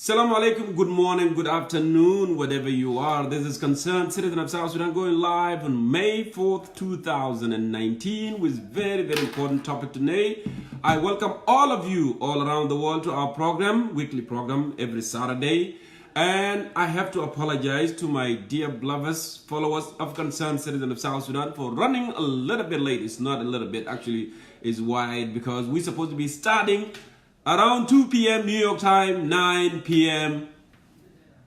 Assalamu alaikum, good morning, good afternoon, whatever you are. This is Concerned Citizen of South Sudan going live on May 4th, 2019 with very important topic today. I welcome all of you all around the world to our program, weekly program every Saturday. And I have to apologize to my dear beloved followers of Concerned Citizen of South Sudan for running a little bit late. It's not a little bit, actually, it's wide because we're supposed to be starting around 2 p.m. New York time, 9 p.m.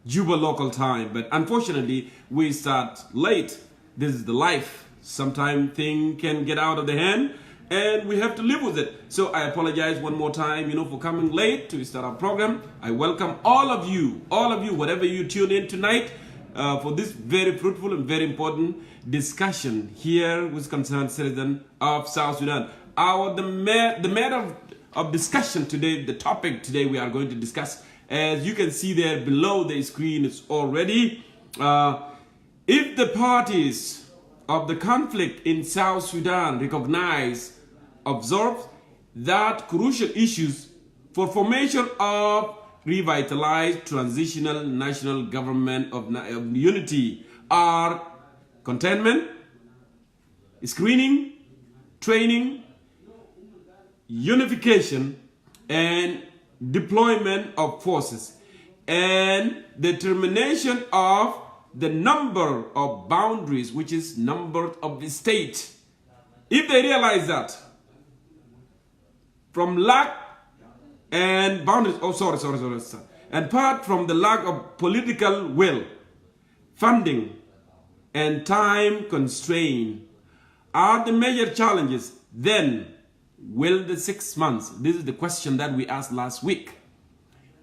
Juba local time. But unfortunately, we start late. This is the life. Sometimes things can get out of the hand and we have to live with it. So I apologize one more time, for coming late to start our program. I welcome all of you, whatever you tune in tonight, for this very fruitful and very important discussion here with concerned citizens of South Sudan. The matter of discussion today, the topic today we are going to discuss, as you can see there below the screen, is already, if the parties of the conflict in South Sudan recognize, observe that crucial issues for formation of revitalized transitional national government of unity are cantonment, screening, training, unification, and deployment of forces, and determination of the number of boundaries, which is number of the state. If they realize that from lack and boundaries, and part from the lack of political will, funding, and time constraint are the major challenges, then will the 6 months, this is the question that we asked last week,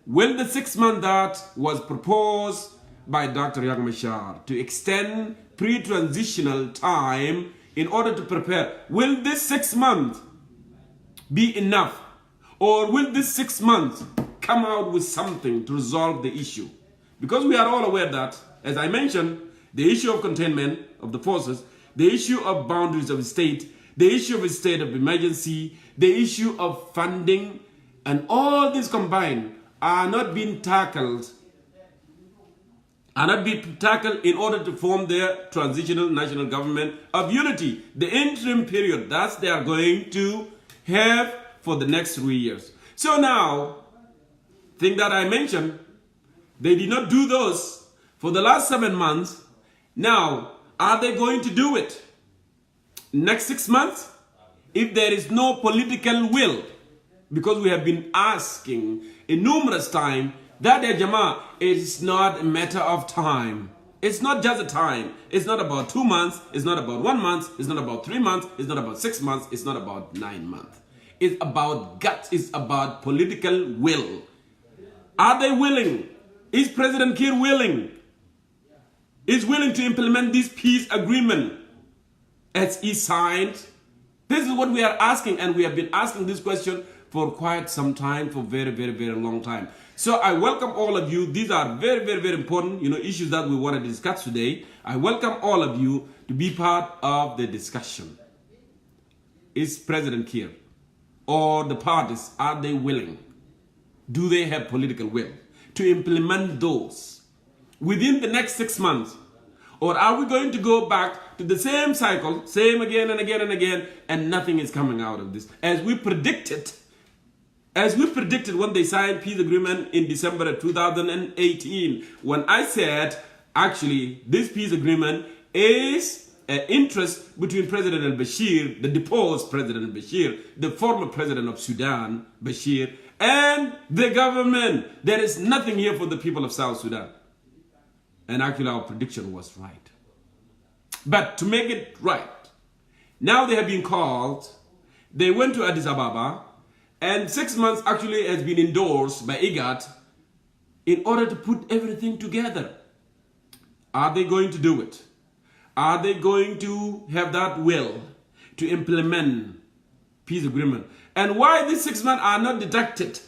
will the 6 months that was proposed by Dr. Riek Machar to extend pre-transitional time in order to prepare, will this 6 months be enough? Or will this 6 months come out with something to resolve the issue? Because we are all aware that, as I mentioned, the issue of containment of the forces, the issue of boundaries of the state, the issue of a state of emergency, the issue of funding, and all these combined are not being tackled in order to form their transitional national government of unity, the interim period that they are going to have for the next 3 years. So now, thing that I mentioned, they did not do those for the last 7 months. Now, are they going to do it next 6 months? If there is no political will, because we have been asking in numerous times that it's not a matter of time. It's not just a time. It's not about 2 months. It's not about 1 month. It's not about 3 months. It's not about 6 months. It's not about 9 months. It's about guts. It's about political will. Are they willing? Is President Kiir willing? Is willing to implement this peace agreement as he signed? This is what we are asking, and we have been asking this question for quite some time, for very, very, very long time. So I welcome all of you. These are very, very, very important, issues that we want to discuss today. I welcome all of you to be part of the discussion. Is President Kiir or the parties, are they willing? Do they have political will to implement those within the next 6 months? Or are we going to go back to the same cycle, same again and again and again, and nothing is coming out of this? As we predicted when they signed peace agreement in December of 2018, when I said, actually, this peace agreement is an interest between President al-Bashir, the deposed President al-Bashir, the former President of Sudan, Bashir, and the government. There is nothing here for the people of South Sudan. And actually, our prediction was right. But to make it right, now they have been called, they went to Addis Ababa, and 6 months actually has been endorsed by IGAD in order to put everything together. Are they going to do it? Are they going to have that will to implement peace agreement? And why these 6 months are not deducted?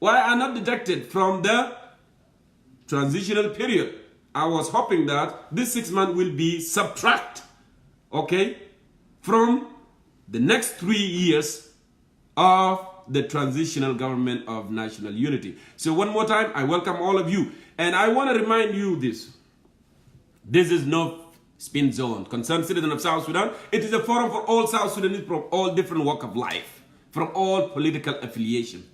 Why are not deducted from the transitional period? I was hoping that this 6 months will be subtract, from the next 3 years of the transitional government of national unity. So one more time, I welcome all of you. And I want to remind you this. This is no spin zone. Concerned citizen of South Sudan, it is a forum for all South Sudanese from all different walks of life, from all political affiliation.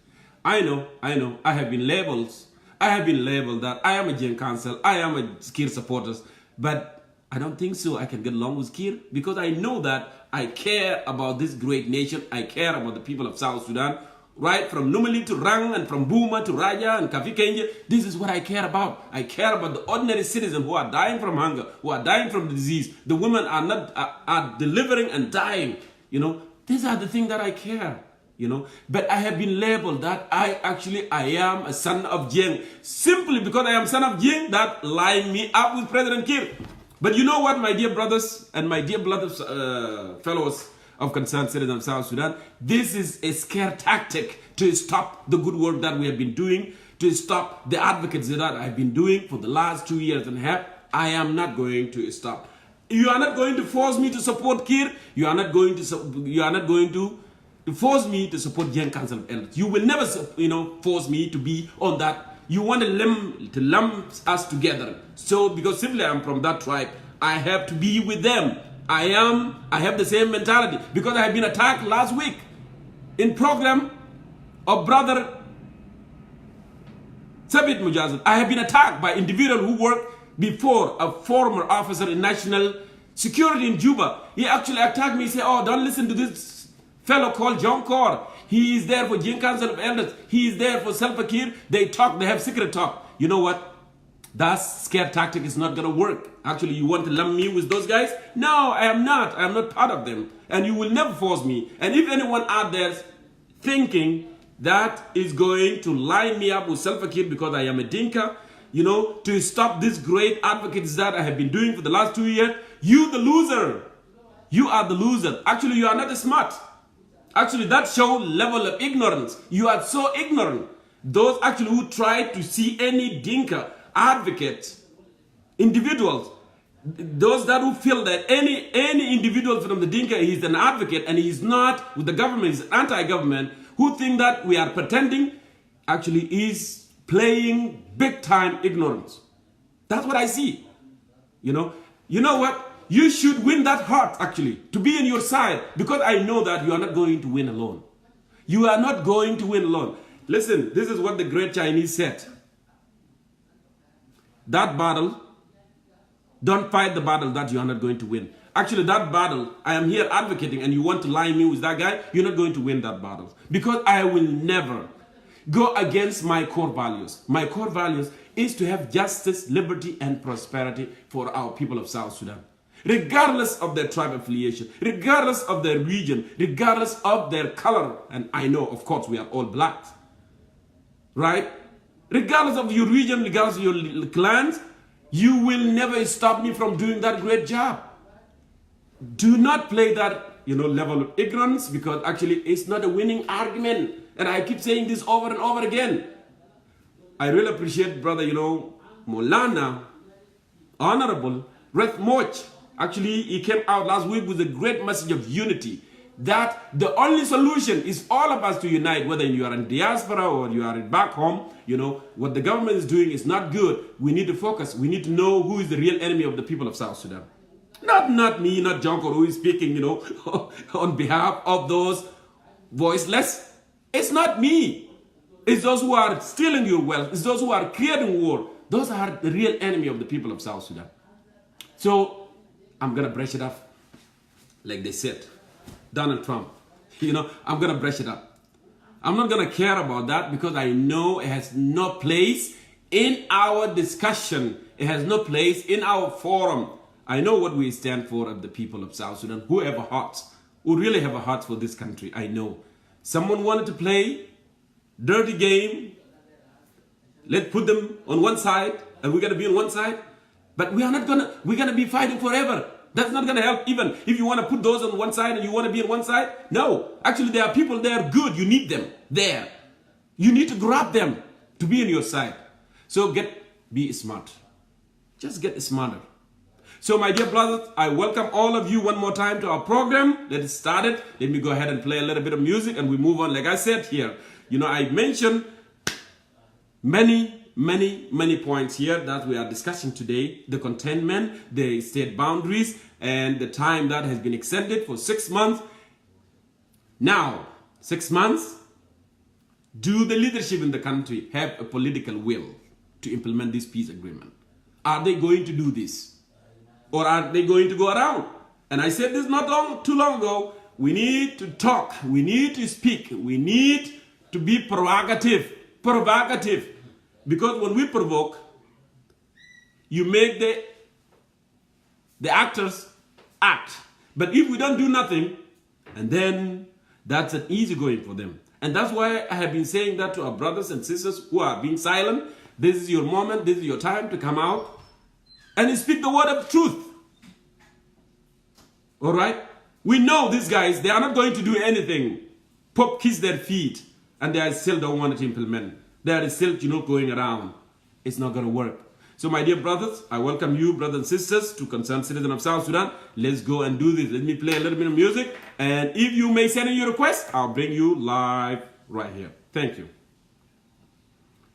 I know, I have been labeled that I am a Gen Council, I am a Kiir supporter, but I don't think so I can get along with Kiir, because I know that I care about this great nation, I care about the people of South Sudan right? From Numali to Rang and from Buma to Raja and Kavikenje. This is what I care about. I care about the ordinary citizens who are dying from hunger, who are dying from disease. The women are not are delivering and dying. You know, these are the things that I care. You know, but I have been labeled that I am a son of Jeng. Simply because I am son of Jeng, that line me up with President Kiir. But you know what, my dear brothers and my dear fellows of concerned citizens of South Sudan, this is a scare tactic to stop the good work that we have been doing, to stop the advocacy that I've been doing for the last 2 years and a half. I am not going to stop. You are not going to force me to support Kiir. You are not going to force me to support Young Council of Elders. You will never, force me to be on that. You want to lump us together. So, because simply I'm from that tribe, I have to be with them. I have the same mentality because I have been attacked last week in program of brother Sabit Mujazid. I have been attacked by individual who worked before, a former officer in national security in Juba. He actually attacked me. He said, oh, don't listen to this fellow called Jongkor. He is there for Jing Council of Elders. He is there for Salva Kiir. They talk, they have secret talk. You know what? That scare tactic is not going to work. Actually, you want to lump me with those guys? No, I am not. I am not part of them. And you will never force me. And if anyone out there thinking that is going to line me up with Salva Kiir because I am a Dinka, to stop this great advocates that I have been doing for the last 2 years, you the loser. You are the loser. Actually, you are not smart. Actually, that shows level of ignorance. You are so ignorant. Those actually who try to see any Dinka advocate, individuals, those that who feel that any individual from the Dinka is an advocate and he is not with the government, is anti-government, who think that we are pretending, actually is playing big time ignorance. That's what I see. You know what? You should win that heart, actually, to be in your side, because I know that you are not going to win alone. You are not going to win alone. Listen, this is what the great Chinese said. That battle, don't fight the battle that you are not going to win. Actually, that battle, I am here advocating, and you want to line me with that guy, you're not going to win that battle. Because I will never go against my core values. My core values is to have justice, liberty, and prosperity for our people of South Sudan. Regardless of their tribe affiliation, regardless of their region, regardless of their color, and I know, of course, we are all black, right? Regardless of your region, regardless of your clans, you will never stop me from doing that great job. Do not play that, level of ignorance, because actually it's not a winning argument. And I keep saying this over and over again. I really appreciate, brother, Molana, Honorable Red Moch. Actually, he came out last week with a great message of unity. That the only solution is all of us to unite, whether you are in diaspora or you are back home. What the government is doing is not good. We need to focus. We need to know who is the real enemy of the people of South Sudan. Not me, not Jongkor, who is speaking, on behalf of those voiceless. It's not me. It's those who are stealing your wealth. It's those who are creating war. Those are the real enemy of the people of South Sudan. So, I'm going to brush it up, like they said. Donald Trump, I'm going to brush it up. I'm not going to care about that because I know it has no place in our discussion. It has no place in our forum. I know what we stand for of the people of South Sudan, who have a heart, who really have a heart for this country. I know. Someone wanted to play dirty game. Let's put them on one side, and we're going to be on one side. But we're going to be fighting forever. That's not going to help. Even if you want to put those on one side and you want to be on one side. No, actually there are people there good. You need them there. You need to grab them to be on your side. So be smart. Just get smarter. So my dear brothers, I welcome all of you one more time to our program. Let's start it. Let me go ahead and play a little bit of music and we move on. Like I said here, I mentioned many points here that we are discussing today. The containment, the state boundaries, and the time that has been extended for 6 months. Now, 6 months, do the leadership in the country have a political will to implement this peace agreement? Are they going to do this? Or are they going to go around? And I said this not too long ago. We need to talk. We need to speak. We need to be provocative. Provocative. Because when we provoke, you make the actors act. But if we don't do nothing, and then that's an easy going for them. And that's why I have been saying that to our brothers and sisters who are being silent. This is your moment, this is your time to come out and speak the word of truth. All right? We know these guys, they are not going to do anything. Kiss their feet, and they still don't want it to implement. They are still, going around. It's not going to work. So, my dear brothers, I welcome you, brothers and sisters, to Concerned Citizen of South Sudan. Let's go and do this. Let me play a little bit of music. And if you may send in your request, I'll bring you live right here. Thank you.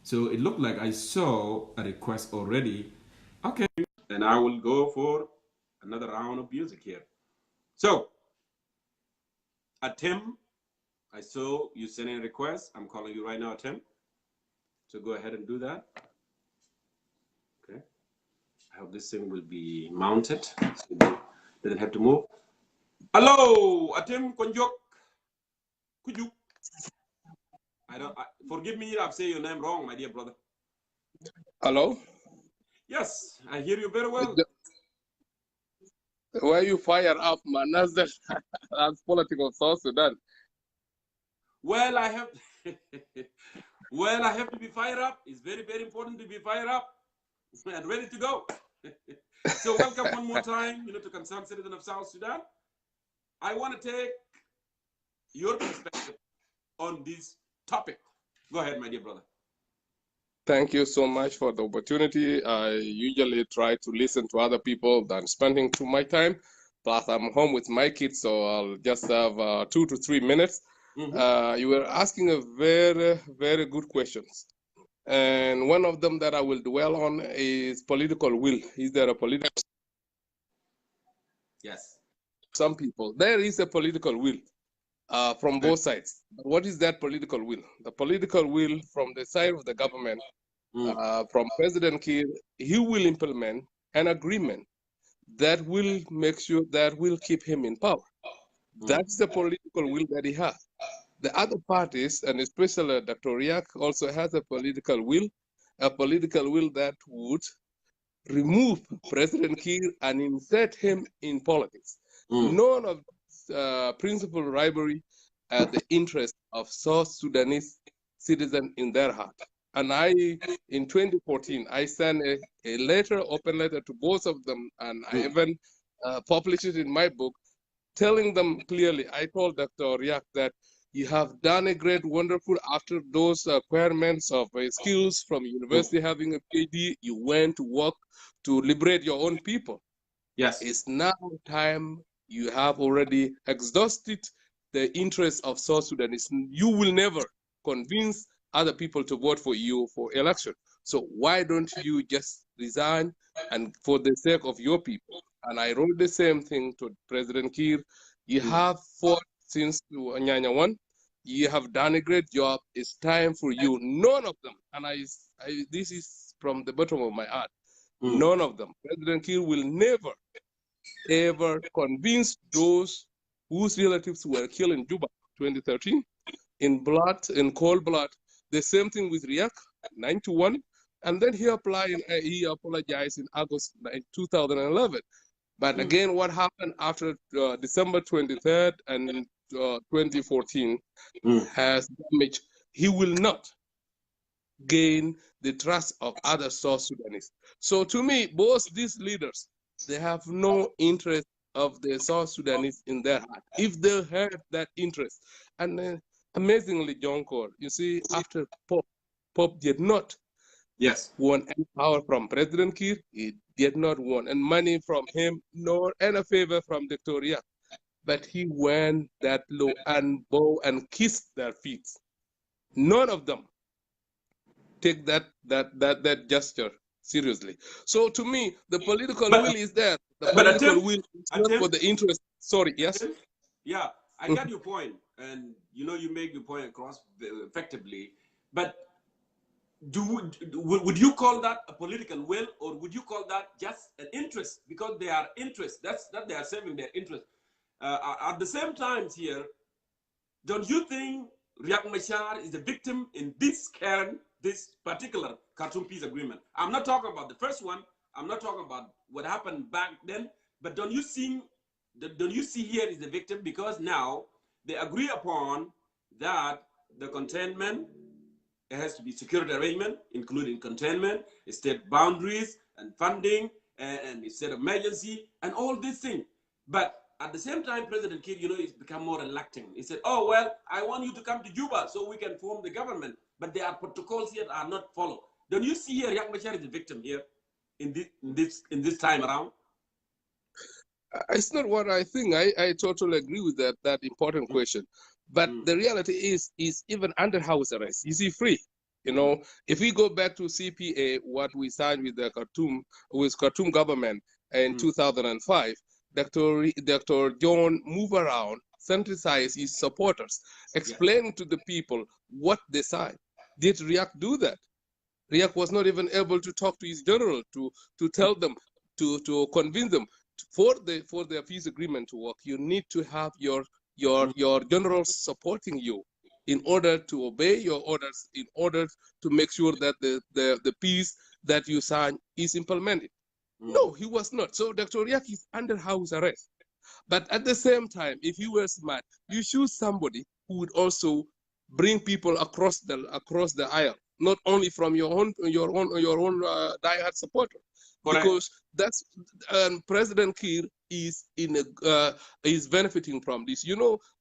So, it looked like I saw a request already. Okay. And I will go for another round of music here. So, Tim, I saw you sending a request. I'm calling you right now, Tim. So go ahead and do that. Okay. I hope this thing will be mounted so it doesn't have to move. Hello, Atim Konjok. Kujuk. Forgive me if I say your name wrong, my dear brother. Hello? Yes, I hear you very well. Why you fire up, man? That's political South Sudan. Well, I have well, I have to be fired up. It's very, very important to be fired up and ready to go. So welcome one more time, to Concerned Citizen of South Sudan. I want to take your perspective on this topic. Go ahead, my dear brother. Thank you so much for the opportunity. I usually try to listen to other people than spending too much time. Plus, I'm home with my kids, so I'll just have 2 to 3 minutes. Mm-hmm. You were asking a very, very good questions. And one of them that I will dwell on is political will. Is there a political? Yes. Some people. There is a political will from both sides. But what is that political will? The political will from the side of the government, from President Kiir, he will implement an agreement that will make sure that will keep him in power. That's the political will that he has. The other parties, and especially Dr. Riak, also has a political will that would remove President Kiir and insert him in politics. None of this principal rivalry at the interest of South Sudanese citizens in their heart. And in 2014, I sent a letter, open letter to both of them, and I even published it in my book, telling them clearly, I told Dr. Riak that you have done a great, wonderful, after those acquirements of skills from university, having a PhD, you went to work to liberate your own people. Yes. It's now time you have already exhausted the interests of South Sudan. You will never convince other people to vote for you for election. So why don't you just resign and for the sake of your people? And I wrote the same thing to President Kiir. You have fought since Nyanya 1. You have done a great job. It's time for you. None of them, and this is from the bottom of my heart, none of them. President Kiir will never, ever convince those whose relatives were killed in Juba 2013 in cold blood. The same thing with Riak, 9-1. And then he apologized in August 2011. But again, what happened after December 23rd and 2014 has damaged. He will not gain the trust of other South Sudanese. So to me, both these leaders, they have no interest of the South Sudanese in their heart. If they have that interest, and amazingly, Jongkor, you see, after Pope did not want any power from President Kiir, he did not want any money from him, nor any favor from Dr. Riak. But he went that low and bow and kissed their feet. None of them take that gesture seriously. So to me, the political will is there. The political will is not for the interest. Sorry, yes? Yeah, I got your point. And you make your point across effectively. But would you call that a political will, or would you call that just an interest? Because they are interest. That they are serving their interest. At the same time here, don't you think Riek Machar is the victim in this particular Khartoum peace agreement. I'm not talking about the first one. I'm not talking about what happened back then. But don't you see here is the victim, because now they agree upon that the containment, it has to be security arrangement, including containment, state boundaries, and funding, and state of emergency, and all these things. But at the same time, President Kiir, he's become more reluctant. He said, oh, well, I want you to come to Juba so we can form the government. But there are protocols here that are not followed. Don't you see here Riek Machar is the victim here in this time around? It's not what I think. I totally agree with that important question. But the reality is even under house arrest, is he free? If we go back to CPA, what we signed with the Khartoum government in 2005, Dr. John move around, synthesize his supporters, explain to the people what they signed. Did Riek do that? Riek was not even able to talk to his general to tell them, to convince them. For the peace agreement to work, you need to have your generals supporting you in order to obey your orders, in order to make sure that the peace that you sign is implemented. No, he was not. So Dr. Riek is under house arrest. But at the same time, if you were smart, you choose somebody who would also bring people across the aisle, not only from your own diehard supporter. Correct. Because that's President Kiir is is benefiting from this.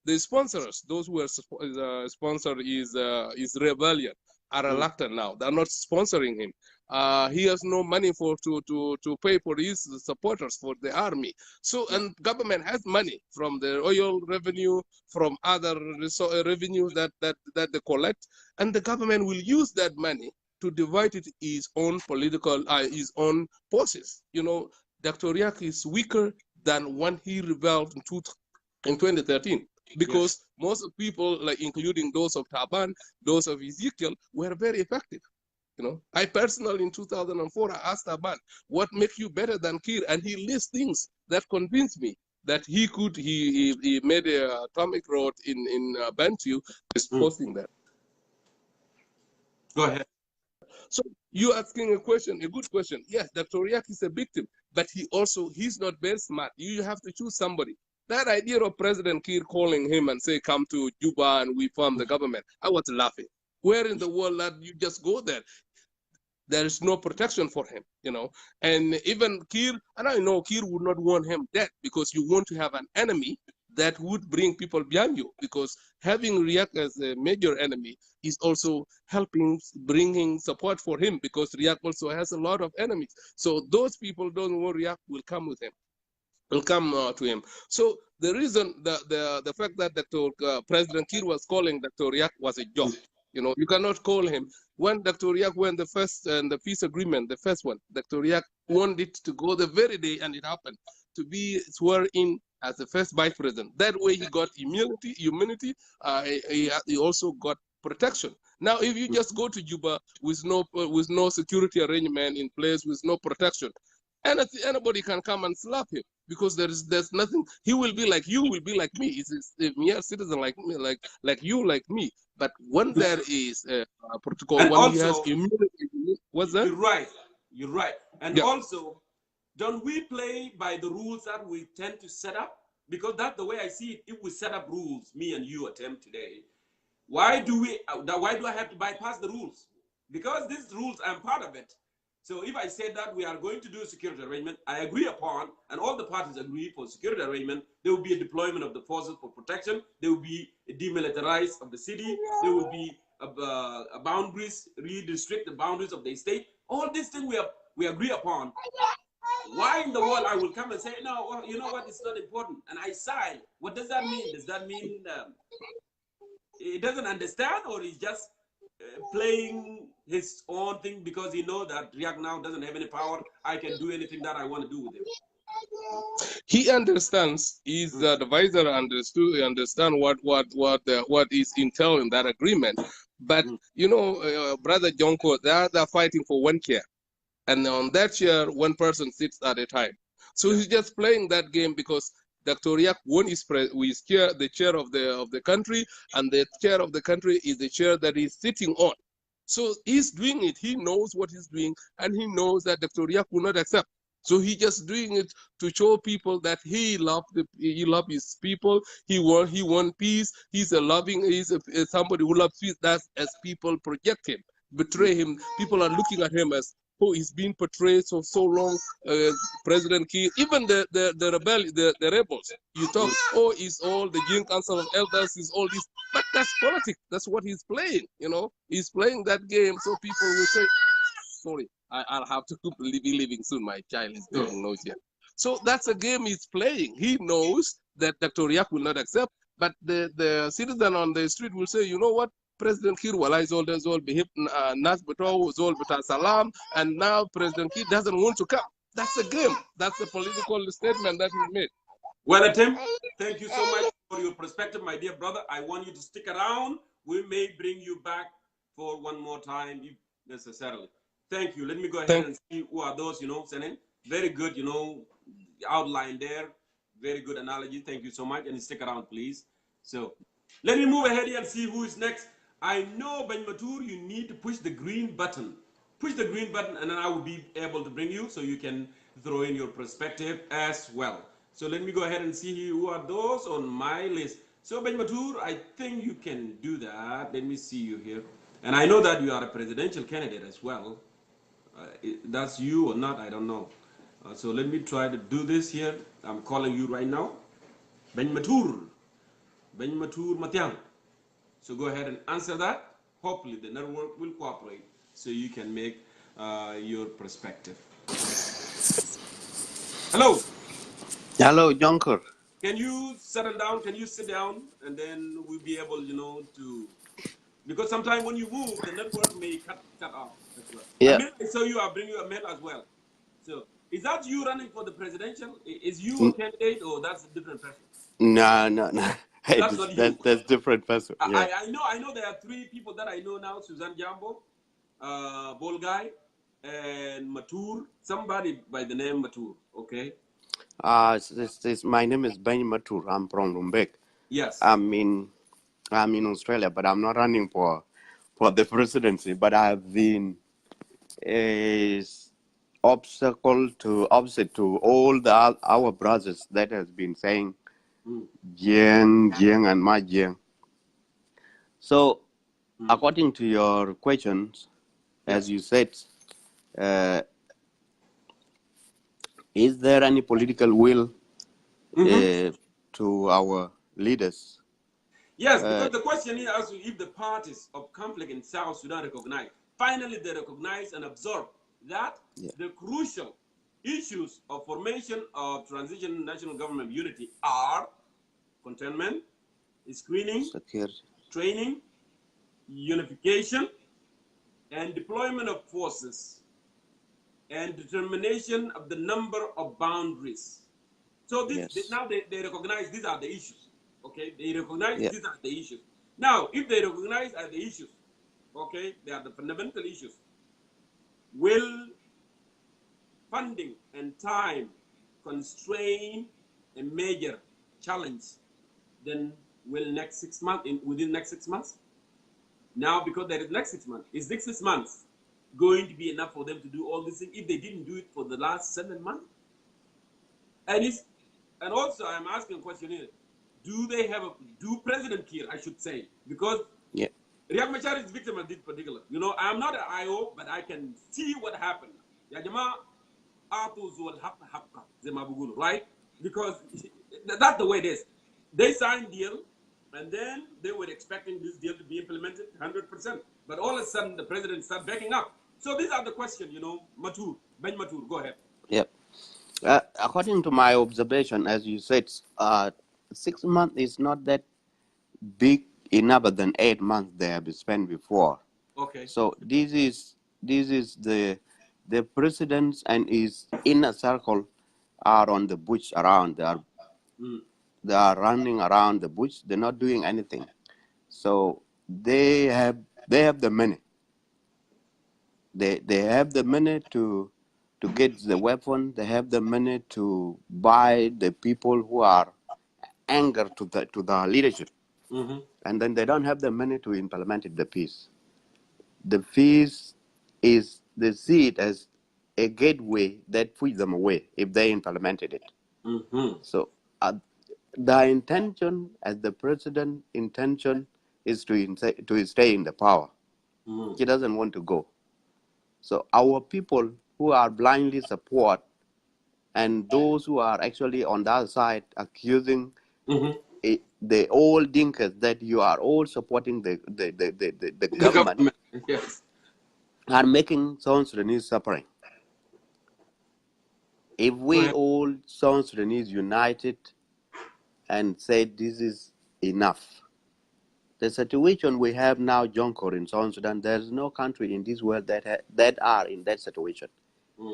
The sponsors, those who are sponsored is rebellion, are reluctant now. They're not sponsoring him. He has no money to pay for his supporters for the army. So, and government has money from the oil revenue, from other revenues that they collect, and the government will use that money to divide it his own political, his own forces. Dr. Riek is weaker than when he rebelled in 2013, because most of people, like including those of Taban, those of Ezekiel, were very effective. I personally in 2004 I asked Taban, what makes you better than Kiir? And he lists things that convinced me that he made an atomic road in Bantu, exposing that. Go ahead. So you're asking a good question. Yes, Dr. Riek is a victim, but he's not very smart. You have to choose somebody. That idea of President Kiir calling him and say, come to Juba and we form the government, I was laughing. Where in the world that you just go there? There is no protection for him, And even Kiir, and I know Kiir would not want him dead, because you want to have an enemy that would bring people behind you, because having Riek as a major enemy is also bringing support for him, because Riek also has a lot of enemies. So those people don't want Riek will come with him, will come to him. So the reason, the fact that President Kiir was calling Dr. Riek was a joke. You cannot call him. When Dr. Riek went the peace agreement, the first one, Dr. Riek wanted to go the very day, and it happened, to be sworn in as the first vice president. That way he got immunity. He also got protection. Now, if you just go to Juba with no security arrangement in place, with no protection, anybody can come and slap him, because there's nothing. He will be like you, will be like me. He's a mere citizen like me, like you, like me. But when there is a protocol, and when also, he has immunity, what's that? You're right. And also, don't we play by the rules that we tend to set up? Because that's the way I see it. If we set up rules, me and you attempt today, why do I have to bypass the rules? Because these rules, I'm part of it. So if I say that we are going to do a security arrangement, I agree upon, and all the parties agree for security arrangement, there will be a deployment of the forces for protection, there will be a demilitarized of the city, there will be a boundaries, redistrict the boundaries of the state. All these things we agree upon. Why in the world I will come and say, no, you know what, it's not important, and I sign? What does that mean? Does that mean he doesn't understand, or he's just playing his own thing because he knows that Riek now doesn't have any power? I can do anything that I want to do with him. He understands. His advisor understand what is entailed in that agreement. But Brother Jongkor, they're fighting for one chair, and on that chair, one person sits at a time. So he's just playing that game because Dr. Riek Won is the chair of the country, and the chair of the country is the chair that he's sitting on. So he's doing it. He knows what he's doing, and he knows that Dr. Riek will not accept. So he just doing it to show people that he love his people. He want peace. He's somebody who loves peace. That's as people project him, betray him. People are looking at him as, oh, he's been portrayed so long. President Kiir, even the rebels. You talk, oh, it's all the Jing Council of Elders, is all this, but that's politics. That's what he's playing. He's playing that game. So people will say, sorry, I'll have to be leaving soon. My child is doing noise here. So that's a game he's playing. He knows that Dr. Riek will not accept, but the citizen on the street will say, you know what? President Kiir walai zol behib nas beto zol beta salam, and now President Kiir doesn't want to come. That's a game. That's a political statement that he made. Well, Tim, thank you so much for your perspective, my dear brother. I want you to stick around. We may bring you back for one more time if necessarily. Thank you. Let me go ahead and see who are those, sending. Very good, outline there. Very good analogy. Thank you so much. And stick around, please. So let me move ahead here and see who is next. I know, Ben Matur, you need to push the green button. Push the green button, and then I will be able to bring you so you can throw in your perspective as well. So let me go ahead and see who are those on my list. So Ben Matur, I think you can do that. Let me see you here. And I know that you are a presidential candidate as well. That's you or not, I don't know. So let me try to do this here. I'm calling you right now. Ben Matur Matiang. So go ahead and answer that. Hopefully the network will cooperate so you can make your perspective. Hello. Hello, Jongkor. Can you settle down? Can you sit down? And then we'll be able, to... Because sometimes when you move, the network may cut off as well. Yeah. So I'll bring you a mail as well. So is that you running for the presidential? Is you a candidate or that's a different person? No. Hey, that's different person. Yeah. I know there are three people that I know now: Suzanne Jambo, Bolgai, and Matur. Somebody by the name Matur. Okay. My name is Ben Matur. I'm from Rumbek. Yes. I'm in Australia, but I'm not running for the presidency. But I've been a opposite to all our brothers that has been saying Jiang and my Jiang. So, according to your questions, as you said, is there any political will to our leaders? Yes, because the question is also if the parties of conflict in South Sudan finally they recognize and absorb that the crucial issues of formation of transition national government unity are containment, screening, Security, training, unification, and deployment of forces, and determination of the number of boundaries. So now they recognize these are the issues. Okay, they recognize these are the issues. Now, if they recognize are the issues, okay, they are the fundamental issues. Will funding and time constrain a major challenge? Then will within next 6 months? Now, because there is next 6 months, is next 6 months going to be enough for them to do all these things if they didn't do it for the last 7 months? And also, I'm asking a question here. Do President Kiir, I should say, because Riek Machar is victim of this particular. I'm not an IO, but I can see what happened. Right? Because that's the way it is. They signed deal, and then they were expecting this deal to be implemented 100%. But all of a sudden, the president started backing up. So these are the questions, Matur, Ben Matur, go ahead. Yep. According to my observation, as you said, 6 months is not that big enough than 8 months they have spent before. Okay. So this is the president and his inner circle are on the bush around. They are running around the bush. They're not doing anything. So they have the money. They have the money to to get the weapon. They have the money to buy the people who are anger to the leadership, and then they don't have the money to implement the peace. The peace is they see it as a gateway that puts them away if they implemented it. So the intention, as the president intention, is to stay in the power. He doesn't want to go. So our people who are blindly support, and those who are actually on the other side accusing the old dinkers that you are all supporting the government, Yes. are making South Sudanese suffering. If Go we ahead. all South Sudanese united and said this is enough, the situation we have now, Jongkor in South Sudan, there's no country in this world that are in that situation.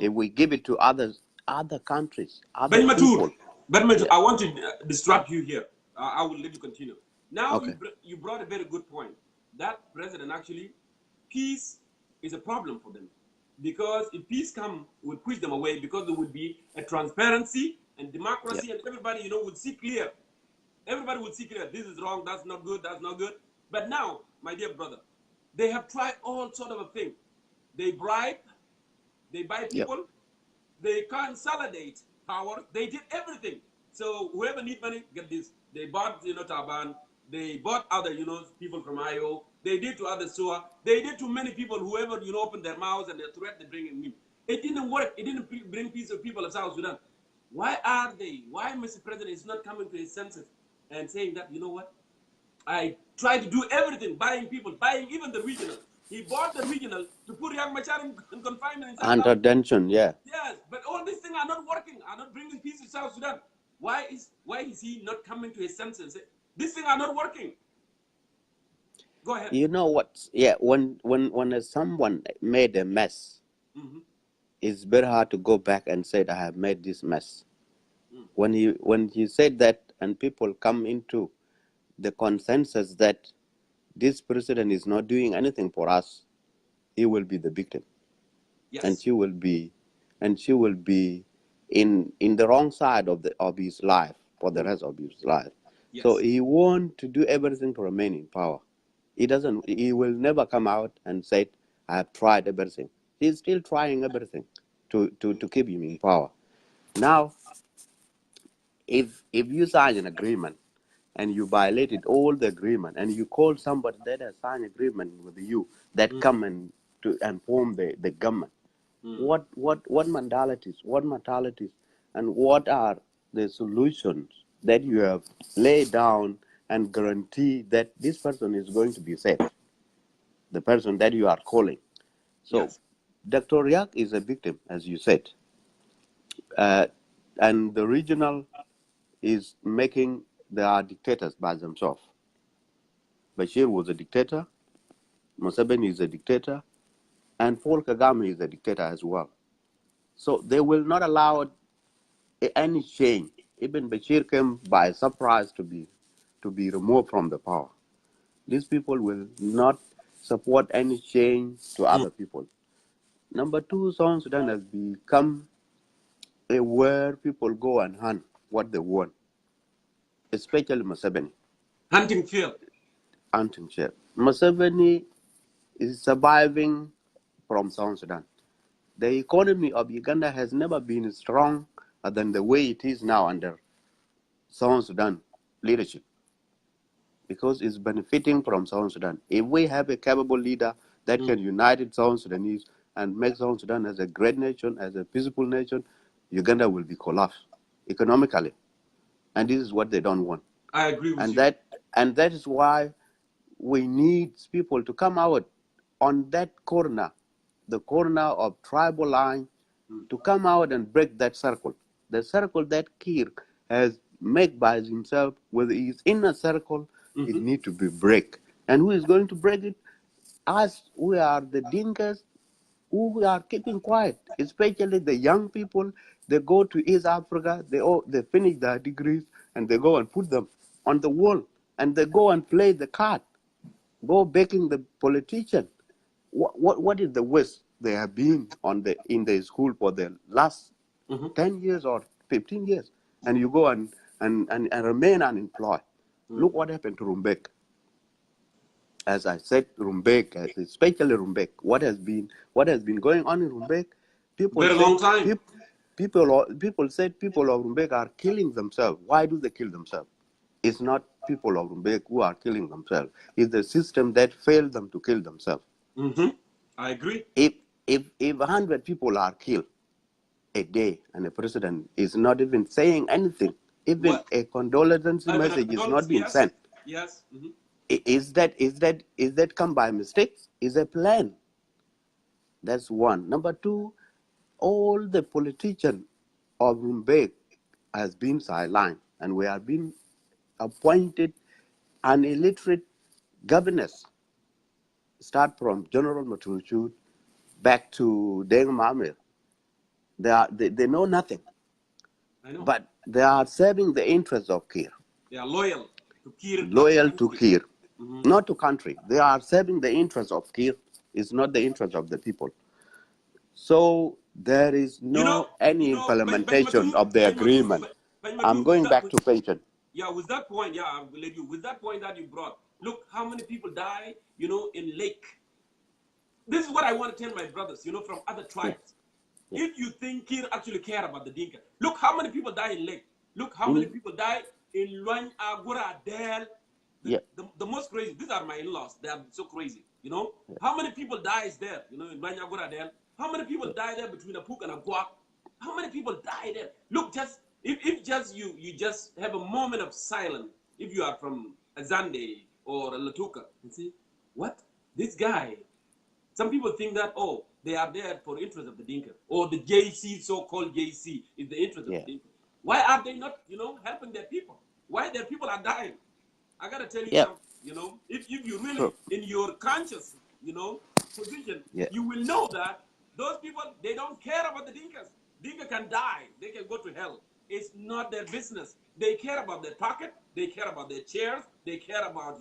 If we give it to other countries, other Ben Matur, people. I want to distract you here. I will let you continue. Now Okay. you brought a very good point. That president actually, peace is a problem for them. Because if peace come, will push them away because there would be a transparency and democracy and everybody, would see clear. Everybody would see clear. This is wrong, that's not good, that's not good. But now, my dear brother, they have tried all sort of a thing. They bribe, they buy people, they consolidate power. They did everything. So whoever need money, get this. They bought, Taban. They bought other, people from Mayol. They did to other Sua. They did to many people. Whoever, opened their mouths and their threat, they bring in. It didn't work. It didn't bring peace of people of South Sudan. Why are they? Why Mr. President is not coming to his senses and saying that, you know what? I tried to do everything, buying people, buying even the regional. He bought the regional to put young Machar in confinement inside. Under detention, Yes, but all these things are not working, are not bringing peace to South Sudan. Why is he not coming to his senses? These things are not working. Go ahead. You know what? Yeah, when someone made a mess, it's very hard to go back and say, I have made this mess. When he said that, and people come into the consensus that this president is not doing anything for us, he will be the victim. Yes. And she will be in the wrong side of his life for the rest of his life. Yes. So he wants to do everything to remain in power. He will never come out and say, I have tried everything. He's still trying everything to keep him in power. Now, if you sign an agreement and you violated all the agreement, and you call somebody that has signed agreement with you that come and form the government, what mentalities, and what are the solutions that you have laid down and guarantee that this person is going to be safe, the person that you are calling? So, yes. Dr. Riak is a victim, as you said, and the regional is making, they are dictators by themselves. Bashir was a dictator, Museveni is a dictator, and Paul Kagame is a dictator as well. So they will not allow any change. Even Bashir came by surprise to be removed from the power. These people will not support any change to other people. Number two, South Sudan has become where people go and hunt what they want, especially Museveni. Hunting field. Hunting share. Museveni is surviving from South Sudan. The economy of Uganda has never been strong than the way it is now under South Sudan leadership, because it's benefiting from South Sudan. If we have a capable leader that can unite South Sudanese and make South Sudan as a great nation, as a peaceful nation, Uganda will be collapsed economically. And this is what they don't want. I agree with you. And that is why we need people to come out on that corner, the corner of tribal line, to come out and break that circle. The circle that Kir has made by himself with his inner circle, it needs to be break. And who is going to break it? Us, we are the Dinkas who are keeping quiet, especially the young people. They go to East Africa, they finish their degrees, and they go and put them on the wall, and they go and play the card, go begging the politician. What is the West? they have been in the school for the last 10 years or 15 years, and you go and remain unemployed. Look what happened to Rumbek. As I said, Rumbek, especially Rumbek, what has been going on in Rumbek? People Very said long time. people said people of Rumbek are killing themselves. Why do they kill themselves? It's not people of Rumbek who are killing themselves. It's the system that failed them to kill themselves. I agree. If 100 people are killed a day and the president is not even saying anything, even What? a condolence Even a message is not condolence, being yes. sent. Yes. Is that come by mistake? Is a plan? That's one. Number two, all the politicians of Rumbek has been sidelined, and we have been appointed an illiterate governors. Start from General Matuchut back to Deng Mamir. They know nothing, I know. but they are serving the interests of Kir. They are loyal to Kir. Loyal to Kir, not to country. They are serving the interests of Kir. It's not the interest of the people. So there is any implementation of the agreement. I'm going back to pension. Yeah, with that point, yeah, I believe you. With that point that you brought, look how many people die, in Lake. This is what I want to tell my brothers, from other tribes. Yeah. If you think Kir actually care about the Dinka, look how many people die in Lake. Look how many people die in Luan Agura Del. The most crazy. These are my in-laws. They are so crazy. How many people dies there? In Luan Agura Del. How many people die there between Apuk and Aguak? How many people die there? Look, just if just you just have a moment of silence. If you are from Azande or Latuka, and see what this guy. Some people think that they are there for the interest of the Dinka, or the JC, so-called JC, is the interest of the Dinka. Why are they not, helping their people? Why their people are dying? I gotta tell you something, if you really in your conscious, position, you will know that those people, they don't care about the Dinkas. Dinka can die, they can go to hell. It's not their business. They care about their pocket, they care about their chairs, they care about,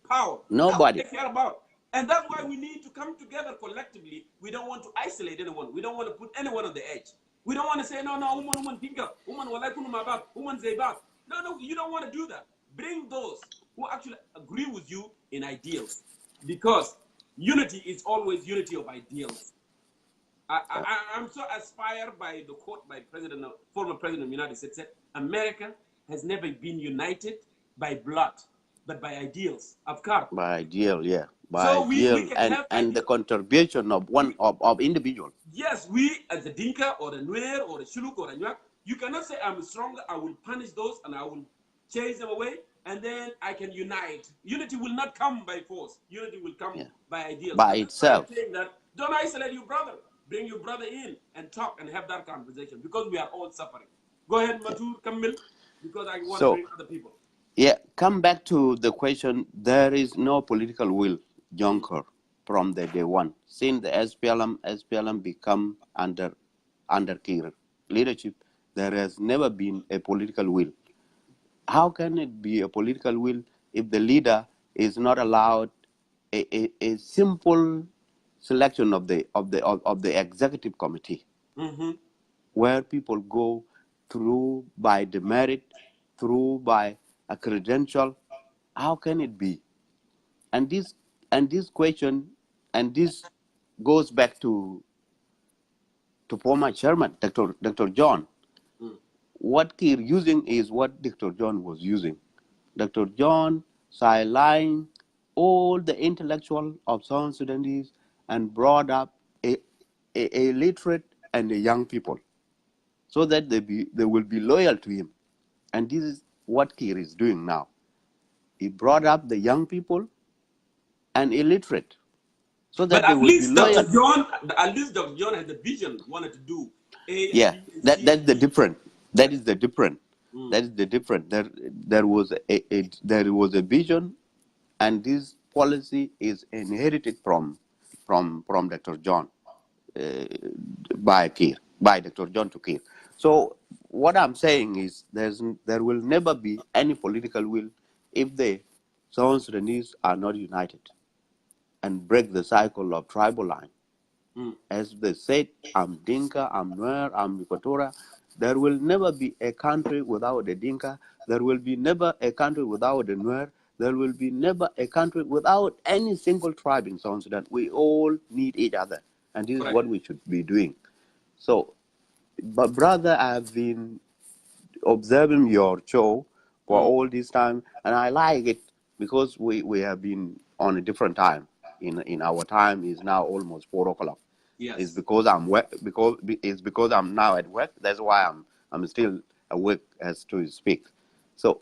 power. Nobody. That's what they care about. And that's why we need to come together collectively. We don't want to isolate anyone. We don't want to put anyone on the edge. We don't want to say, no, woman, Dinka, woman, woman, Zaybat. No, you don't want to do that. Bring those who actually agree with you in ideals. Because unity is always unity of ideals. I'm so inspired by the quote by former President of the United States, said, America has never been united by blood, but by ideals. By ideal, yeah. By ideal and the contribution of of individual. Yes, we as a Dinka or a Nuer or a Shuluk or a Nyak, you cannot say I'm stronger, I will punish those and I will chase them away, and then I can unite. Unity will not come by force. Unity will come by ideals. By itself. Saying that, don't isolate your brother. Bring your brother in and talk and have that conversation, because we are all suffering. Go ahead, Matur Kamil, because I want to bring other people. Yeah, come back to the question. There is no political will, Jongkor, from the day one. Since the SPLM become under Kir leadership, there has never been a political will. How can it be a political will if the leader is not allowed a simple selection of the executive committee, where people go through by the merit, through by a credential? How can it be? And this question, and this goes back to former chairman Dr. John. What Kir using is what Dr. John was using. Dr. John sidelined all the intellectual of South Sudanese and brought up a literate and a young people, so that they will be loyal to him. And this is what Kir is doing now. He brought up the young people and illiterate, so that they will be loyal. At least Dr. John had the vision, wanted to do A. That's the difference. That is the difference. That is the difference. There was a vision, and this policy is inherited from Dr. John by Dr. John to Kir. So what I'm saying is there will never be any political will if the South Sudanese are not united and break the cycle of tribal line. As they said, I'm Dinka, I'm Nuer, I'm Equatorial. There will never be a country without a Dinka. There will be never a country without a Nuer. There will be never a country without any single tribe in South Sudan. We all need each other. And this is Correct. what we should be doing. So, but brother, I've been observing your show for all this time, and I like it because we have been on a different time. In our time is now almost 4 o'clock. It's Yes. because I'm work, because I'm now at work. That's why I'm still awake as to speak. So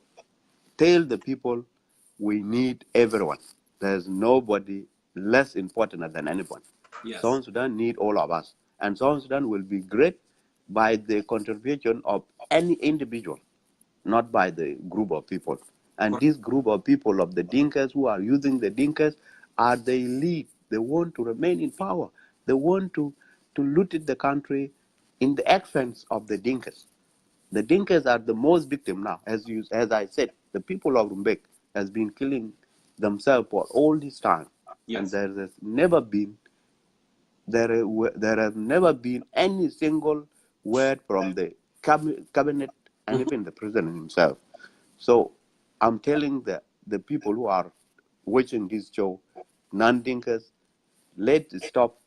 tell the people we need everyone. There's nobody less important than anyone. Yes. South Sudan need all of us, and South Sudan will be great by the contribution of any individual, not by the group of people. And Correct. this group of people of the Dinkas who are using the Dinkas are the elite. They want to remain in power. They want to loot the country in the expense of the Dinkas. The Dinkas are the most victim now. As I said, the people of Rumbek has been killing themselves for all this time. And Yes. there has never been any single word from the cabinet and even the president himself. So I'm telling the people who are watching this show, non-Dinkas, let's stop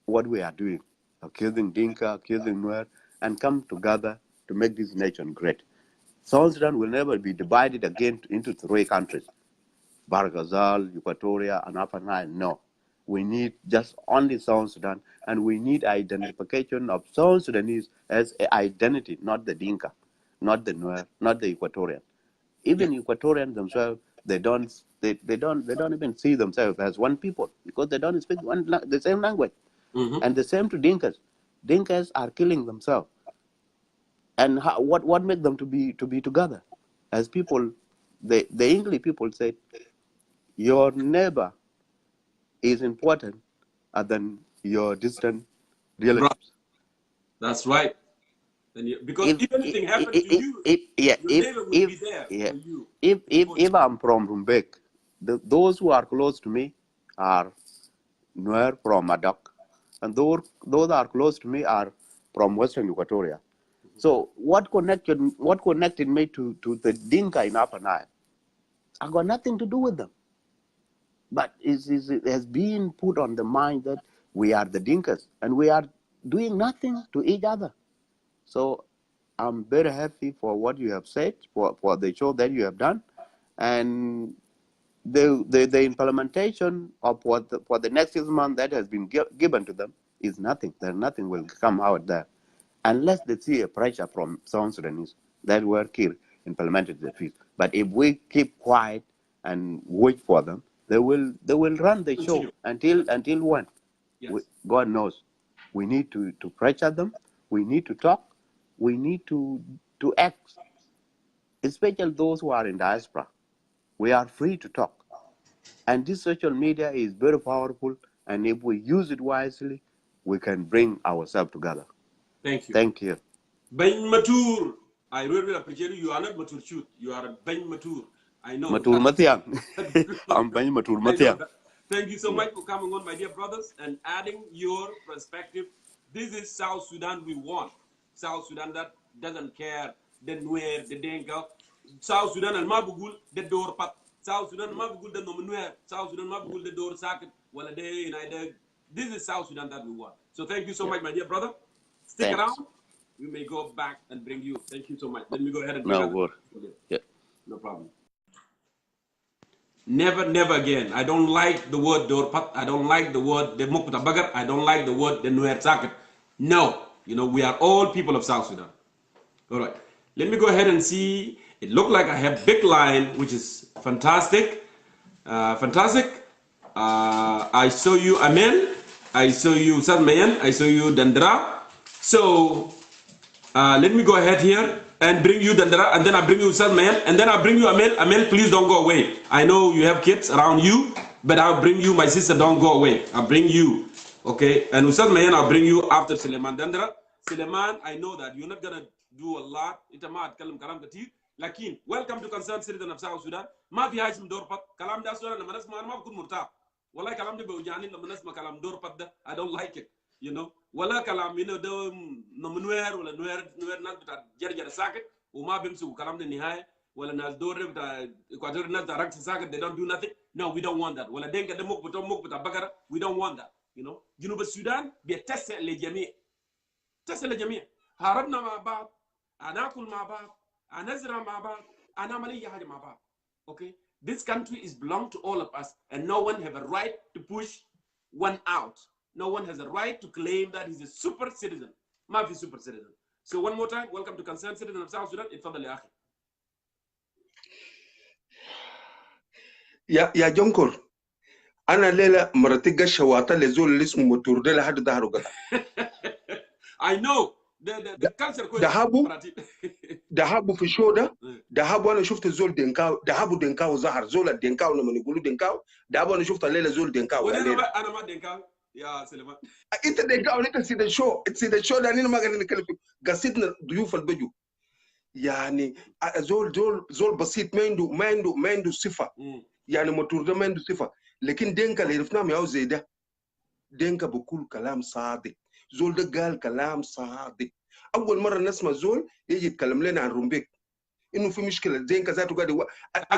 what we are doing, accusing Dinka, accusing Nuer, and come together to make this nation great. South Sudan will never be divided again into 3 countries, Barghazal, Equatoria, and Upper Nile. No. We need just only South Sudan, and we need identification of South Sudanese as an identity, not the Dinka, not the Nuer, not the Equatorian. Yes. Even Equatorians themselves, they don't even see themselves as one people because they don't speak the same language. And the same to Dinkas. Dinkas are killing themselves. And what makes them to be together? As people, the English people said, your neighbor is important than your distant Bro, relatives. that's right. And because If if anything happened to you, yeah, your neighbor will be if there yeah, for you. if I'm from Rumbek, those who are close to me are Nuer from Madok, and those are close to me are from Western Equatoria. So what connected me to the Dinka in Upper Nile? I got nothing to do with them. But it has been put on the mind that we are the Dinkas and we are doing nothing to each other. So I'm very happy for what you have said, for the show that you have done. And the implementation of for the next 6 months that has been given to them is nothing. There's nothing will come out there unless they see a pressure from South Sudanese that were killed implemented the peace. But if we keep quiet and wait for them, they will run the show Continue. until when? Yes. God knows. We need to pressure them. We need to talk. We need to act, especially those who are in diaspora. We are free to talk. And this social media is very powerful. And if we use it wisely, we can bring ourselves together. Thank you. Thank you. Ben Matur, I really appreciate you. You are not Matur Shoot. You are Ben Matur. I know Matur that. Matiang. I'm Bany Matur I know Matiang. that. Thank you so Yeah. much for coming on, my dear brothers, and adding your perspective. This is South Sudan we want. South Sudan that doesn't care the Nuer, the Denka. South Sudan al Mabugul, the door pat. South Sudan Mabugul, the Nomanuer. South Sudan Mabugul, the door socket. Well, a day in either. This is South Sudan that we want. So thank you so Yeah. much, my dear brother. Stick Thanks. around. We may go back and bring you. Thank you so much. Let me go ahead and bring No other word. people in. Yeah. No problem. Never, never again. I don't like the word Dorpat. I don't like the word the Mukuta Bagar. I don't like the word the Nuer Saket. No. You know, we are all people of South Sudan. All right. Let me go ahead and see. It looked like I have big line, which is fantastic. Fantastic. I saw you Amen. I saw you Sadmayan. I saw you Dandra. So let me go ahead here and bring you Dandara, and then I bring you Salman, and then I bring you Amel. Amel, please don't go away. I know you have kids around you, but I'll bring you, my sister, don't go away. I'll bring you, okay? And Ustad Mayan, I'll bring you after Suleiman Dandara. Suleiman, I know that you're not gonna do a lot. Itamat kalam kalam katir. Lakin, welcome to Concerned Citizen of South Sudan. Ma fi hajim dorpat. Kalam da Sudan na manas ma kun murta. والله كلام ده بيوجعني لما نسمع كلام دور بده I don't like it you know ولا كلام ده نمنوير ولا نوير ناس بتاع جرجر ساكت وما بيمسكوا كلام ده النهايه ولا ناس دور بتاع اكوادور ناس بتاع رقص ساكت they don't do nothing no we don't want that ولا دينك ده موك بتاع بقره we don't want that you know جنوب السودان بيتسع للجميع تسع للجميع هربنا مع بعض هناكل مع بعض هنزرع مع بعض هنعمل اي حاجه مع بعض okay this country is belong to all of us and no one have a right to push one out no one has a right to claim that he's a super citizen ما في super citizen so one more time welcome to concerned citizen of South Sudan اتفضل يا اخي يا جونكور انا ليله مرتي قشه لزول اللي اسمه متور ده لحد ظهره قطع. I know the culture كويس دهبوا في الشو ده انا شفت الزول دينكاو دينكاو ظهر زول الدينكاو لما يقولوا دينكاو انا شفت الليله زول دينكاو انا ما دينكاو يا سليمان انت دينكاو انت سيد الشو ده انا ما قاعدين نتكلم فيه قصيدنا ضيوف البجو يعني زول بسيط ما عنده صفه يعني متور ده ما عنده صفه لكن دينكا اللي عرفناه ياو زي ده دينكا بكل كلام صادق زول ده قال كلام صادق اول مره نسمع زول يجي يتكلم لنا عن رومبيك انه في مشكله دينكا ذاته قاعد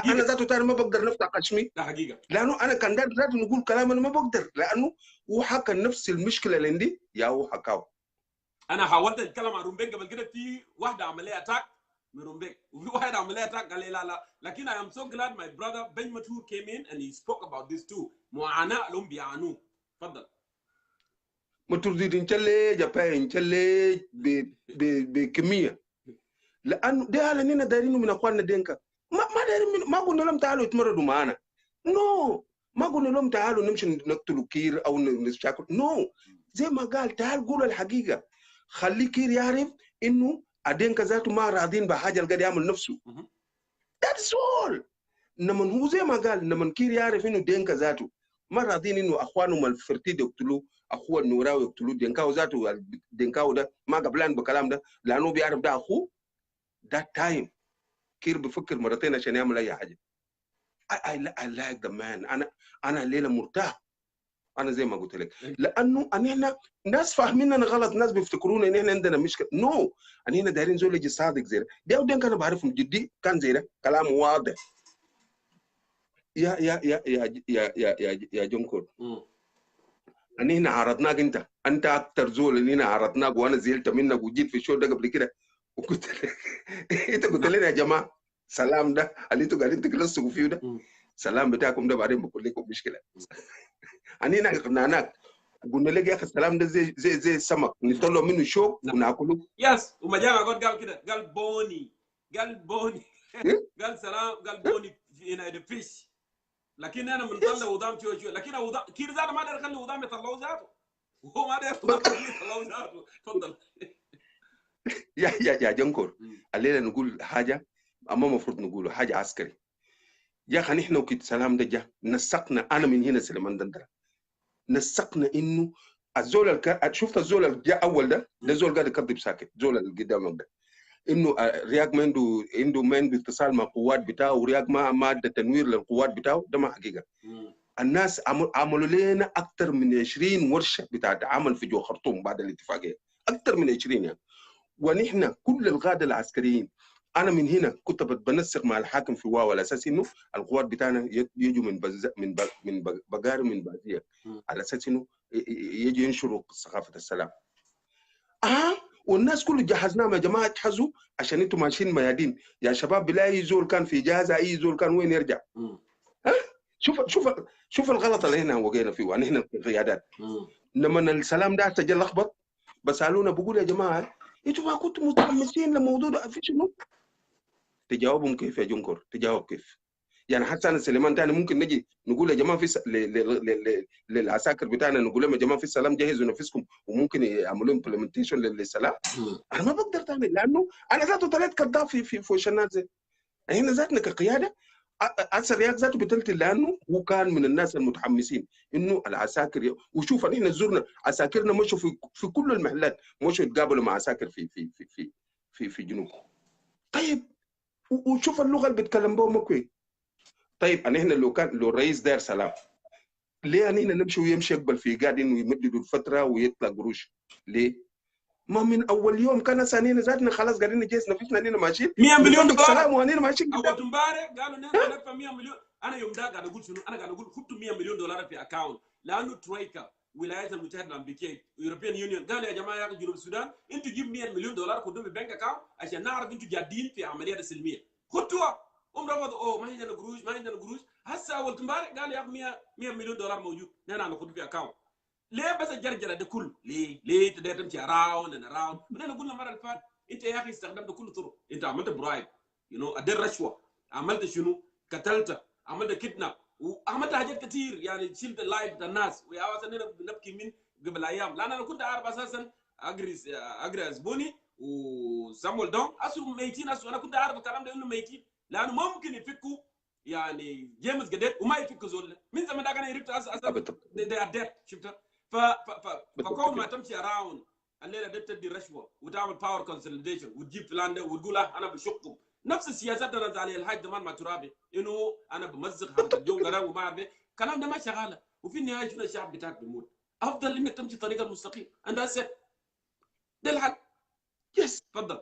انا ذاته تاني ما بقدر نفتح قشمي ده حقيقه لانه انا كان دار ذاته نقول كلام انا ما بقدر لانه هو حكى نفس المشكله اللي عندي يا هو حكاو انا حاولت اتكلم عن رومبيك قبل كده في واحده عمليه اتاك من رومبيك وفي واحد عمليه اتاك قال لي لا لكن I am so glad my brother Ben Matur came in and he spoke about this too معاناه لهم بيعانوه اتفضل متردد انشلي جاباي انشلي بكميه لانه ده على اننا دايرينه من اخواننا دينكا ما دايرين ما قلنا لهم تعالوا يتمردوا معانا نو ما قلنا لهم تعالوا نمشي نقتلوا كير او نشاكل نو زي ما قال تعال قول الحقيقه خلي كير يعرف انه ادينكا ذاته ما راضين بحاجه اللي قاعد يعمل نفسه that's all نمن هو زي ما قال نمن كير يعرف انه دينكا ذاته ما راضين انه اخوانهم الفرتيد يقتلوه اخوه النوراوي يقتلوه دينكاو ذاته دينكاو ده ما قبلان بكلام ده لانه بيعرف ده اخوه that time كير بفكر مرتين عشان يعمل اي حاجه I like the man انا الليله مرتاح انا زي ما قلت لك لانه احنا ناس فاهميننا غلط ناس بيفتكرونا ان احنا عندنا مشكله نو احنا دايرين زول يجي صادق زي ده كان بعرفهم جدي كان زي ده كلام واضح يا جونكور هنا عرضناك انت اكتر زول هنا عرضناك وانا زعلت منك وجيت في الشو ده قبل كده وقلت انت قلت لنا يا جماعه سلام ده اللي انتوا قاعدين تكلسوا فيه ده سلام بتاعكم ده بعدين بقول لكم مشكله هنا قنعناك قلنا لك يا اخي السلام ده زي السمك نطلع منه شوك وناكله يس وما جاء قال كده قال بوني قال سلام قال بوني هنا الفيش لكن انا بنطلع وضام شوي لكن كير ذاته ما داير يخلي وضام يطلعوا ذاته وهو ما داير يطلعوا ذاته تفضل يا جنكور الليله نقول حاجه اما المفروض نقوله حاجه عسكري يا اخي نحن وكيد سلام ده جا نسقنا انا من هنا سليمان دندره نسقنا انه الزول شفت الزول اللي جاء اول ده زول قاعد يكذب ساكت زول اللي قدامك ده انه رياض ما عنده اتصال مع القوات بتاعه ورياض ما ادى تنوير للقوات بتاعه ده ما حقيقه الناس عملوا لنا اكثر من 20 ورشه بتاعت عمل في جو خرطوم بعد الاتفاقيه اكثر من 20 يعني ونحن كل القاده العسكريين انا من هنا كنت بنسق مع الحاكم في واو على اساس انه القوات بتاعنا يجوا من بقاري من بازيه على اساس انه يجي ينشروا ثقافه السلام والناس كله جهزناهم يا جماعه اجهزوا عشان انتم ماشيين ميادين يا شباب بلاقي زول كان في اجازه اي زول كان وين يرجع شوف الغلط اللي هنا وقينا فيه يعني هنا في القيادات لما السلام ده سجل لخبط بسالونا بقول يا جماعه انتوا ما كنتوا متحمسين لموضوع ده في شنو؟ تجاوبهم كيف يا جونكور؟ تجاوب كيف؟ يعني حتى انا سليمان تاني ممكن نجي نقول يا جماعه في للعساكر بتاعنا نقول لهم يا جماعه في السلام جهزوا نفسكم وممكن يعملوا امبلمنتيشن للسلام انا ما بقدر تعمل لانه انا ذاته طلعت كذاب في وش الناس زي هنا ذاتنا كقياده اثر رياض ذاته بتلتي لانه هو كان من الناس المتحمسين انه العساكر وشوف احنا زرنا عساكرنا مشوا في كل المحلات مشوا يتقابلوا مع عساكر في جنوب طيب وشوف اللغه اللي بيتكلم بها مكوي طيب احنا لو الرئيس داير سلام ليه هنا نمشي ويمشي يقبل في قاعدين ويمددوا الفتره ويطلع قروش؟ ليه؟ ما من اول يوم كان ثانيين ذاتنا خلاص قاعدين نجهز نفسنا هنا ماشيين 100 مليون بطريق دولار سلام وهنا ماشيين قدام. اول امبارح قالوا نحن ندفع 100 مليون. انا يوم ده قاعد اقول شنو؟ انا قاعد اقول حطوا 100 مليون دولار في اكاونت، لانه ترويكا الولايات المتحده الامريكيه ويوروبيان يونيون قالوا يا جماعه يا جنوب السودان انتوا جيب 100 مليون دولار خدوه في البنك اكاونت عشان نعرف انتوا جادين في عمليه السلميه. خدوها. هم رفضوا، اوه ما عندنا قروش ما عندنا قروش. هسه اول امبارح قالوا يا اخي 100 مليون دولار موجود نحن هناخذه في اكاونت. ليه بس الجرجره ده كله؟ ليه تقدر تمشي اراوند اند اراوند؟ ونحن قلنا المره اللي فاتت انت يا اخي استخدمت كل طرق، انت عملت برايب اديت رشوه، عملت شنو؟ قتلت، عملت كدناب، وعملت حاجات كثير يعني شلت اللايف بتاع الناس. ويا بنبكي من قبل ايام، لان انا كنت اعرف اساسا اجري اسبوني وسامويل دون اسهم ميتين. انا كنت اعرف الكلام ده انه ميتين، لانه ممكن يفكوا يعني جيمس جديد وما يفكوا زول من زمان ده كان يريد اساسا دي اديت شفتها. فكون ما تمشي اراوند الليله دي تدي رشوه وتعمل باور كونسوليديشن وتجيب فلان ده وتقول انا بشقكم. نفس السياسات اللي على الحاج زمان مع ترابي انه انا بمزق حركه جونكر وما اعرف الكلام ده ما شغاله. وفي النهايه شنو الشعب بتاعك بيموت. افضل انك تمشي طريقه المستقيم عند السد ده الحل. يس تفضل.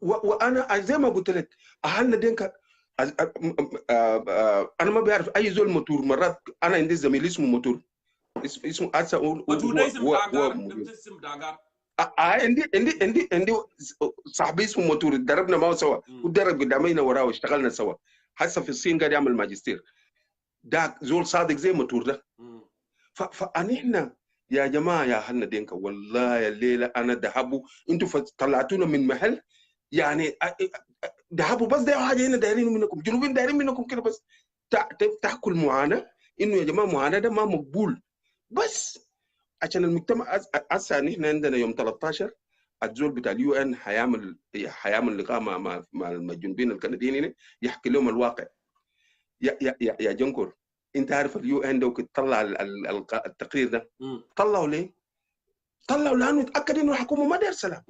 وانا زي ما قلت لك اهلنا دينك انا ما بعرف اي زول موتور. مرات انا عندي زميل اسمه موتور، اسمه اسا عندي صاحبي اسمه موتور ضربنا معه سوا وضرب قدامينا وراه واشتغلنا سوا. هسه في الصين قاعد يعمل ماجستير. ده زول صادق زي موتور ده. فاحنا يا جماعه يا اهلنا دينك والله الليله انا ذهبوا انتوا طلعتونا من محل يعني ذهبوا بس ده حاجه هنا دايرين منكم، جنوبين دايرين منكم كده بس تحكوا المعاناه انه يا جماعه المعاناه ده ما مقبول. بس عشان المجتمع هسه نحن عندنا يوم 13 الزول بتاع اليو ان حيعمل لقاء مع الجنوبيين الكنديين هنا يحكي لهم الواقع. يا جنكور انت عارف اليو ان ده وقت طلع التقرير ده طلعوا ليه؟ طلعوا لانه اتاكد انه الحكومه ما داير سلام.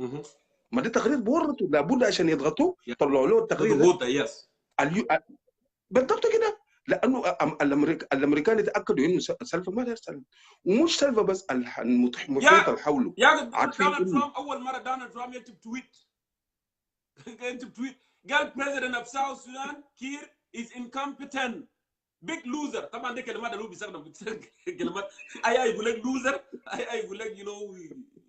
ما ده تقرير بورطوا لابد عشان يضغطوه طلعوا له التقرير ده. يس بالضبط كده، لانه الامريكان يتاكدوا انه سلفا ما داير سلام. ومش سلفا بس المحيط اللي حوله. يا دونالد ترامب اول مره دونالد ترامب يكتب تويت قال president of South Sudan كير is incompetent big loser. طبعا دي كلمات اللي هو بيستخدم كلمات اي يقول لك لوزر، اي يقول لك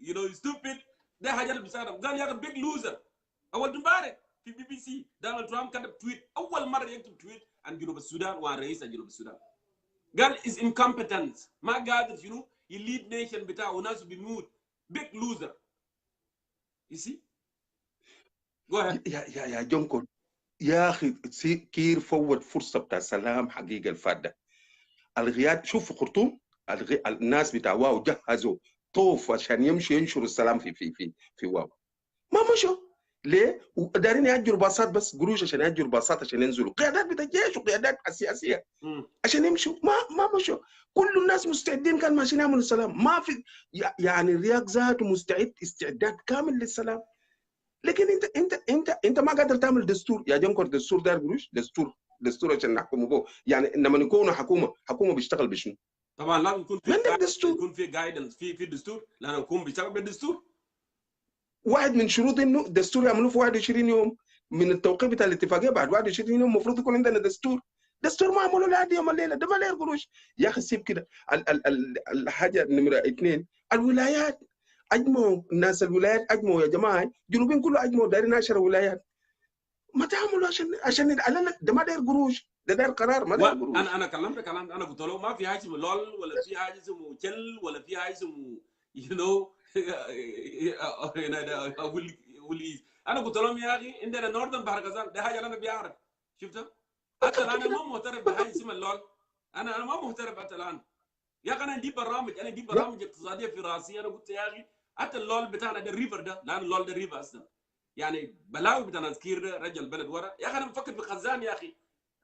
you know stupid. ده حاجه اللي بيستخدم. قال يا big loser اول امبارح في BBC. دونالد ترامب كتب تويت اول مره يكتب تويت عن جنوب السودان وعن رئيس جنوب السودان. قال is incompetent ما قادر شنو يليد نيشن بتاعه وناس بيموت. big loser. you see go ahead. يا جونكور يا اخي كير فوت فرصه بتاع سلام حقيقه الفاده. الغياد شوف في خرطوم الناس بتاع واو جهزوا طوف عشان يمشي ينشروا السلام في واو ما مشوا. ليه؟ ودارين يأجروا باصات بس قروش عشان يأجروا باصات عشان ينزلوا قيادات بتاع الجيش وقيادات السياسيه عشان يمشوا ما مشوا. كل الناس مستعدين كان ماشيين يعملوا السلام. ما في يعني الرياض ذاته مستعد استعداد كامل للسلام. لكن انت ما قادر تعمل دستور يا جنكر. دستور داير قروش. دستور عشان نحكموا به. يعني لما نكون حكومه بيشتغل بشنو؟ طبعا لازم يكون في دستور، يكون في جايدنس في دستور لانه يكون بيشتغل بالدستور. واحد من شروط انه دستور يعملوه في 21 يوم من التوقيع بتاع الاتفاقيه. بعد 21 يوم المفروض يكون عندنا دستور ما عملوا لحد يوم الليله ده. ما ليه قروش يا اخي. سيب كده. الحاجه نمره 2 الولايات اجمعوا. الناس الولايات اجمعوا يا جماعه. جنوبين كله اجمعوا دايرين 10 ولايات. ما تعملوا عشان ده ما داير قروش. ده داير قرار ما داير قروش. انا كلمت كلام. انا قلت له ما في حاجه اسمه لول ولا في حاجه اسمه تشل ولا في حاجه اسمه انا قلت لهم يا اخي عندنا نوردن بحر غزال ده حاجه انا بيعرف شفتها. حتى انا ما معترف بحاجه اسمها اللول. انا ما معترف حتى الان يا اخي. انا عندي برامج اقتصاديه في راسي. انا قلت يا اخي حتى اللول بتاعنا ده الريفر ده، لان اللول ده ريفر اصلا يعني بلاوي بتاع كير ده رجل البلد ورا. يا اخي انا بفكر في خزان يا اخي.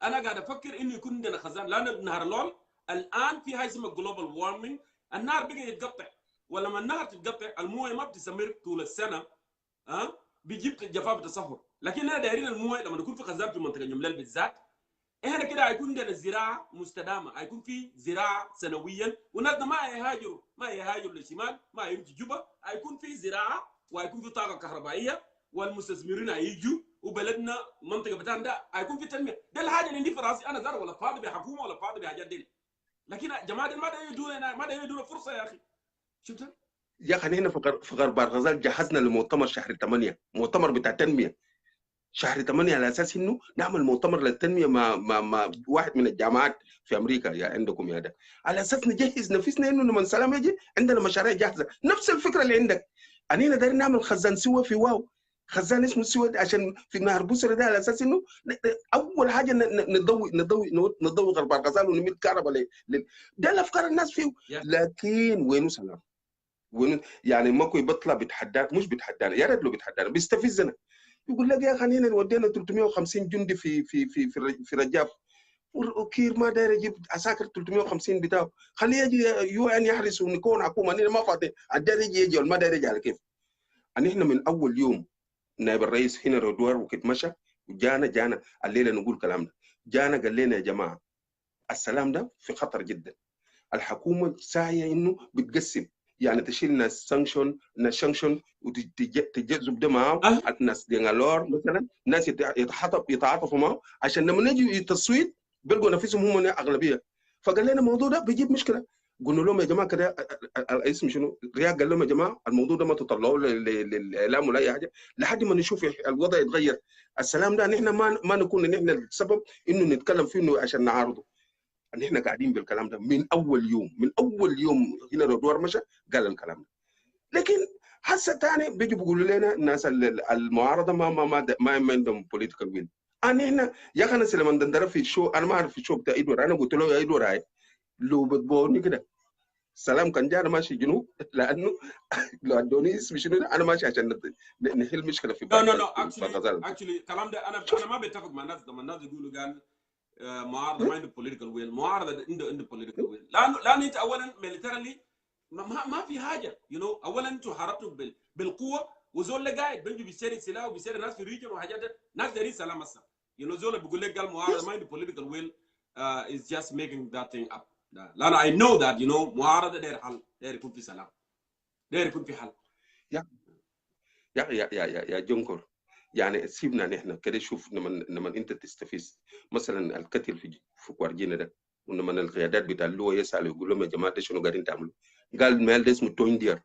انا قاعد افكر انه يكون عندنا خزان، لان نهر اللول الان في حاجه اسمها جلوبال وارمنج. النهر بقى يتقطع، ولما النهر تتقطع المويه ما بتستمر طول السنه بيجيب جفاف تصهر. لكن انا دايرين المويه لما نكون في خزان في منطقه جملال بالذات احنا كده هيكون عندنا الزراعه مستدامه، هيكون في زراعه سنويا، والناس ما يهاجروا للشمال، ما يمشي جوبا، هيكون في زراعه وهيكون في طاقه كهربائيه، والمستثمرين هيجوا، وبلدنا المنطقه بتاعنا ده هيكون في تنميه. ده الحاجه اللي عندي في راسي انا زار، ولا فاضي بحكومه ولا فاضي بحاجات دي، لكن جماعه دي ما دا يدونا فرصه يا اخي. شفت؟ يا اخي هنا في غرب الغزال جهزنا لمؤتمر شهر 8، مؤتمر بتاع تنميه شهر 8، على اساس انه نعمل مؤتمر للتنميه مع واحد من الجامعات في امريكا يا عندكم يا ده، على اساس نجهز نفسنا انه لما السلام يجي عندنا مشاريع جاهزه. نفس الفكره اللي عندك، اننا دايرين نعمل خزان سوى في واو، خزان اسمه سوى عشان في نهر بوسرة ده، على اساس انه اول حاجه نضوي غرب الغزال ونمد كهرباء ده الافكار الناس فيه. لكن وينه سلام؟ وين يعني ماكو يبطلع بيتحدانا، مش بيتحدانا، يا ريت لو بيتحدانا بيستفزنا. يقول لك يا اخي هنا ودينا 350 جندي في رجاب، وكير ما داير يجيب عساكر 350 بتاعه، خليه يجي يو ان يحرس ونكون حكومه. انا ما فاضي الداير يجي ولا ما داير يجي على كيف. احنا من اول يوم نائب الرئيس هنا رودوار وكيف مشى وجانا الليله نقول كلامنا، جانا قال لنا يا جماعه السلام ده في خطر جدا، الحكومه ساعيه انه بتقسم، يعني تشيل ناس سانكشن وتجذب ده معاه ناس دينالور مثلا، ناس يتعاطفوا معه عشان لما نجي التصويت بيلقوا نفسهم هم اغلبيه. فقال لنا الموضوع ده بيجيب مشكله. قلنا لهم يا جماعه كده، الرئيس شنو رياض قال لهم يا جماعه الموضوع ده ما تطلعوا للاعلام ولا اي حاجه لحد ما نشوف الوضع يتغير. السلام ده نحن ما نكون نحن السبب انه نتكلم فيه انه عشان نعارضه. ان احنا قاعدين بالكلام ده من اول يوم هنا رودوار مشى قال الكلام ده. لكن هسه ثاني بيجوا بيقولوا لنا الناس المعارضه ما عندهم بوليتيكال ويل. انا هنا يا اخي انا لما دندر في الشو، انا ما اعرف الشو بتاع ايدور، انا قلت له يا ايدور هاي لو بتبوني كده السلام كان جانا ماشي جنوب، لانه لو ادوني اسم شنو انا ماشي عشان نحل مشكله في نو غزال. اكشلي الكلام ده انا ما بتفق مع الناس لما الناس يقولوا قال معارضه ما عنده بوليتيكال ويل. معارضه عنده بوليتيكال ويل، لانه انت اولا ميليترالي ما في حاجه اولا انتوا حاربتوا بالقوه، وزول قاعد بيجي بيشتري سلاح وبيشتري ناس في الريجن وحاجات، ناس دارين سلام هسه. زول بيقول لك قال معارضه ما عنده بوليتيكال ويل is just making that thing up. لا I know that معارضه داير حل، داير يكون في سلام، داير يكون في حل. يا جونكور، يعني سيبنا نحن كده. شوف لما انت تستفيز مثلا القتل في كوارجينا ده، ولما القيادات بتاع اللواء يسالوا يقول لهم يا جماعه ده شنو قاعدين تعملوا؟ قال مال ده اسمه توين دير،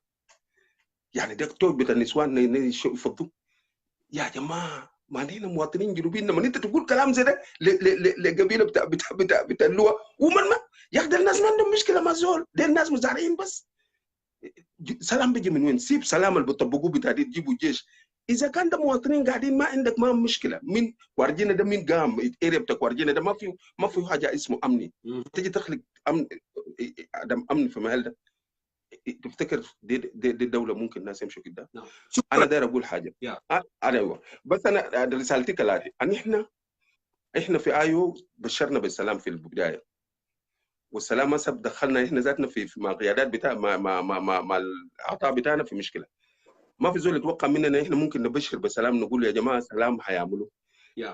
يعني ده توي بتاع النسوان يفضوا. يا جماعه ما نحن مواطنين جنوبيين، لما انت تقول كلام زي ده لقبيله بتاع اللواء ومن ما يا اخي الناس ما عندهم مشكله مع زول، ده الناس مزارعين بس. سلام بيجي من وين؟ سيب سلام اللي بيطبقوه بتاع تجيبوا جيش. اذا كان ده مواطنين قاعدين ما عندك ما مشكله. من كوارجينا ده مين قام الاريا بتاع كوارجينا ده ما في حاجه اسمه امني. تيجي تخلق امن عدم امن في محل ده، تفتكر دي الدوله ممكن الناس يمشوا كده؟ انا داير اقول حاجه. ايوه بس انا رسالتي كالاتي، ان احنا في ايو بشرنا بالسلام في البدايه، والسلام هسه دخلنا احنا ذاتنا في مع قيادات بتاع مع الاعضاء بتاعنا في مشكله. ما في زول يتوقع مننا احنا ممكن نبشر بسلام نقول يا جماعه سلام هيعملوا،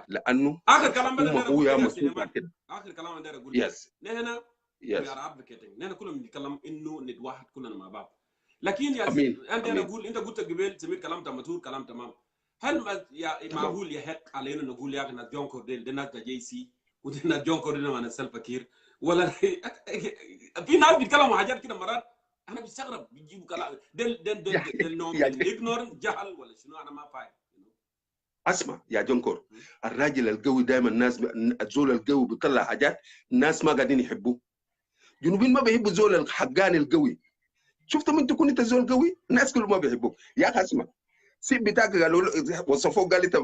لانه اخر كلام بدنا هو يا نقول مسؤول كده. اخر كلام بدنا نقول نحن we are advocating، نحن كلنا بنتكلم انه نتوحد كلنا مع بعض. لكن يا انا اقول انت قلت قبل سمير كلام تمام كلام تمام. هل معقول يحق علينا نقول يا اخي ناس جونكور ديل ناس جي سي ودي ناس جونكور ديل ناس سلفكير ولا في ناس بيتكلموا حاجات كده مرات انا بستغرب بيجيبوا كلام ديل نوم اجنورنت جهل ولا شنو، انا ما فاهم. اسمع يا جونكور، الراجل القوي دائما الناس الزول القوي بيطلع حاجات الناس ما قاعدين يحبوه. جنوبين ما بيحبوا الزول الحقاني القوي. شفت من تكون انت زول قوي الناس كلهم ما بيحبوك. يا اخي اسمع، سيب بتاعك قالوا وصفوه قال انت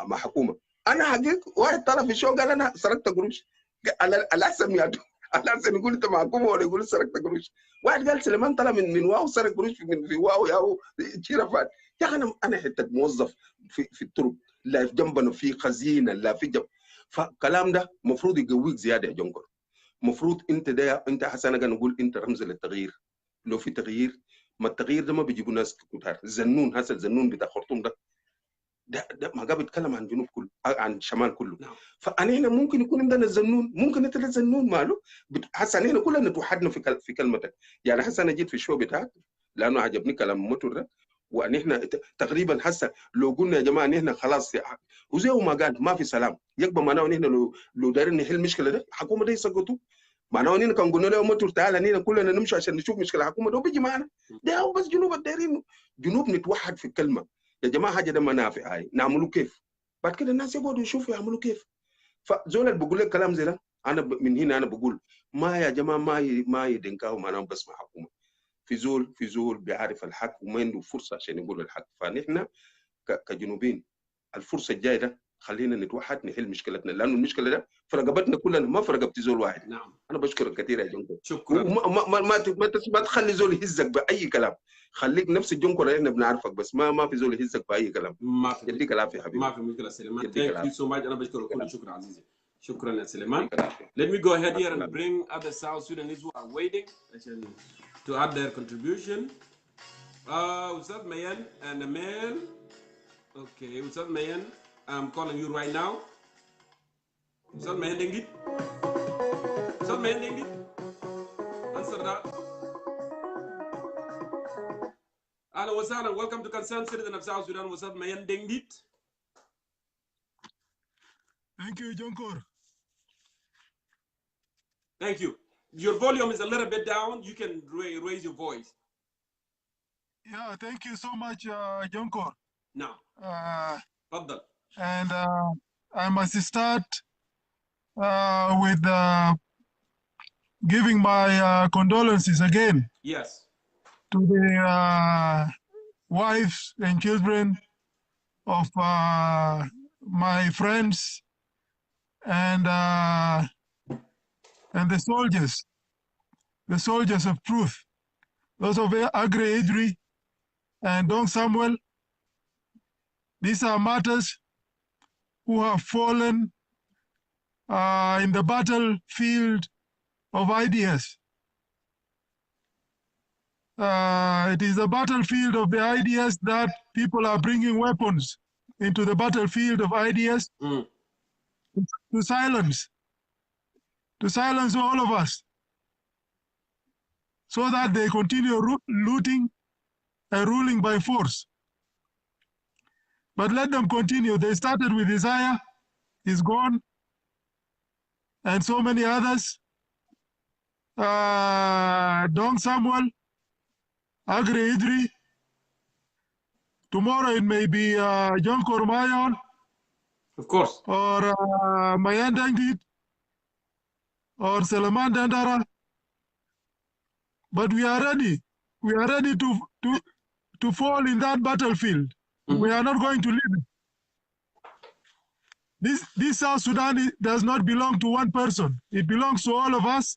ما حكومه. انا حقيق واحد طلع في الشو قال انا سرقت قروش، الاحسن الاحسن يقول انت مع حكومه ولا يقول سرقت قروش. واحد قال سليمان طلع من واو سرق قروش في واو يا شرفات. يا اخي انا حته موظف في الطرق، لا في جنبنا في خزينه لا في جنب. فالكلام ده المفروض يقويك زياده يا جونكور. المفروض انت حسن انا نقول انت رمز للتغيير. لو في تغيير، ما التغيير ده ما بيجيبوا ناس كتار. الزنون هسه الزنون بتاع خرطوم ده ده ما قبل يتكلم عن جنوب كله، عن شمال كله. نعم. فأنا هنا ممكن يكون عندنا الزنون، ممكن انت الزنون ماله هسه هنا كلنا توحدنا في كلمتك. يعني هسه انا جيت في الشو بتاعك لانه عجبني كلام موتور ده، وان احنا تقريبا هسه لو قلنا يا جماعه ان احنا خلاص وزي ما قال ما في سلام، يبقى معناه ان احنا لو دايرين نحل المشكله ده الحكومه دي يسقطوا. معناه ان كان قلنا له موتور تعالى هنا كلنا نمشي عشان نشوف مشكله الحكومه ده بيجي معنا. ده هو بس جنوب الدايرين، جنوب نتوحد في الكلمه يا جماعه، حاجه ده منافع هاي نعملوا كيف، بعد كده الناس يقعدوا يشوفوا يعملوا كيف. فزول اللي بقول لك كلام زي ده انا من هنا انا بقول ما يا جماعه ما يدنكاو ما انا بسمع حكومه، في زول بيعرف الحق وما عنده فرصه عشان يقول الحق. فنحن كجنوبيين الفرصه الجايه ده خلينا نتوحد نحل مشكلتنا، لانه المشكله ده في رقبتنا كلنا ما في رقبه زول واحد. نعم. انا بشكرك كثير يا جونكور. شكرا. ما تخلي زول يهزك باي كلام، خليك نفس الجونكور اللي احنا بنعرفك، بس ما في زول يهزك باي كلام. ما في يديك العافيه حبيبي. ما في مشكله سليمان. يديك Thank you so much. انا بشكرك كل شكرا عزيزي. شكرا يا سليمان. Let me go ahead here and bring other South Sudanese who are waiting to add their contribution. Ustad Mayan and Amel. Okay, Ustad Mayan, I'm calling you right now. Ustad Mayan Dengit. Ustad Mayan Dengit. Answer that. Hello, Wasana. Welcome to Concerned Citizen of South Sudan. Ustad Mayan Dengit. Thank you, Jongkor. Thank you. Your volume is a little bit down. You can raise your voice. Yeah, thank you so much, Jongkor. Now, Faddal. And I must start with giving my condolences again. Yes. To the wives and children of my friends and the soldiers of truth, those of Agre Idri and Dong Samuel. These are martyrs who have fallen in the battlefield of ideas. It is the battlefield of the ideas that people are bringing weapons into the battlefield of ideas to silence all of us, so that they continue looting and ruling by force. But let them continue. They started with Isaiah, he's gone, and so many others. Dong Samuel, Agre Idri. Tomorrow it may be Jongkor Mayol. Of course. Or Mayan Dangit, or Salaman Dandara. But we are ready. We are ready to fall in that battlefield. We are not going to leave it. This South Sudan does not belong to one person. It belongs to all of us.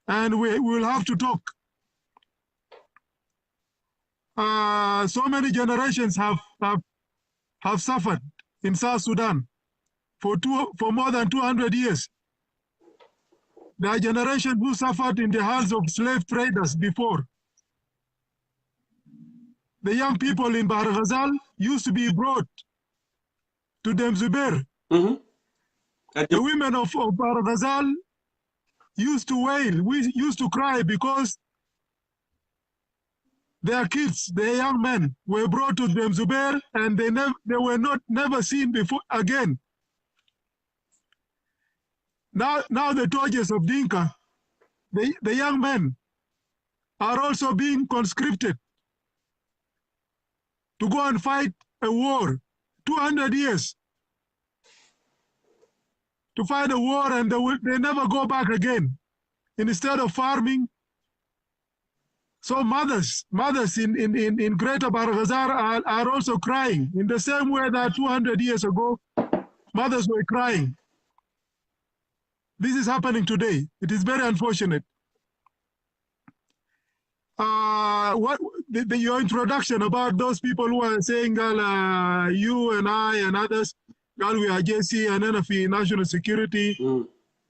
And we will have to talk. So many generations have suffered in South Sudan for more than 200 years. There are generations who suffered in the hands of slave traders before. The young people in Bahr Ghazal used to be brought to Dem Zubair. The women of Bahr Ghazal used to wail, we used to cry because their kids, their young men, were brought to Dem Zubair and they were never seen before again. Now the torches of Dinka, the young men, are also being conscripted to go and fight a war, 200 years, to fight a war, and they never go back again. Instead of farming, so mothers in Greater Bahr Ghazal are also crying in the same way that 200 years ago, mothers were crying. This is happening today. It is very unfortunate. Your introduction about those people who are saying, you and I and others, we are JC and NFE, national security.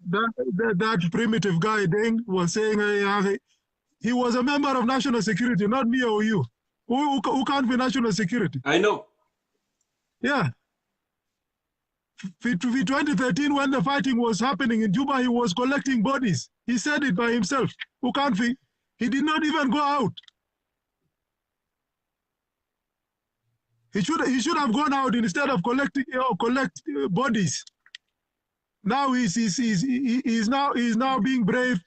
That primitive guy Deng was saying he was a member of national security, not me or you. Who can't be national security? I know. Yeah. In 2013, when the fighting was happening in Juba, he was collecting bodies. He said it by himself. Who can't be? He did not even go out. He should have gone out instead of collecting bodies. Now he's now being brave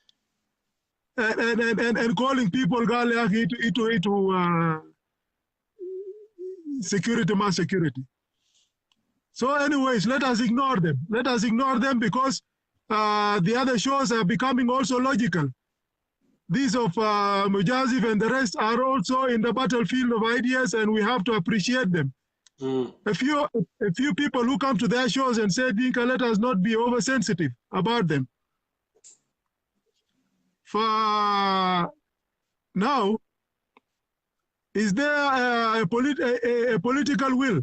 and calling people into security, mass security. So anyways, let us ignore them. Let us ignore them because the other shows are becoming also logical. These of Mujazif and the rest are also in the battlefield of ideas, and we have to appreciate them. A few people who come to their shows and say, Dinka, let us not be oversensitive about them. For now, is there a political will?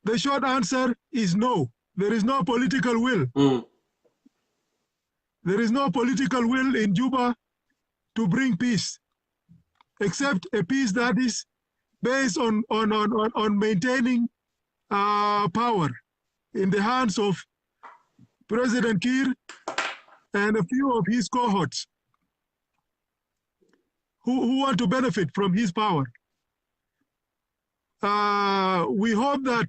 The short answer is no. There is no political will. There is no political will in Juba to bring peace, except a peace that is based on maintaining power in the hands of President Kiir and a few of his cohorts who want to benefit from his power. We hope that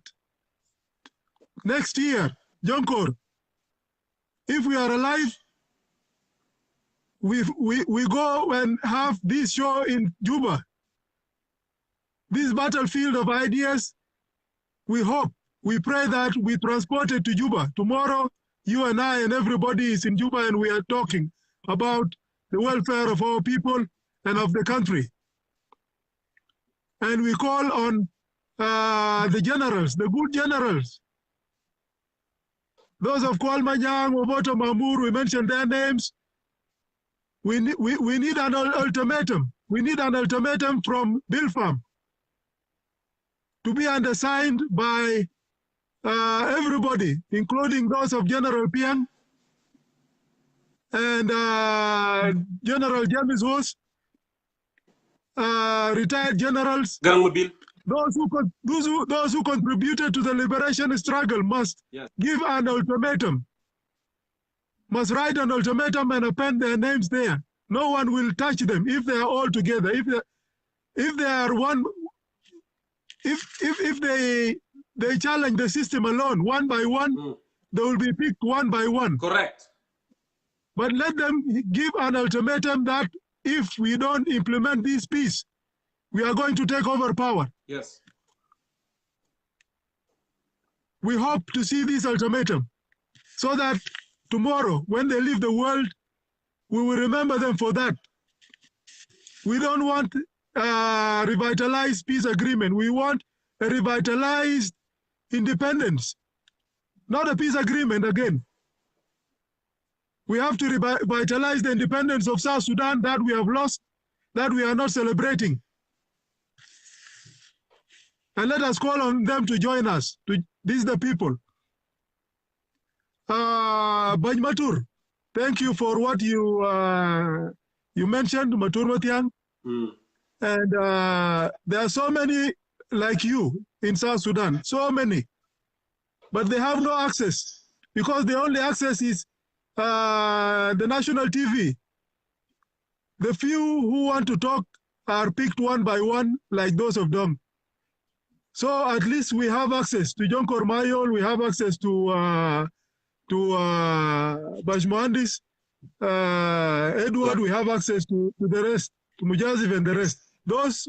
next year, Jongkor, if we are alive, we go and have this show in Juba. This battlefield of ideas, we hope, we pray that we transport it to Juba. Tomorrow, you and I and everybody is in Juba and we are talking about the welfare of our people and of the country. And we call on the generals, the good generals. Those of Kwalmanyang, Oboto Mamur, we mentioned their names. We need an ultimatum. We need an ultimatum from Bilfam to be undersigned by everybody, including those of General Piang and General James Hoss, retired generals. Those who contributed to the liberation struggle must give an ultimatum, must write an ultimatum and append their names there. No one will touch them if they are all together. If they are one, if they challenge the system alone, one by one, they will be picked one by one. Correct. But let them give an ultimatum that if we don't implement this peace, we are going to take over power. Yes. We hope to see this ultimatum so that tomorrow, when they leave the world, we will remember them for that. We don't want a revitalized peace agreement. We want a revitalized independence, not a peace agreement again. We have to revitalize the independence of South Sudan that we have lost, that we are not celebrating. And let us call on them to join us. These are the people. Bajmatur, thank you for what you mentioned, Matur Matiang. And there are so many like you in South Sudan, so many. But they have no access because the only access is the national TV. The few who want to talk are picked one by one, like those of Dom. So at least we have access to Jongkor Mayol, we have access to Bajmohandis, Edward, we have access to the rest, to Mujazif and the rest. Those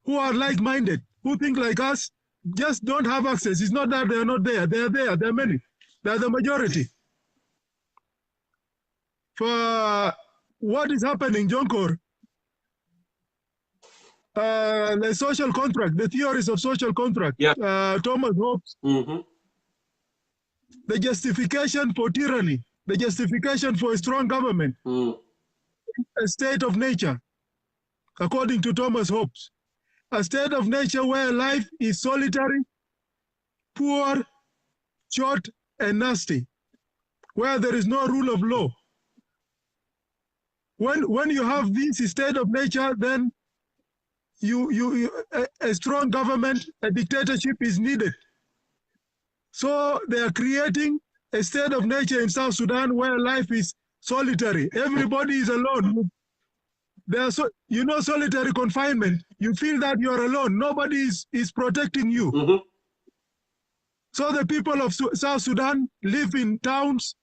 who are like-minded, who think like us, just don't have access. It's not that they are not there. They are there. There are many. They are the majority. For what is happening, Jongkor, the social contract, the theories of social contract, Thomas Hobbes, the justification for tyranny, the justification for a strong government, a state of nature, according to Thomas Hobbes, a state of nature where life is solitary, poor, short, and nasty, where there is no rule of law. When you have this state of nature, then a strong government, a dictatorship is needed. So they are creating a state of nature in South Sudan where life is solitary. Everybody is alone. Solitary confinement. You feel that you're alone. Nobody is protecting you. Mm-hmm. So the people of South Sudan live in towns,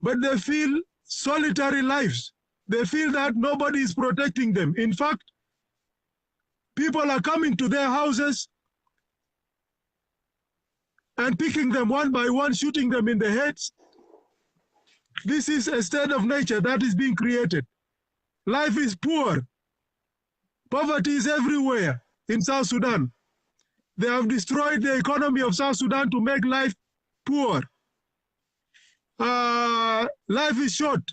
but they feel solitary lives. They feel that nobody is protecting them. In fact, people are coming to their houses and picking them one by one, shooting them in the heads. This is a state of nature that is being created. Life is poor. Poverty is everywhere in South Sudan. They have destroyed the economy of South Sudan to make life poor. Life is short.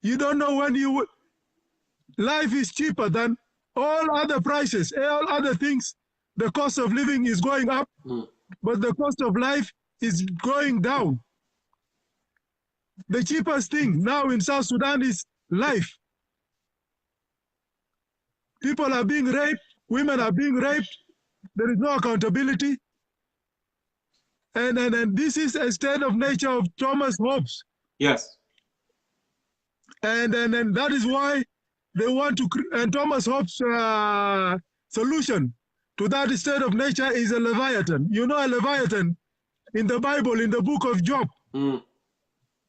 You don't know when you will. Life is cheaper than all other prices, all other things. The cost of living is going up, but the cost of life is going down. The cheapest thing now in South Sudan is life. People are being raped, women are being raped, there is no accountability. And this is a state of nature of Thomas Hobbes. Yes. And that is why they want to, and Thomas Hobbes' solution to that state of nature is a Leviathan. You know a Leviathan in the Bible, in the book of Job. Mm.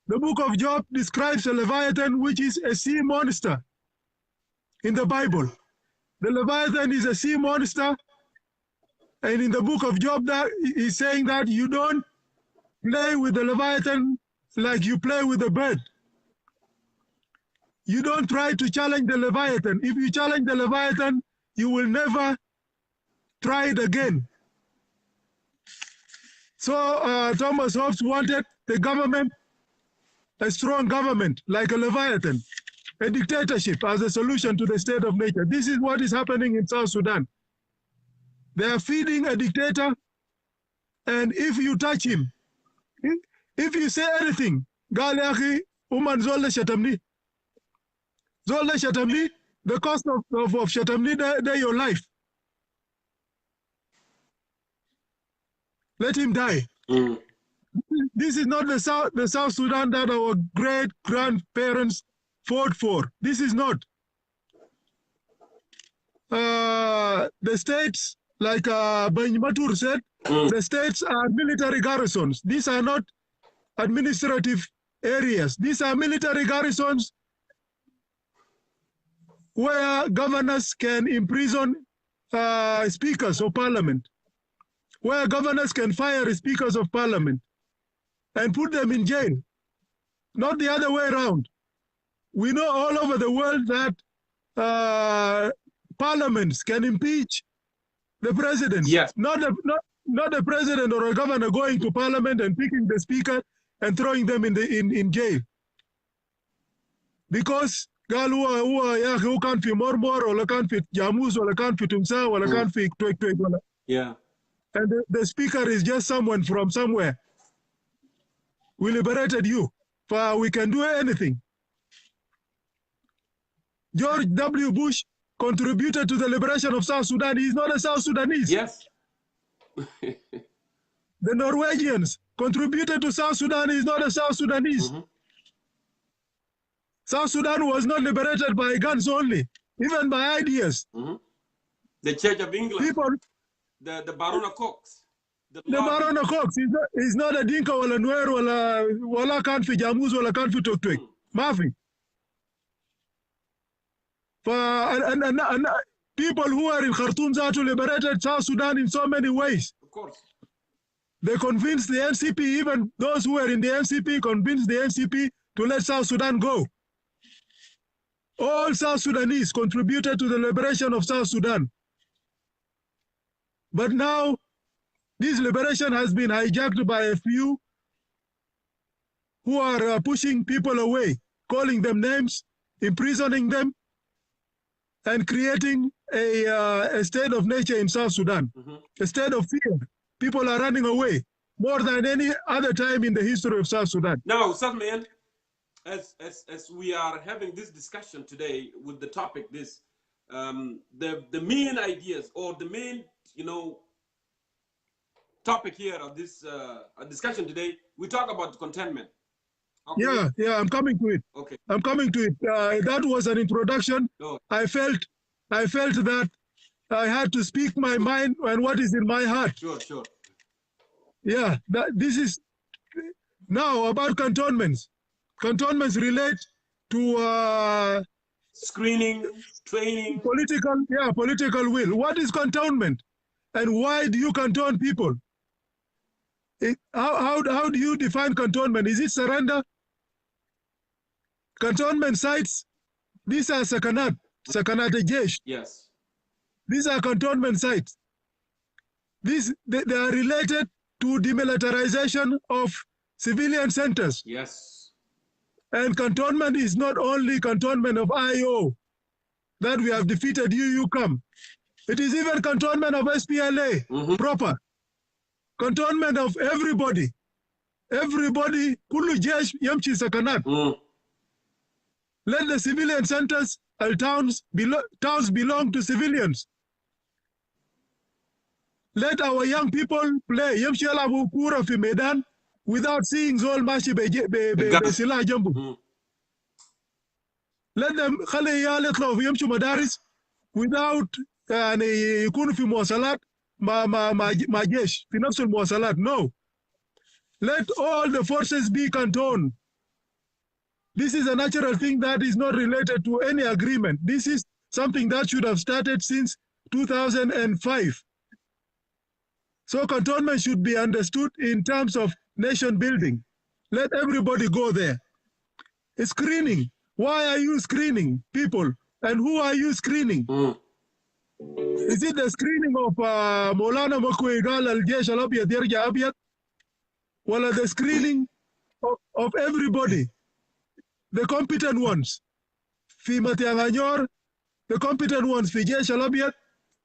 The book of Job describes a Leviathan, which is a sea monster in the Bible. The Leviathan is a sea monster. And in the book of Job, that he's saying that you don't play with the Leviathan like you play with the bird. You don't try to challenge the Leviathan. If you challenge the Leviathan, you will never try it again. So Thomas Hobbes wanted the government, a strong government, like a Leviathan, a dictatorship as a solution to the state of nature. This is what is happening in South Sudan. They are feeding a dictator, and if you touch him, if you say anything, the cost of Shatamni, they're your life. Let him die. Mm. This is not the South Sudan that our great grandparents fought for. This is not. The states, like Bany Matur said, the states are military garrisons. These are not administrative areas. These are military garrisons where governors can imprison speakers of parliament, where governors can fire speakers of parliament and put them in jail, not the other way around. We know all over the world that parliaments can impeach the president. Yes. Not the president or a governor going to parliament and picking the speaker and throwing them in jail. Because who can't fi mormor or can't fit jamus or can't fit tumsa or can't fit twek. Yeah. And the speaker is just someone from somewhere. We liberated you. For we can do anything. George W. Bush contributed to the liberation of South Sudan. He's not a South Sudanese. Yes. The Norwegians contributed to South Sudan. He's not a South Sudanese. Mm-hmm. South Sudan was not liberated by guns only, even by ideas. Mm-hmm. The Church of England. People, the Baron of Cox. the Baron of Cox is not a Dinka or a Nuer or a Kanfi Jamus or a Kanfi Toktwek. Mafi. And people who are in Khartoum to liberated South Sudan in so many ways. Of course. They convinced the NCP, even those who were in the NCP, convinced the NCP to let South Sudan go. All South Sudanese contributed to the liberation of South Sudan. But now, this liberation has been hijacked by a few who are pushing people away, calling them names, imprisoning them, and creating a state of nature in South Sudan, a state of fear. People are running away more than any other time in the history of South Sudan. Now, Salman, as we are having this discussion today with the topic, this the main ideas or the main, topic here of this discussion today, we talk about contentment. Okay. Yeah, I'm coming to it. Okay. I'm coming to it. That was an introduction. Oh. I felt that I had to speak my mind and what is in my heart. Sure. Yeah, this is now about cantonments. Cantonments relate to screening, training, political will. What is cantonment, and why do you canton people? How do you define cantonment? Is it surrender? Cantonment sites, these are sakanat jesh. Yes. These are cantonment sites. They are related to demilitarization of civilian centers. Yes. And cantonment is not only cantonment of IO, that we have defeated you come. It is even cantonment of SPLA proper. Cantonment of everybody. Everybody, kullu jesh yamchi sakanat. Let the civilian centers and towns belong to civilians. Let our young people play yamshi alabu kura fi medan without seeing zol mashi be sila jambu. Let them khali yaletlo yamshi madaris without يكونوا في مواصلات مع جيش في نفس المواصلات. No. Let all the forces be cantoned. This is a natural thing that is not related to any agreement. This is something that should have started since 2005. So cantonment should be understood in terms of nation building. Let everybody go there. Screening. Why are you screening people? And who are you screening? Is it the screening of Maulana Makuigal al-Jesh al-Abiyad Yarja Abiyad? Or the screening of everybody? The competent ones. Fi Matianganyor, the competent ones fi Jesh al-Abiyad,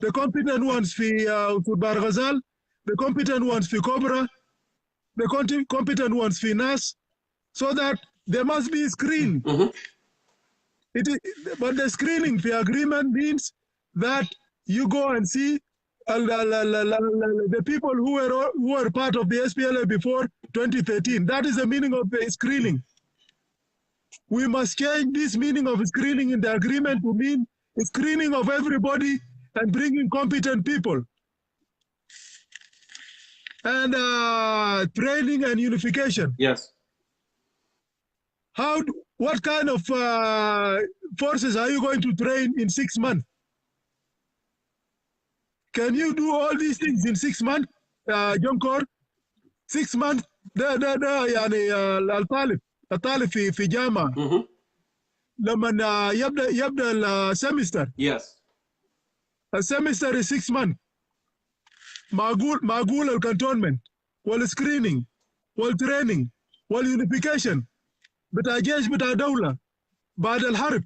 the competent ones fi Bar Ghazal, the competent ones fi Cobra, the competent ones fi Nas, so that they must be screened. But the screening fi agreement means that you go and see the people who were part of the SPLA before 2013. That is the meaning of the screening. We must change this meaning of screening in the agreement to mean screening of everybody and bringing competent people. And training and unification. Yes. What kind of forces are you going to train in 6 months? Can you do all these things in 6 months, Jongkor? 6 months, الطالب في جامعة لما يبدأ السمستر. Yes. السمستر is 6 months. معقول الكانتونمنت والسكرينينج والتريننج واليونيفيكيشن بتاع جيش بتاع دولة بعد الحرب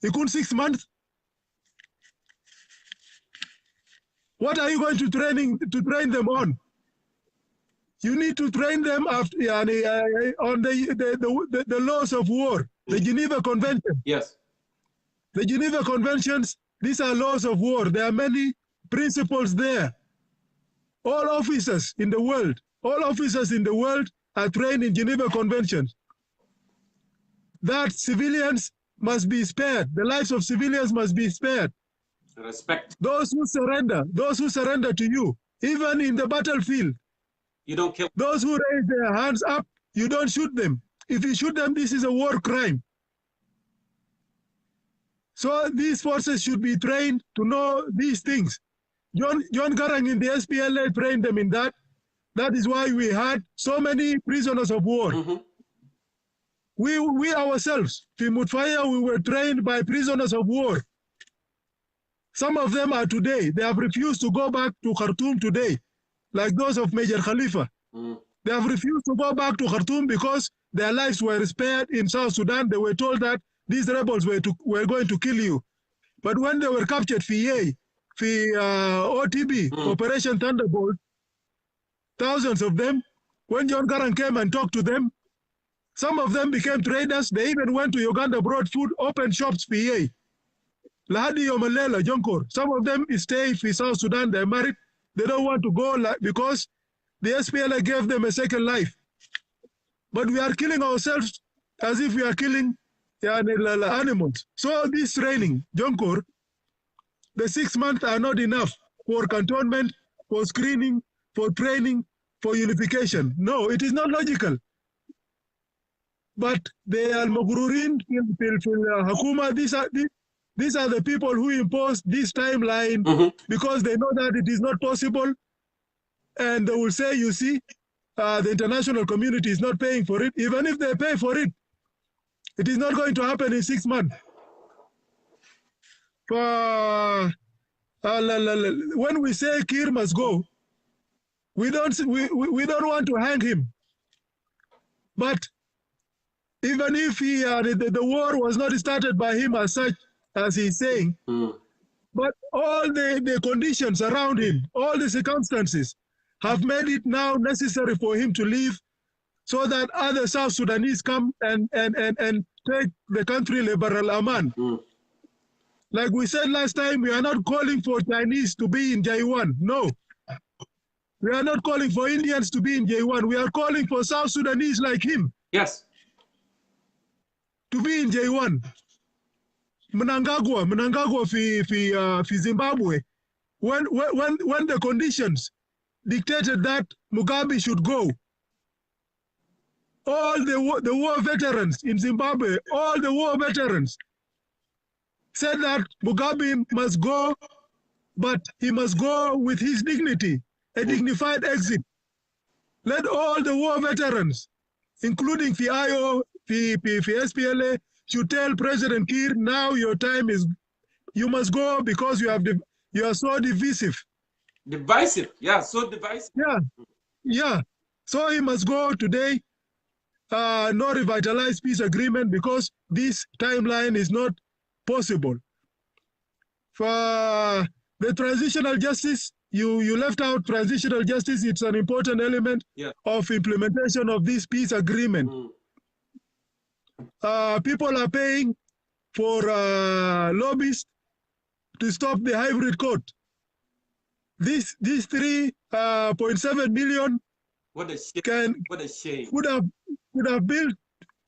يكون 6 months. What are you going to train them on? You need to train them after, on the laws of war, the Geneva Convention. Yes. The Geneva Conventions, these are laws of war. There are many principles there. All officers in the world are trained in Geneva Conventions. That civilians must be spared. The lives of civilians must be spared. Respect. Those who surrender to you, even in the battlefield, you don't kill. Those who raise their hands up, you don't shoot them. If you shoot them, this is a war crime. So these forces should be trained to know these things. John Garang in the SPLA trained them in that. That is why we had so many prisoners of war. We ourselves, Fimutfaya, we were trained by prisoners of war. Some of them are today. They have refused to go back to Khartoum today, like those of Major Khalifa. They have refused to go back to Khartoum because their lives were spared in South Sudan. They were told that these rebels were going to kill you. But when they were captured, OTB, Operation Thunderbolt, thousands of them, when John Garang came and talked to them, some of them became traders. They even went to Uganda, brought food, opened shops, PA. Lahadi Yomalela, Jongkor. Some of them stay in South Sudan, they're married. They don't want to go because the SPLA gave them a second life. But we are killing ourselves as if we are killing animals. So this training, Jongkor, the 6 months are not enough for cantonment, for screening, for training, for unification. No, it is not logical. But they are Magururin, Hakuma, these are the people who impose this timeline because they know that it is not possible. And they will say, you see, the international community is not paying for it. Even if they pay for it, it is not going to happen in 6 months. When we say Kir must go, we don't want to hang him. But even if the war was not started by him as such, as he's saying, but all the conditions around him, all the circumstances have made it now necessary for him to leave so that other South Sudanese come and take the country liberal aman. Like we said last time, we are not calling for Chinese to be in J1. No. We are not calling for Indians to be in J1. We are calling for South Sudanese like him. Yes. To be in J1. Mnangagwa fi Zimbabwe. When the conditions dictated that Mugabe should go, all the war veterans in Zimbabwe, all the war veterans said that Mugabe must go, but he must go with his dignity, a dignified exit. Let all the war veterans, including FIO, SPLA, should tell President Kiir, now your time is, you must go because you are so divisive. Divisive, yeah, so divisive. Yeah. So he must go today. No revitalized peace agreement because this timeline is not possible. For the transitional justice, you left out transitional justice. It's an important element of implementation of this peace agreement. People are paying for lobbyists to stop the hybrid court. This 3.7 million what a shame. Would have built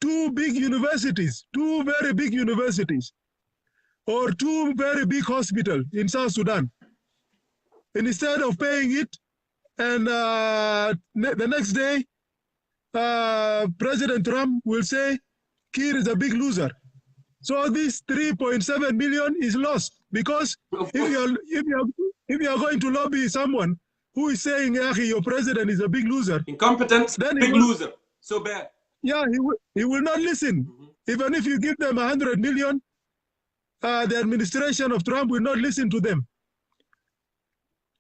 two big universities, two very big universities, or two very big hospitals in South Sudan. And instead of paying it, and the next day, President Trump will say, Kiir is a big loser. So this 3.7 million is lost because if you are going to lobby someone who is saying, your president is a big loser, incompetent, then big loser, so bad. Yeah, he will not listen. Even if you give them 100 million, the administration of Trump will not listen to them.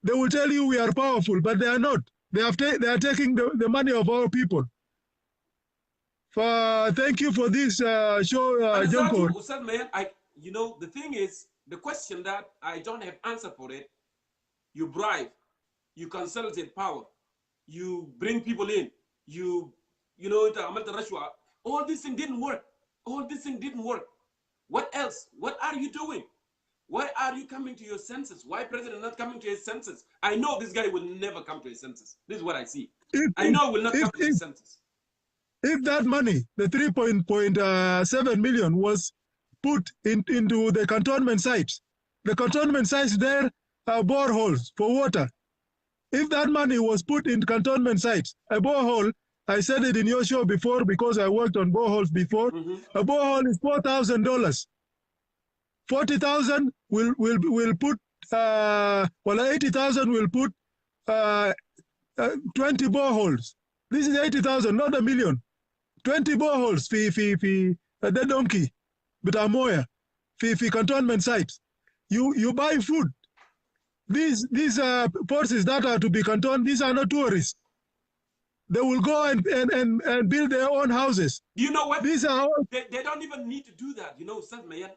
They will tell you we are powerful, but they are not. They are taking the money of our people. Thank you for this show, Jongkor. Ustad man, the thing is, the question that I don't have answer for it, you bribe, you consolidate power, you bring people in, all this thing didn't work. All this thing didn't work. What else? What are you doing? Why are you coming to your senses? Why president not coming to his senses? I know this guy will never come to his senses. This is what I see. I know will not come to his senses. If that money, the 3.7 million, was put into the cantonment sites, the cantonment sites there are boreholes for water. If that money was put in cantonment sites, a borehole, I said it in your show before because I worked on boreholes before. A borehole is $4,000. 40,000 will put 80,000 will put 20 boreholes. This is 80,000, not a million. 20 boreholes the donkey, but amoya, cantonment sites. You buy food. These forces that are to be cantoned, these are not tourists. They will go and build their own houses. You know what? These are all... they don't even need to do that. Ustad Mayan,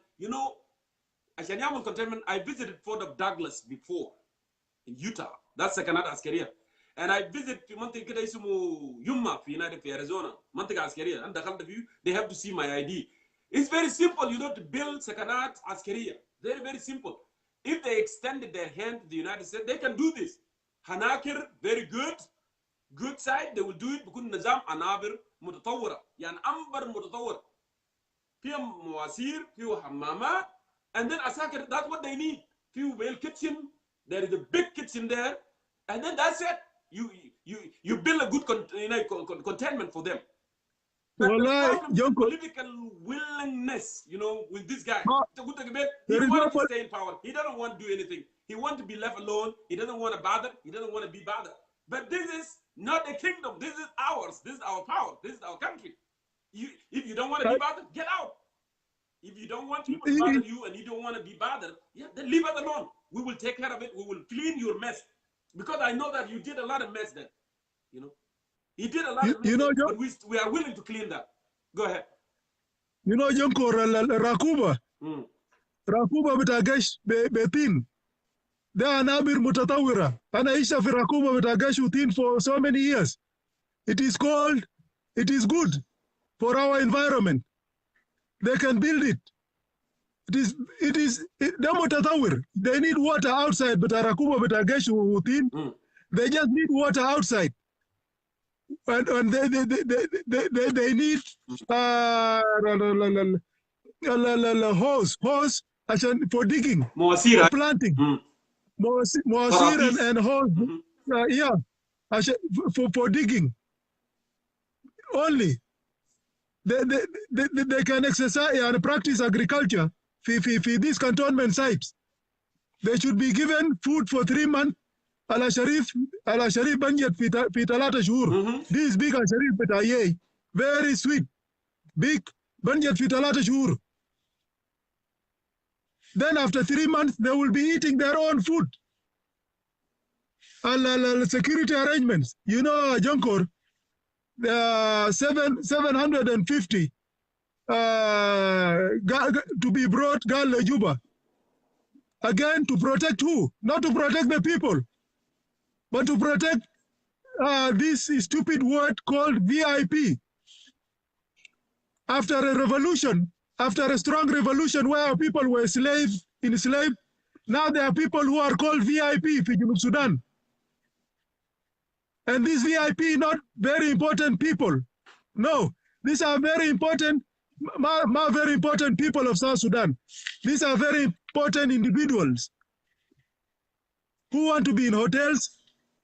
I visited Fort of Douglas before in Utah. That's the Canada Askeria. And I visited Yuma, Arizona, Manteca Askeria. And they have to see my ID. It's very simple, to build Sakanat Askeria. Very, very simple. If they extended their hand to the United States, they can do this. Hanakir, very good. Good side, they will do it because Nizam Anabir Mutatawara. Yan Amber Mutatawara. Few Mwasir, few Hamama, and then Asakir, that's what they need. Few well kitchen, there is a big kitchen there, and then that's it. You build a good containment for them. But the problem is political willingness, with this guy. He wants to stay in power. He doesn't want to do anything. He wants to be left alone. He doesn't want to bother. He doesn't want to be bothered. But this is not a kingdom. This is ours. This is our power. This is our country. If you don't want to be bothered, get out. If you don't want people to bother you and you don't want to be bothered, then leave us alone. We will take care of it. We will clean your mess. Because I know that you did a lot of mess then. He did a lot of mess, but we are willing to clean that. Go ahead. Jongkor, Rakuba. Rakuba bitagesh betin. They are Nabir Mutatawira. And Aisha Rakuba bitagesh utin for so many years. It is good for our environment. They can build it. They're Mutatawir. They need water outside, but Rakuba bitagesh utin. They just need water outside. And they need hose for digging, for planting, and hose, for digging. Only they can exercise and practice agriculture for these cantonment sites. They should be given food for 3 months. Ala Sharif banjet fitalata shur. This big Al Sharif bitaye, very sweet, big banjet fitalata shur. Then after 3 months, they will be eating their own food. Security arrangements. Jongkor, 750 to be brought Gal Juba. Again, to protect who? Not to protect the people, but to protect this stupid word called VIP. After a revolution, after a strong revolution where people were enslaved, now there are people who are called VIP for South Sudan. And these VIP not very important people. No, these are very important, very important people of South Sudan. These are very important individuals who want to be in hotels,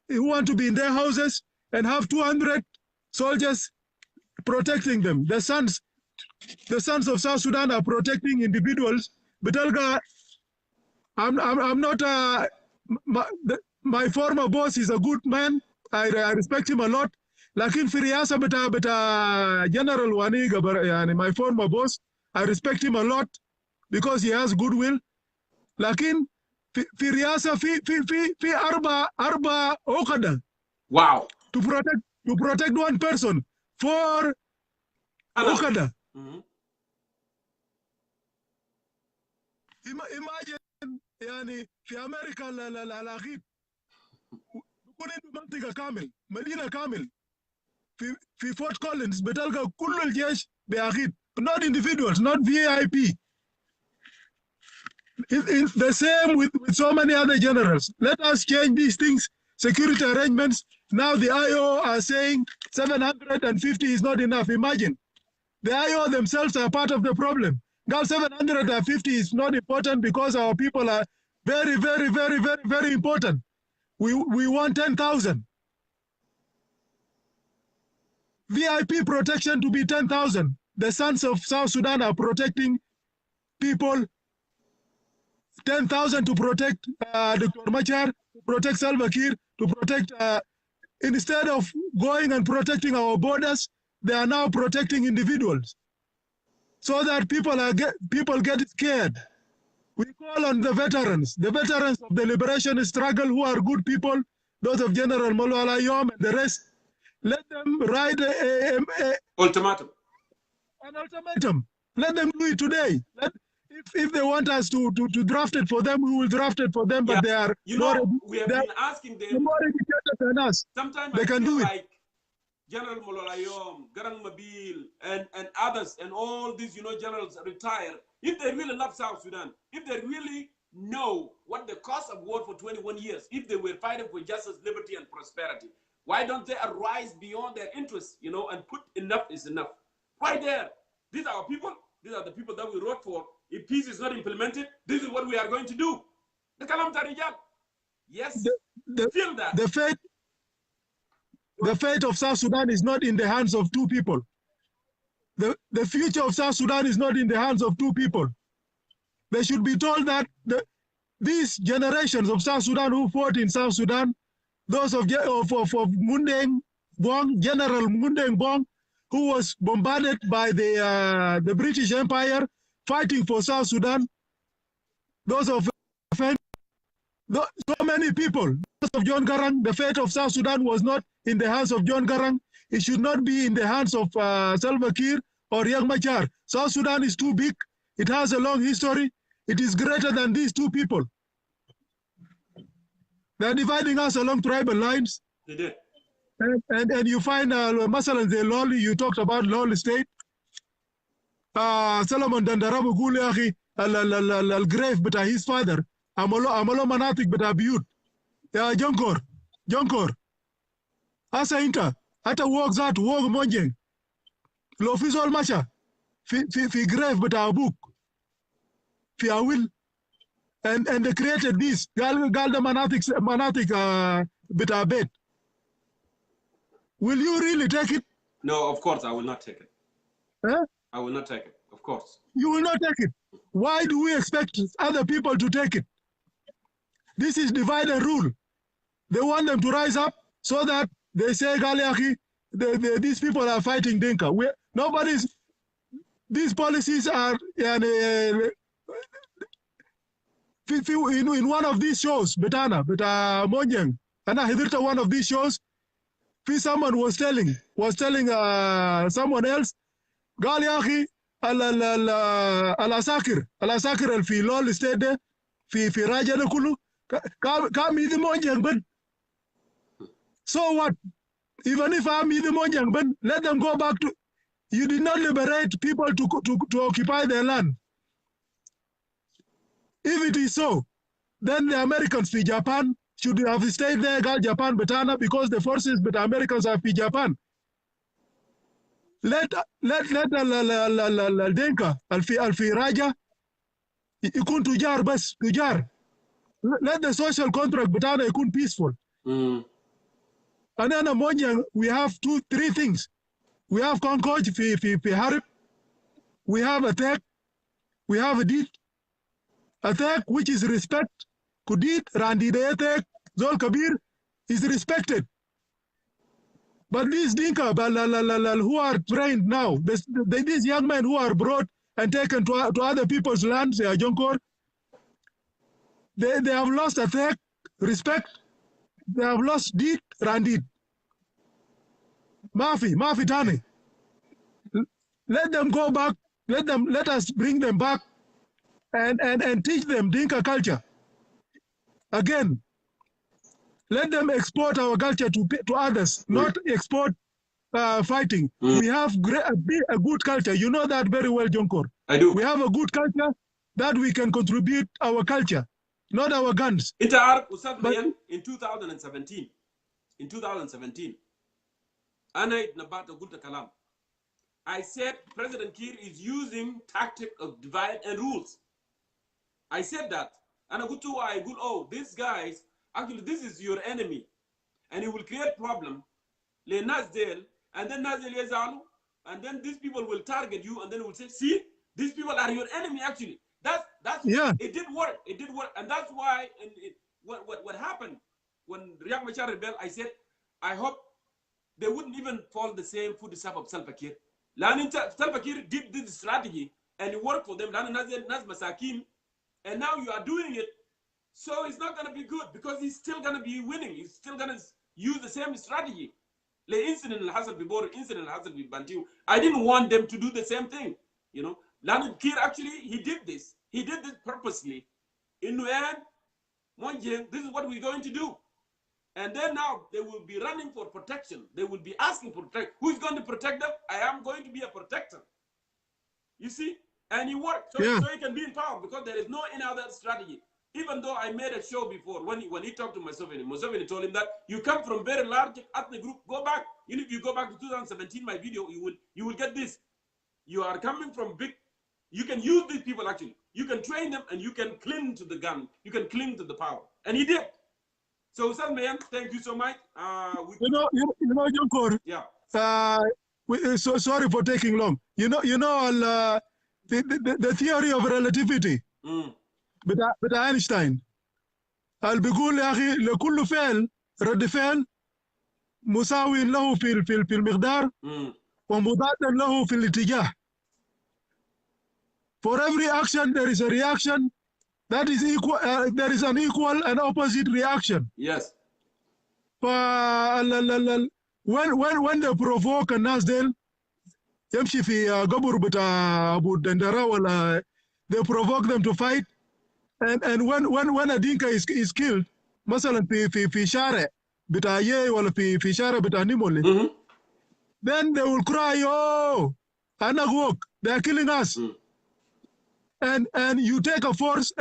who want to be in their houses and have 200 soldiers protecting them. The sons of South Sudan are protecting individuals. But I'm not. My former boss is a good man. I respect him a lot. Lakin Firiasa beta General Waniga, my former boss, I respect him a lot because he has goodwill. Lakin Firiasa fi arba okada. Wow. To protect one person for okada. Imagine في امريكا الاخير بكون عنده منطقه كامل مدينه كامل في فورت كولينز بتلقى كل الجيش باخير, not individuals, not VIP. It's the same with so many other generals. Let us change these things, security arrangements. Now the IO are saying 750 is not enough. Imagine, the IO themselves are part of the problem. Now 750 is not important because our people are very, very, very, very, very important. We want 10,000. VIP protection to be 10,000. The sons of South Sudan are protecting people. 10,000 to protect Dr. Machar, to protect Salva Kiir, to protect, instead of going and protecting our borders, they are now protecting individuals. So that people get scared. We call on the veterans of the liberation struggle who are good people, those of General Malala Yom and the rest. Let them write ultimatum. An ultimatum. Let them do it today. If they want us to draft it for them, we will draft it for them. But they are we have been asking them more educated than us. Sometimes they can do like General Mololayom, Garang Mabil, and others, and all these, generals retire, if they really love South Sudan, if they really know what the cost of war for 21 years, if they were fighting for justice, liberty, and prosperity, why don't they arise beyond their interests, and put enough is enough? Right there. These are our people. These are the people that we wrote for. If peace is not implemented, this is what we are going to do. The Kalam Tarijal. Yes, feel that. The fate of South Sudan is not in the hands of two people. The future of South Sudan is not in the hands of two people. They should be told that these generations of South Sudan who fought in South Sudan, those of Mundeng Bong, General Mundeng Bong, who was bombarded by the British Empire, fighting for South Sudan, those of so many people, those of John Garang, the fate of South Sudan was not in the hands of John Garang. It should not be in the hands of Salva Kiir or Riek Machar. South Sudan is too big. It has a long history. It is greater than these two people. They're dividing us along tribal lines. They did. And you find, Masalan, the Lol, you talked about Lol State. Solomon Dandarabu Guliahi, al grave, but his father, Amalo Manatik, but Abiyut. Jongkor. Asa Inta, Ata walks out, walk Monjeng. Lofizol Masha, fi grave, but our book. Fi will. And they created this, Galda Manatik, but our bed. Will you really take it? No, of course, I will not take it. Huh? I will not take it, of course. You will not take it. Why do we expect other people to take it? This is divide and rule. They want them to rise up so that they say, Galiaki, these people are fighting Dinka. These policies are in one of these shows, Betana, Monjang, and I heard one of these shows, someone was telling someone else, Galiaki, Alasakir al-fi lol state de, fi Raja de Kulu, come either Monjang, but so what? Even if I'm either Monjang, but let them go back to, you did not liberate people to occupy their land. If it is so, then the Americans fi Japan should have stayed there, Japan, Betana, because the forces, but Americans are fi Japan. Let Denka, Alfi Raja, ikun tujar bas, tujar. Let the social contract, Betana, ikun peaceful. And then Monjang, we have three things. We have Concord, fi Harip. We have attack. We have a deed. Attack, which is respect. Kudit, Randi de attack, Zol Kabir is respected. But these Dinka, who are trained now, these young men who are brought and taken to other people's lands, Jongkor, they have lost attack, respect. They have lost deed, Randid. Mafi Tani. Let them go back. Let us bring them back and teach them Dinka culture. Again, let them export our culture to others, not export fighting. We have a good culture. You know that very well, Jongkor. I do. We have a good culture that we can contribute our culture, not our guns. In 2017, I said President Kiir is using tactic of divide and rules. I said that. And these guys, actually, this is your enemy. And it will create problem. And then and then these people will target you, and then will say, see, these people are your enemy, actually. That's yeah. It did work. And that's why what happened when Riek Machar rebelled, I said, I hope they wouldn't even follow the same footsteps of Salva Kiir. Salva Kiir did this strategy, and it worked for them. And now you are doing it, so it's not going to be good because he's still going to be winning. He's still going to use the same strategy. The incident I didn't want them to do the same thing. Kiir actually, he did this. He did this purposely. In the end, this is what we're going to do. And then now they will be running for protection. They will be asking for protection. Who's going to protect them? I am going to be a protector. You see? And he worked. So, Yeah. so he can be in power because there is no any other strategy. Even though I made a show before, when he talked to Museveni told him that you come from very large ethnic group, go back. If you go back to 2017, my video, you will get this. You are coming from big, you can use these people actually. You can train them and you can cling to the gun. You can cling to the power. And he did. So, man, thank you so much. Jongkor. Yeah. So sorry for taking long. The theory of relativity. بتاع اينشتاين بيقول يا اخي لكل فعل رد فعل مساوي له في المقدار ومضاد له في الاتجاه. For every action there is a reaction that is equal. There is an equal and opposite reaction. Yes. When they provoke الناس ديل يمشي في قبر بتاع أبو الدندرة ولا they provoke them to fight. And when a dinka is killed, مثلا في شارع بتاع يي ولا في شارع بتاع نيمولي, then they will cry, oh, Anagwok, they are killing us. And you take a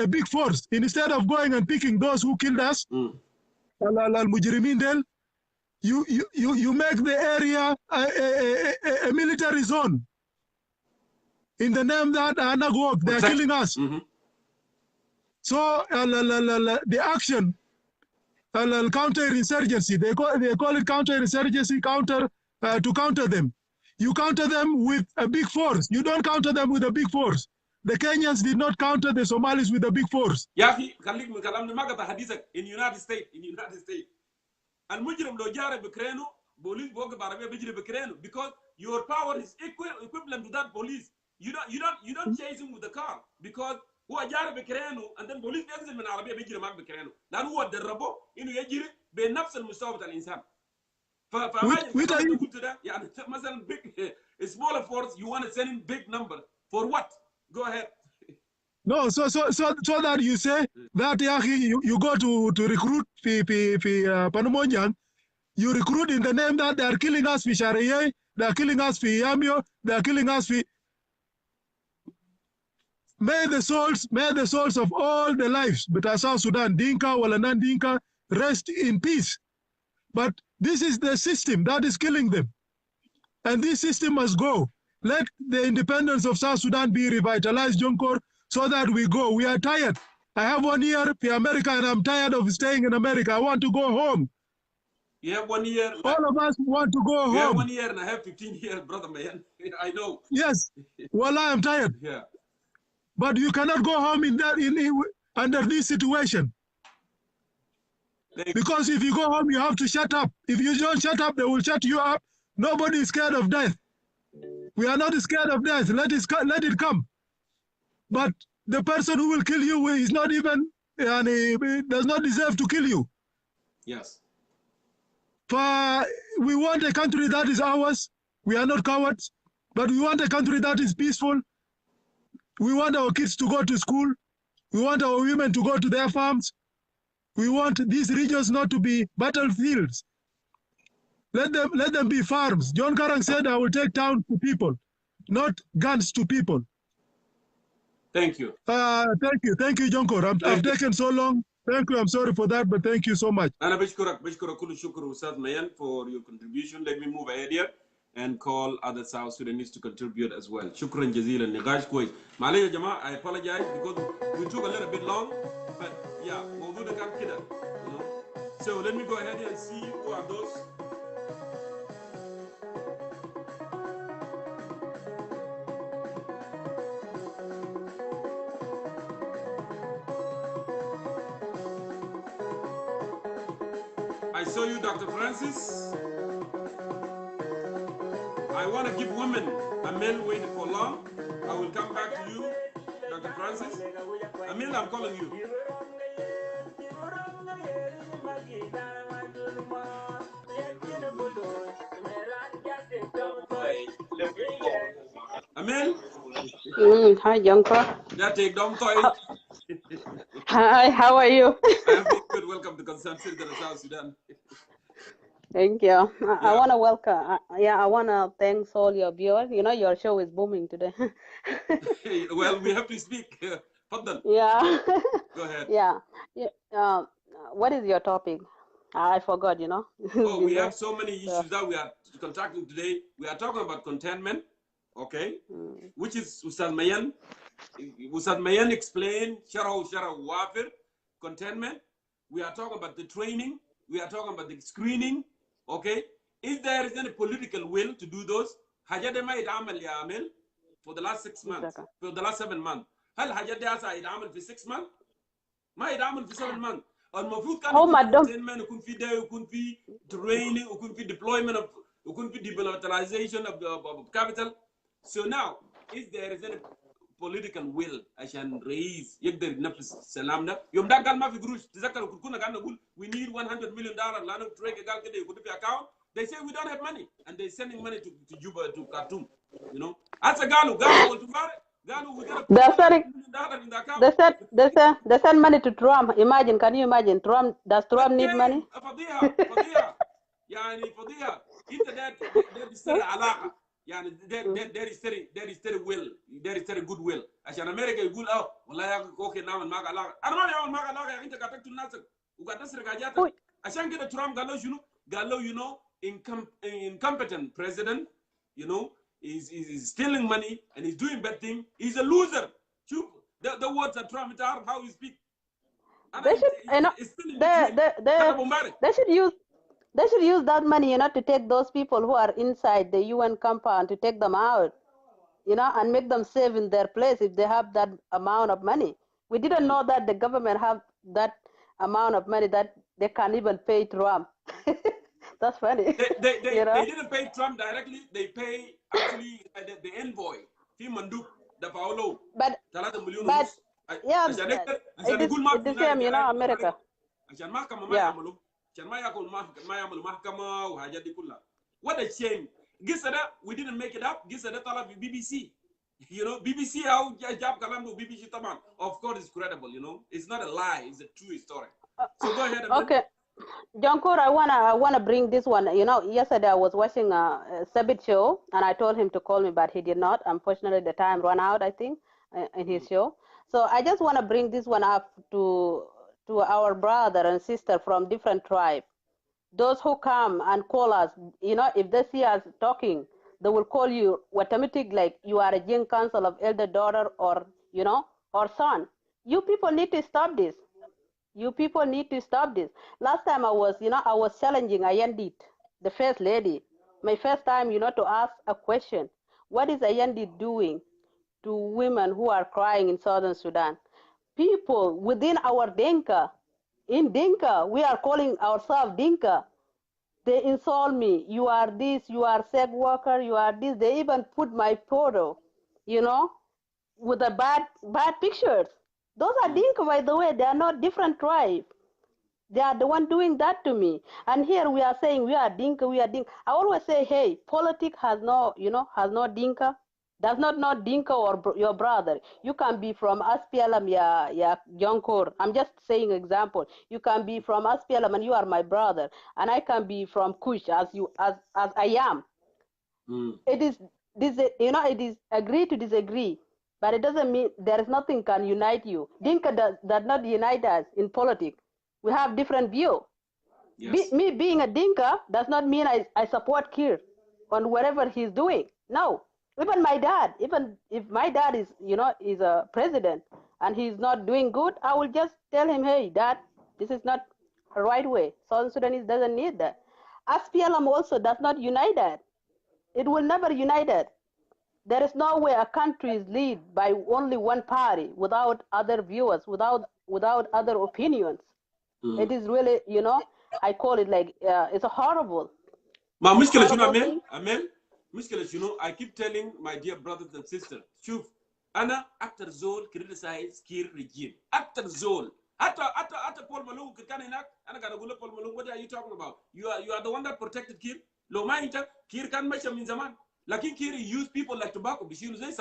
big force, instead of going and picking those who killed us, al-mujrimin del, you make the area a military zone in the name that Anagwok, they are killing us. So the action, counterinsurgency, they call it counterinsurgency, to counter them. You counter them with a big force. You don't counter them with a big force. The Kenyans did not counter the Somalis with a big force. In United States, المجرم لو جاري بكرينو بوليس بوقف بعربيه بيجري بكرينو because your power is equivalent to that police. You don't chase him with the car because هو جاري بكرينو and then بوليس بينزل من العربيه بيجري معك بكرينو لانه هو دربه انه يجري بنفس المستوى بتاع الانسان. قلت ده يعني مثلا big smaller force you want to send in big number for what? Go ahead. No, so that you say that you go to recruit Panamonjang, you recruit in the name that they are killing us for Shariye, they are killing us for Yamio, they are killing us for. May the souls of all the lives, but South Sudan, Dinka or non-Dinka, rest in peace. But this is the system that is killing them. And this system must go. Let the independence of South Sudan be revitalized, Jongkor, so that we go. We are tired. I have 1 year in America and I'm tired of staying in America. I want to go home. You have 1 year. All of us want to go home. You have 1 year and I have 15 years, brother man. I know. Yes. Well, I am tired. Yeah. But you cannot go home under this situation. Because if you go home, you have to shut up. If you don't shut up, they will shut you up. Nobody is scared of death. We are not scared of death. Let it come. But the person who will kill you is not even, does not deserve to kill you. Yes. We want a country that is ours. We are not cowards, but we want a country that is peaceful. We want our kids to go to school. We want our women to go to their farms. We want these regions not to be battlefields. Let them be farms. John Karang said, I will take town to people, not guns to people. Thank you. Thank you, Jongkor. I've taken so long. Thank you. I'm sorry for that, but thank you so much. أنا بشكرك كل شكر أستاذ ميان for your contribution. Let me move ahead here and call other South Sudanese to contribute as well. شكرا جزيلا نقاش كويس. معلش يا جماعة, I apologize because we took a little bit long, but yeah, موضوع ده كان كده. So let me go ahead and see who are those. I saw you, Dr. Francis. I want to give women a male waiting for long. I will come back to you, Dr. Francis. Emil, I'm calling you. Emil? Hi, Jongkor. Hi, how are you? I'm good. Welcome to Concerned Citizen of South Sudan. Thank you. I Yeah. want to welcome. Yeah, I want to thanks all your viewers. You know, your show is booming today. Well, we have to speak. Fadal. Yeah. Go ahead. Yeah. Yeah. What is your topic? I forgot. You know, it's Oh, been we have there. so many So, issues that we are contacting today. We are talking about containment, okay? Which is Ustad Mayan. Ustad Mayan explained Shara Wafir, containment. We are talking about the training. We are talking about the screening, okay? If there is any political will to do those, Hajadema Idamal Yamil for the last 6 months, exactly. for the last 7 months. هل Hajadasa Idamal for 6 months? ما يتعمل في 7 months. المفروض كان Oh, يكون في madam. containment، يكون في ده، يكون في training، يكون في deployment of، يكون في debilitalization of capital. So now if there is any political will عشان رئيس يقدر ينفذ السلام ده، يوم ده قال ما في قروش. تذكر كنا قاعد نقول we need $100 million لانه تريك قال كده يكون في account. They say we don't have money and they're sending money to Juba, to Khartoum, you know. Hasa قالوا والتفارق قالوا we gotta put They're $100 sending. million in the account. They send money to Trump. Imagine. Can you imagine? Does Trump need again money? فضيحه يعني فضيحه. انت ده تشتري علاقه يعني ده يشتري ويل، ده يشتري جود ويل عشان امريكا يقول والله يا اخي اوكي نعمل معك علاقه. انا ما بعمل معك علاقه يا اخي، انت قاعد تقتل ناسك وقاعد تسرق حاجاتك. عشان كده ترامب قال له شنو؟ قال له you know incompetent president, you know, is stealing money and he's doing bad thing. He's a loser. شوف the words that Trump تعرف how he speak. They should, you know, it's still in the tweet. they should use that money, you know, to take those people who are inside the UN compound, to take them out, you know, and make them safe in their place if they have that amount of money. We didn't know that the government have that amount of money that they can't even pay Trump. That's funny. They You know? didn't pay Trump directly. They pay actually the envoy. في مندوب دفعوا له 3 مليون ونص yeah, عشان يقدر عشان يقول it's the same, you know, America. عشان محكمة ما يعملوا، عشان ما يعملوا محكمة وحاجات دي كلها. What a shame. قصة ده we didn't make it up. قصة ده طلع في BBC. You know, BBC how جاب كلام BBC طبعا. Of course it's credible, you know. It's not a lie. It's a true story. So go ahead. Okay. Jongkor, I wanna bring this one. You know, yesterday I was watching a Sabit show, and I told him to call me, but he did not. Unfortunately, the time ran out, I think, in his show. So I just wanna bring this one up to our brother and sister from different tribes. Those who come and call us, you know, if they see us talking, they will call you automatic, like you are a Jing Council of elder daughter, or you know, or son. You people need to stop this. You people need to stop this. Last time I was challenging Ayandit, the first lady. My first time, you know, to ask a question. What is Ayandit doing to women who are crying in Southern Sudan? People within our Dinka, in Dinka, we are calling ourselves Dinka. They insult me. You are this, you are sex worker, you are this. They even put my photo, you know, with the bad pictures. Those are Dinka, by the way. They are not different tribes. They are the one doing that to me. And here we are saying we are Dinka, we are Dinka. I always say, hey, politics has no, you know, has no Dinka. Does not know Dinka or your brother. You can be from SPLM, yeah, Jongkor. I'm just saying example. You can be from SPLM and you are my brother. And I can be from Kush as I am. It is, you know, it is agree to disagree. But it doesn't mean there is nothing can unite you. Dinka does not unite us in politics. We have different view. Yes. Me being a Dinka does not mean I support Kir on whatever he's doing. No. Even my dad, even if my dad is, you know, is a president and he's not doing good, I will just tell him, hey, Dad, this is not the right way. Southern Sudanese doesn't need that. SPLM also does not unite that. It will never unite it. There is no way a country is led by only one party without other viewers, without other opinions. It is really, you know, I call it like it's a horrible. ما مشكلة شنو أمل مشكلة شنو. I keep telling my dear brothers and sisters, شوف أنا أكتر زول criticize كير regime. أكتر زول حتى بول مالون كان هناك. أنا قاعد أقول له بول مالون, what are you talking about? You are the one that protected كير. لو ما أنت كير كان ماشي من زمان. لكن كير use people like tobacco بيشيلوا زي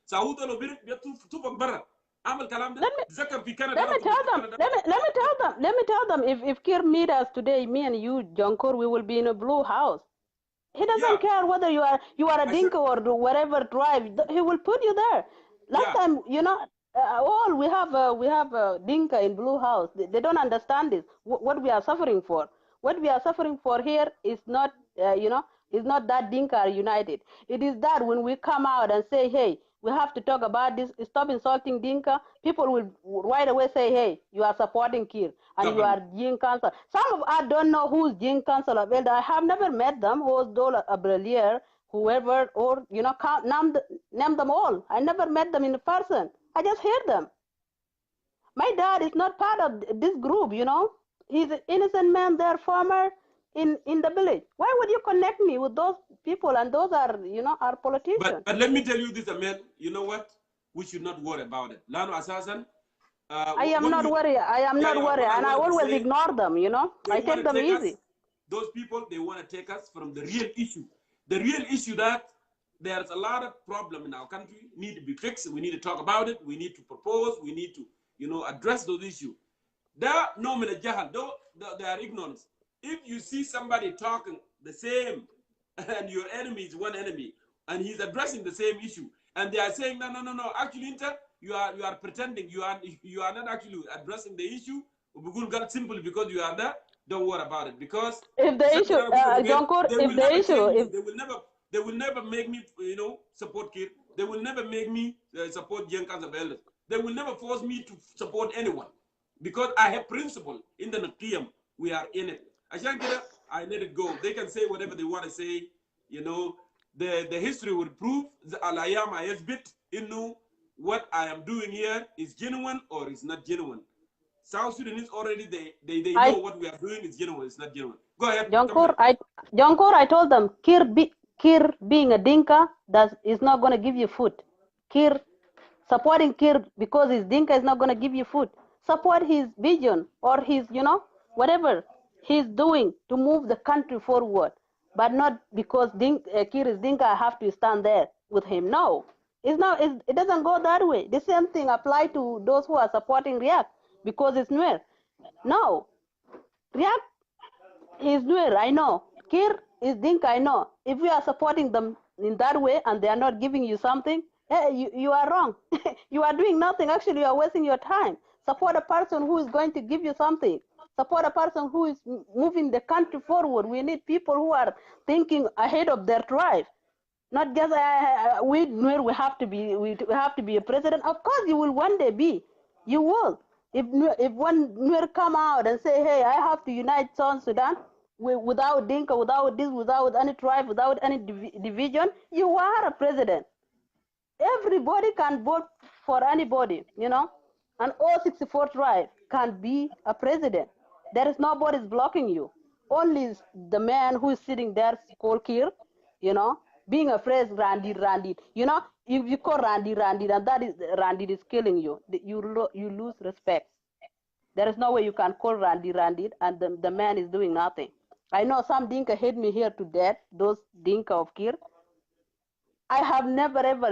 سعود لو بيرك بيتوفق برا. عمل كلام ده Let me تذكر في كندا let انا me كنت tell في them. كندا. Let me tell them. If Kir meet us today, me and you, Jongkor, we will be in a blue house. He Yeah, doesn't care whether you are a عشان Dinka or whatever tribe. He will put you there. Last yeah. time, all we have Dinka in Blue House. They don't understand this. What we are suffering for. What we are suffering for here is not, is not that Dinka are united. It is that when we come out and say, hey, we have to talk about this. Stop insulting Dinka. People will right away say, hey, you are supporting Kir and you Government. are Jing Council. Some of us don't know who's Jing Council of Elder. I have never met them. Who's Dola Abrelier, whoever, or name them all. I never met them in person. I just hear them. My dad is not part of this group. He's an innocent man there, farmer in the village. Why would you connect me with those people? And those are, our politicians. But let me tell you this, Amel. You know what? We should not worry about it. Lano Asasan, I am what not we, worried. I am yeah, not yeah, worried. what I And I wanted to always say, ignore them. they I want take to them take us, easy. those people, they want to take us from the real issue. The real issue that there's a lot of problem in our country, need to be fixed. We need to talk about it. We need to propose. We need to, address those issues. There, no jahal, though they are ignorance. If you see somebody talking the same, and your enemy is one enemy, and he's addressing the same issue, and they are saying, no, no, no, no, actually, you are pretending, you are not actually addressing the issue, simply because you are there, don't worry about it. Because If the issue, Jonkor, they if will the never issue, change me. if They will never make me, support Kir. They will never make me support young cancer elders. They will never force me to support anyone because I have principle in the Nakiyam. We are in it. I let it go. They can say whatever they want to say. The history will prove the alayam bit what I am doing here is genuine or is not genuine. South Sudanese already they know I what we are doing is genuine, it's not genuine. Go ahead, Jonkor, complete. I told them Kir being a Dinka is not going to give you food. Kir supporting Kir because he's Dinka is not going to give you food. Support his vision or his, whatever he's doing to move the country forward, but not because Kir is Dinka. I have to stand there with him. No, it's not. It doesn't go that way. The same thing apply to those who are supporting React because it's Nuer. No, React is Nuer, I know. Kir is Dinka, I know. If you are supporting them in that way and they are not giving you something, hey, you are wrong. You are doing nothing. Actually, you are wasting your time. Support a person who is going to give you something. Support a person who is moving the country forward. We need people who are thinking ahead of their tribe. Not just we Nuer, we have to be a president. Of course, you will one day be. You will. If one Nuer come out and say, hey, I have to unite South Sudan without Dinka, without this, without any tribe, without any division, you are a president. Everybody can vote for anybody. And all 64 tribes can be a president. There is nobody blocking you. Only the man who is sitting there called Kir, being afraid Randy. If you call Randy, and that is Randy is killing you, you lose respect. There is no way you can call Randy, and the man is doing nothing. I know some Dinka hate me here to death, those Dinka of Kir. I have never ever,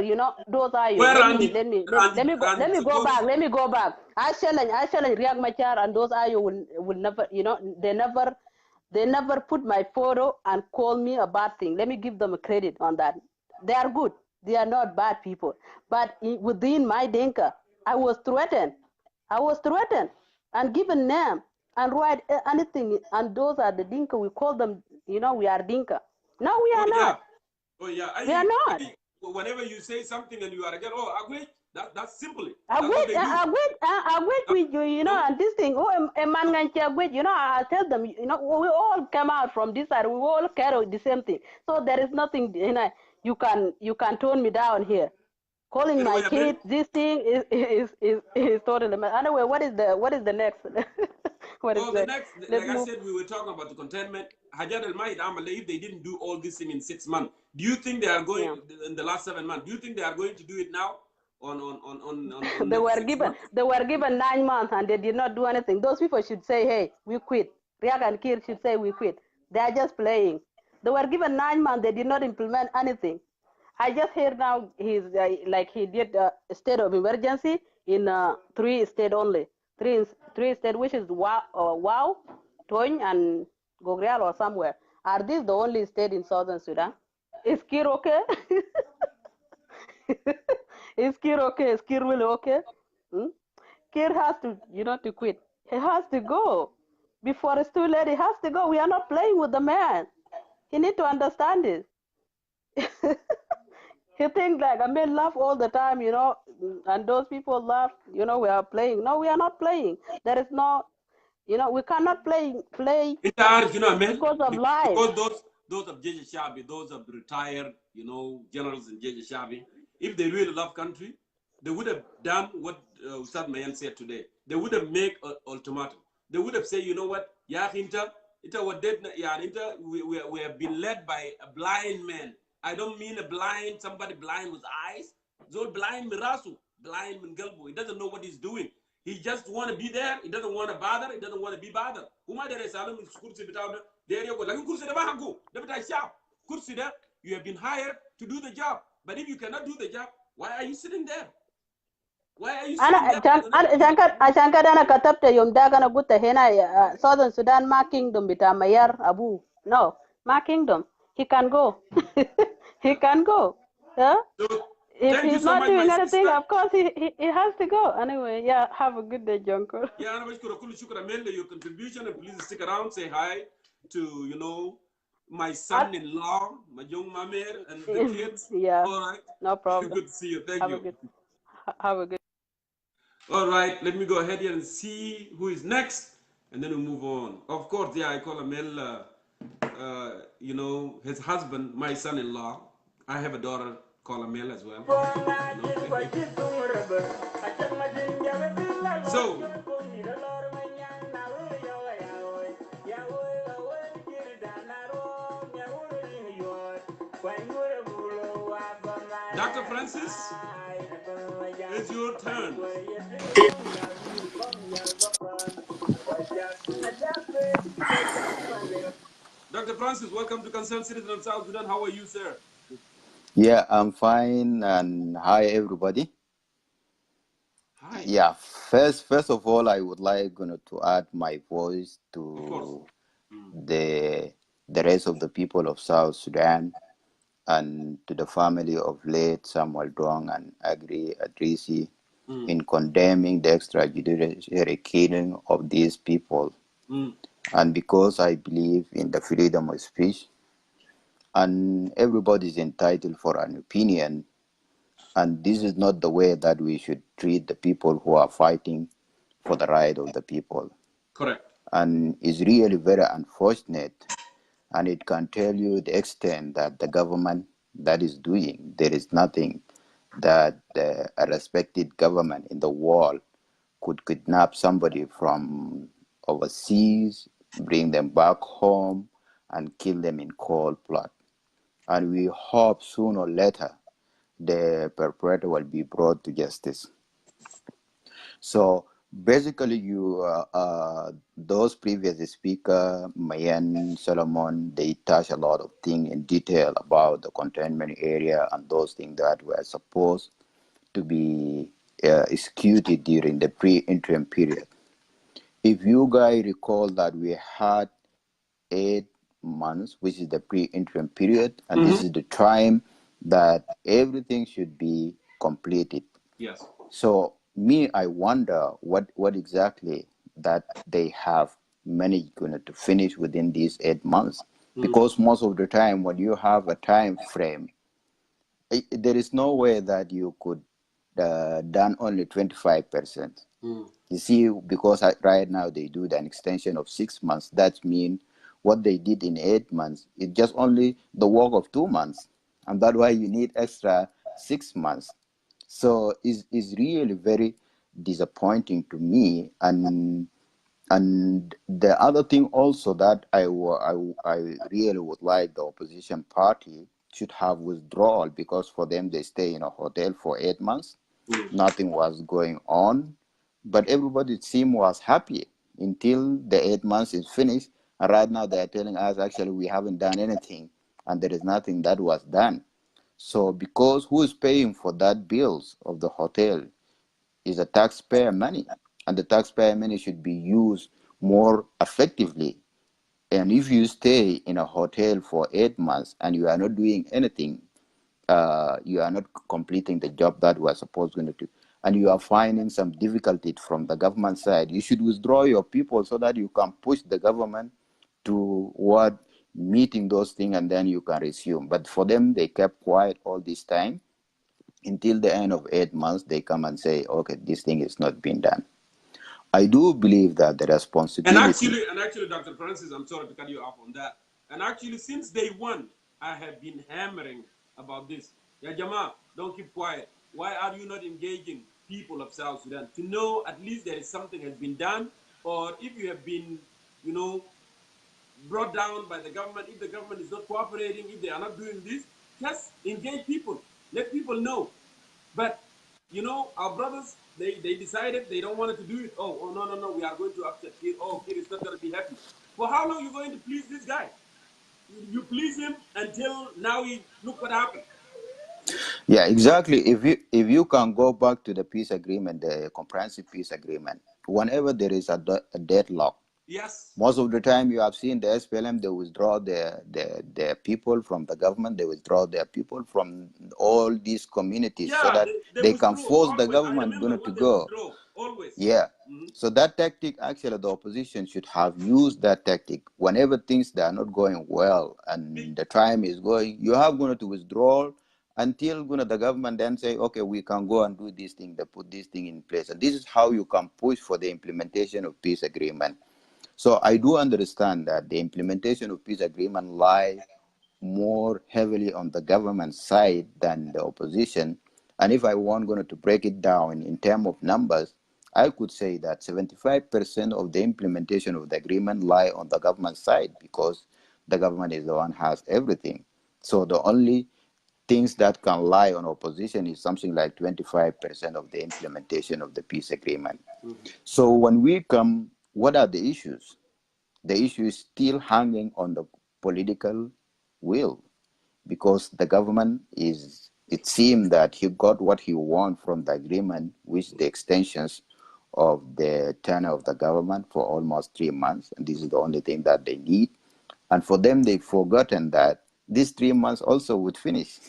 those are you. Where Let me Randy let me let, let me go let Randy me go back. Chakori? Let me go back. I challenge Riek Machar and those are you will never, they never put my photo and call me a bad thing. Let me give them a credit on that. They are good. They are not bad people. But within my Dinka, I was threatened. And given name and write anything. And those are the Dinka. We call them, we are Dinka. No, we Oh are yeah. not. Oh yeah. We are not. Whenever you say something and you are again, oh, agree. That's simply. I That's what they do. wait with you, and this thing. Oh, a man can wait, I tell them, we all come out from this side. We all carry the same thing. So there is nothing, you can tone me down here. Calling my Anyway, Amel. kid, this thing is totally. Anyway, what is the next? What is Oh, the next? next, Let's like I move. said, we were talking about the containment. Hajat al Mahid Amale, if they didn't do all this thing in 6 months, do you think they are going Yeah. in the last 7 months? Do you think they are going to do it now on they next were 6 given months? they were given 9 months and they did not do anything. Those people should say, hey, we quit. Riak and Kir should say we quit. They are just playing. They were given 9 months, they did not implement anything. I just hear now he's like he did a state of emergency. in 3 states only. Three states, which is Wow, Toin, and Gogrial or somewhere. Are these the only state in southern Sudan? Is Kir okay? Is Kir okay? Is Kir really okay? Hmm? Kir has to, to quit. He has to go. Before it's too late, he has to go. We are not playing with the man. He need to understand this. He thinks like, I mean, laugh all the time, and those people laugh, we are playing. No, we are not playing. There is no, we cannot play It's hard, man, because of life. because those of Jeje Shabi, those of retired, generals in Jeje Shabi, if they really love country, they would have done what Ustad Mayan said today. They would have made an ultimatum. They would have said, you know what, we have been led by a blind man. I don't mean somebody blind with eyes. Zol blind mirasu, blind mingalbu. He doesn't know what he's doing. He just want to be there. He doesn't want to bother. He doesn't want to be bothered. Kuma there is salum kursi bitaw there you go. Like kursi da bahagu. Da bita sharp. Kursi da you have been hired to do the job. But if you cannot do the job, why are you sitting there? Why are you sitting there? Ashanka dana katabta yom daga na gutta hena Southern Sudan ma kingdom bita mayar abu. No, ma kingdom. He can go. He can go. Huh? So, if he's so not much, doing anything, of course he has to go. Anyway, yeah, have a good day, Jongkor. Yeah, and your contribution, and please stick around, say hi to, my son-in-law, my young mamer, and the kids. Yeah. All right. No problem. Good to see you. Thank you. Have a good. All right, let me go ahead here and see who is next, and then we move on. Of course, yeah, I call Amel, his husband, my son-in-law. I have a daughter called Amel as well. So, Dr. Francis, it's your turn. Dr. Francis, welcome to Concerned Citizen of South Sudan. How are you, sir? Yeah, I'm fine. And hi, everybody. Hi. Yeah, first of all, I would like to add my voice to the rest of the people of South Sudan and to the family of late Samuel Dong and Agri Adrisi in condemning the extrajudicial killing of these people. And because I believe in the freedom of speech, and everybody is entitled for an opinion, and this is not the way that we should treat the people who are fighting for the right of the people. Correct. And it's really very unfortunate, and it can tell you the extent that the government that is doing. There is nothing that a respected government in the world could kidnap somebody from overseas, bring them back home, and kill them in cold blood. And we hope sooner or later the perpetrator will be brought to justice. So basically, those previous speaker, Mayan, Solomon, they touch a lot of things in detail about the containment area and those things that were supposed to be executed during the pre-interim period. If you guys recall that we had 8 months, which is the pre-interim period, and this is the time that everything should be completed. Yes. So I wonder what exactly that they have managed to finish within these 8 months, because most of the time when you have a time frame, there is no way that you could done only 25%. You see, because right now they do an extension of 6 months. That means what they did in 8 months is just only the work of 2 months, and that's why you need extra 6 months. So it's really very disappointing to me. And the other thing also that I really would like the opposition party should have withdrawal, because for them they stay in a hotel for 8 months. Nothing was going on, but everybody was happy until the 8 months is finished. And right now they are telling us actually we haven't done anything, and there is nothing that was done. So because who is paying for that bills of the hotel? is a taxpayer money, and the taxpayer money should be used more effectively. And if you stay in a hotel for 8 months and you are not doing anything, you are not completing the job that we are supposed to do, and you are finding some difficulty from the government side, you should withdraw your people so that you can push the government toward meeting those things, and then you can resume. But for them, they kept quiet all this time until the end of 8 months. They come and say, okay, this thing is not being done. I do believe that the responsibility. And actually, Dr. Francis, I'm sorry to cut you off on that. And actually, since day one, I have been hammering about this. Ya Jama, don't keep quiet. Why are you not engaging people of South Sudan to know at least there is something has been done, or if you have been, you know, brought down by the government, if the government is not cooperating, if they are not doing this, just engage people. Let people know. But, you know, our brothers, they decided they don't want to do it. Oh, no, we are going to upset Kir. Oh, Kir is not going to be happy. For how long are you going to please this guy? You please him until now. Look what happened. Yeah, exactly. If you can go back to the peace agreement, the comprehensive peace agreement, whenever there is a deadlock, yes, most of the time you have seen the SPLM, they withdraw their people from the government, they withdraw their people from all these communities, so that they can force the government to go. Always. Yeah. So that tactic, actually, the opposition should have used that tactic. Whenever things that are not going well and the time is going, you have going to withdraw until the government then say, okay, we can go and do this thing, they put this thing in place. And this is how you can push for the implementation of peace agreement. So I do understand that the implementation of peace agreement lie more heavily on the government side than the opposition. And if I want to break it down in terms of numbers, I could say that 75% of the implementation of the agreement lie on the government side, because the government is the one who has everything. So the only things that can lie on opposition is something like 25% of the implementation of the peace agreement. So when we come, what are the issues? The issue is still hanging on the political will, because the government it seems that he got what he want from the agreement, which the extensions of the tenure of the government for almost 3 months, and this is the only thing that they need. And for them, they've forgotten that these 3 months also would finish.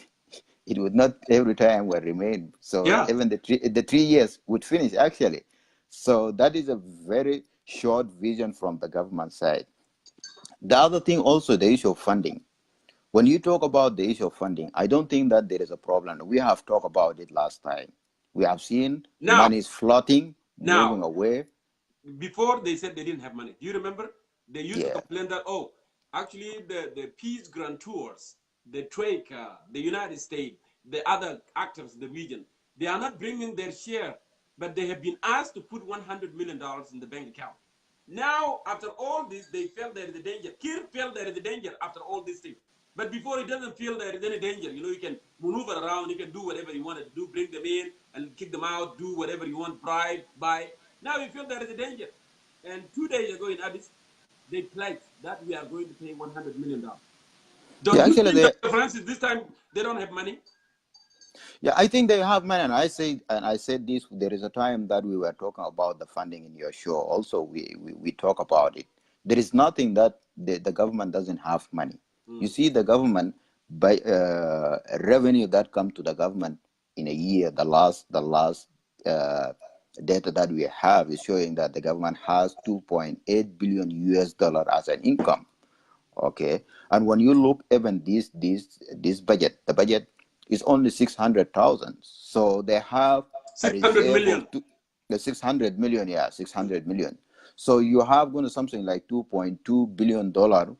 It would not every time will remain. So even the 3 years would finish, actually. So that is a very short vision from the government side. The other thing also, the issue of funding. When you talk about the issue of funding, I don't think that there is a problem. We have talked about it last time. We have seen money is floating, moving away. Before they said they didn't have money. Do you remember? They used to complain that, actually the peace grantors, the Troika, the United States, the other actors in the region, they are not bringing their share, but they have been asked to put $100 million in the bank account. Now, after all this, they felt there is a danger. Kir felt there is a danger after all this thing. But before, he doesn't feel there is any danger. You know, you can maneuver around, you can do whatever you wanted to do, bring them in and kick them out, do whatever you want, bribe, buy. Now you feel there is a danger. And 2 days ago in Addis, they pledged that we are going to pay $100 million. Don't you think, Dr. Francis, this time they don't have money? Yeah, I think they have money, and I said this. There is a time that we were talking about the funding in your show. Also, we talk about it. There is nothing that the government doesn't have money. You see, the government by revenue that come to the government in a year. The last data that we have is showing that the government has $2.8 billion US as an income. Okay, and when you look even this budget, the budget is only 600,000. So they have 600 million. The 600 million, 600 million. So you have going to something like $2.2 billion,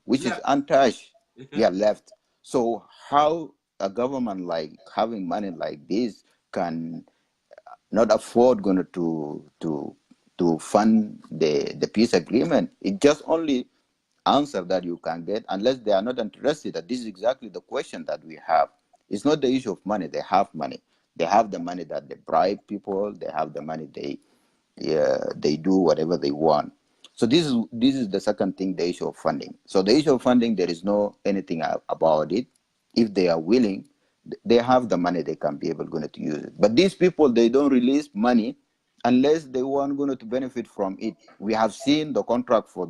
which is untouched, left. So how a government like having money like this can not afford going to fund the peace agreement? It just only answer that you can get, unless they are not interested. That this is exactly the question that we have. It's not the issue of money. They have money. They have the money that they bribe people. They have the money they do whatever they want. So this is the second thing, the issue of funding. So the issue of funding, there is no anything about it. If they are willing, they have the money, they can be able to use it. But these people, they don't release money unless they weren't going to benefit from it. We have seen the contract for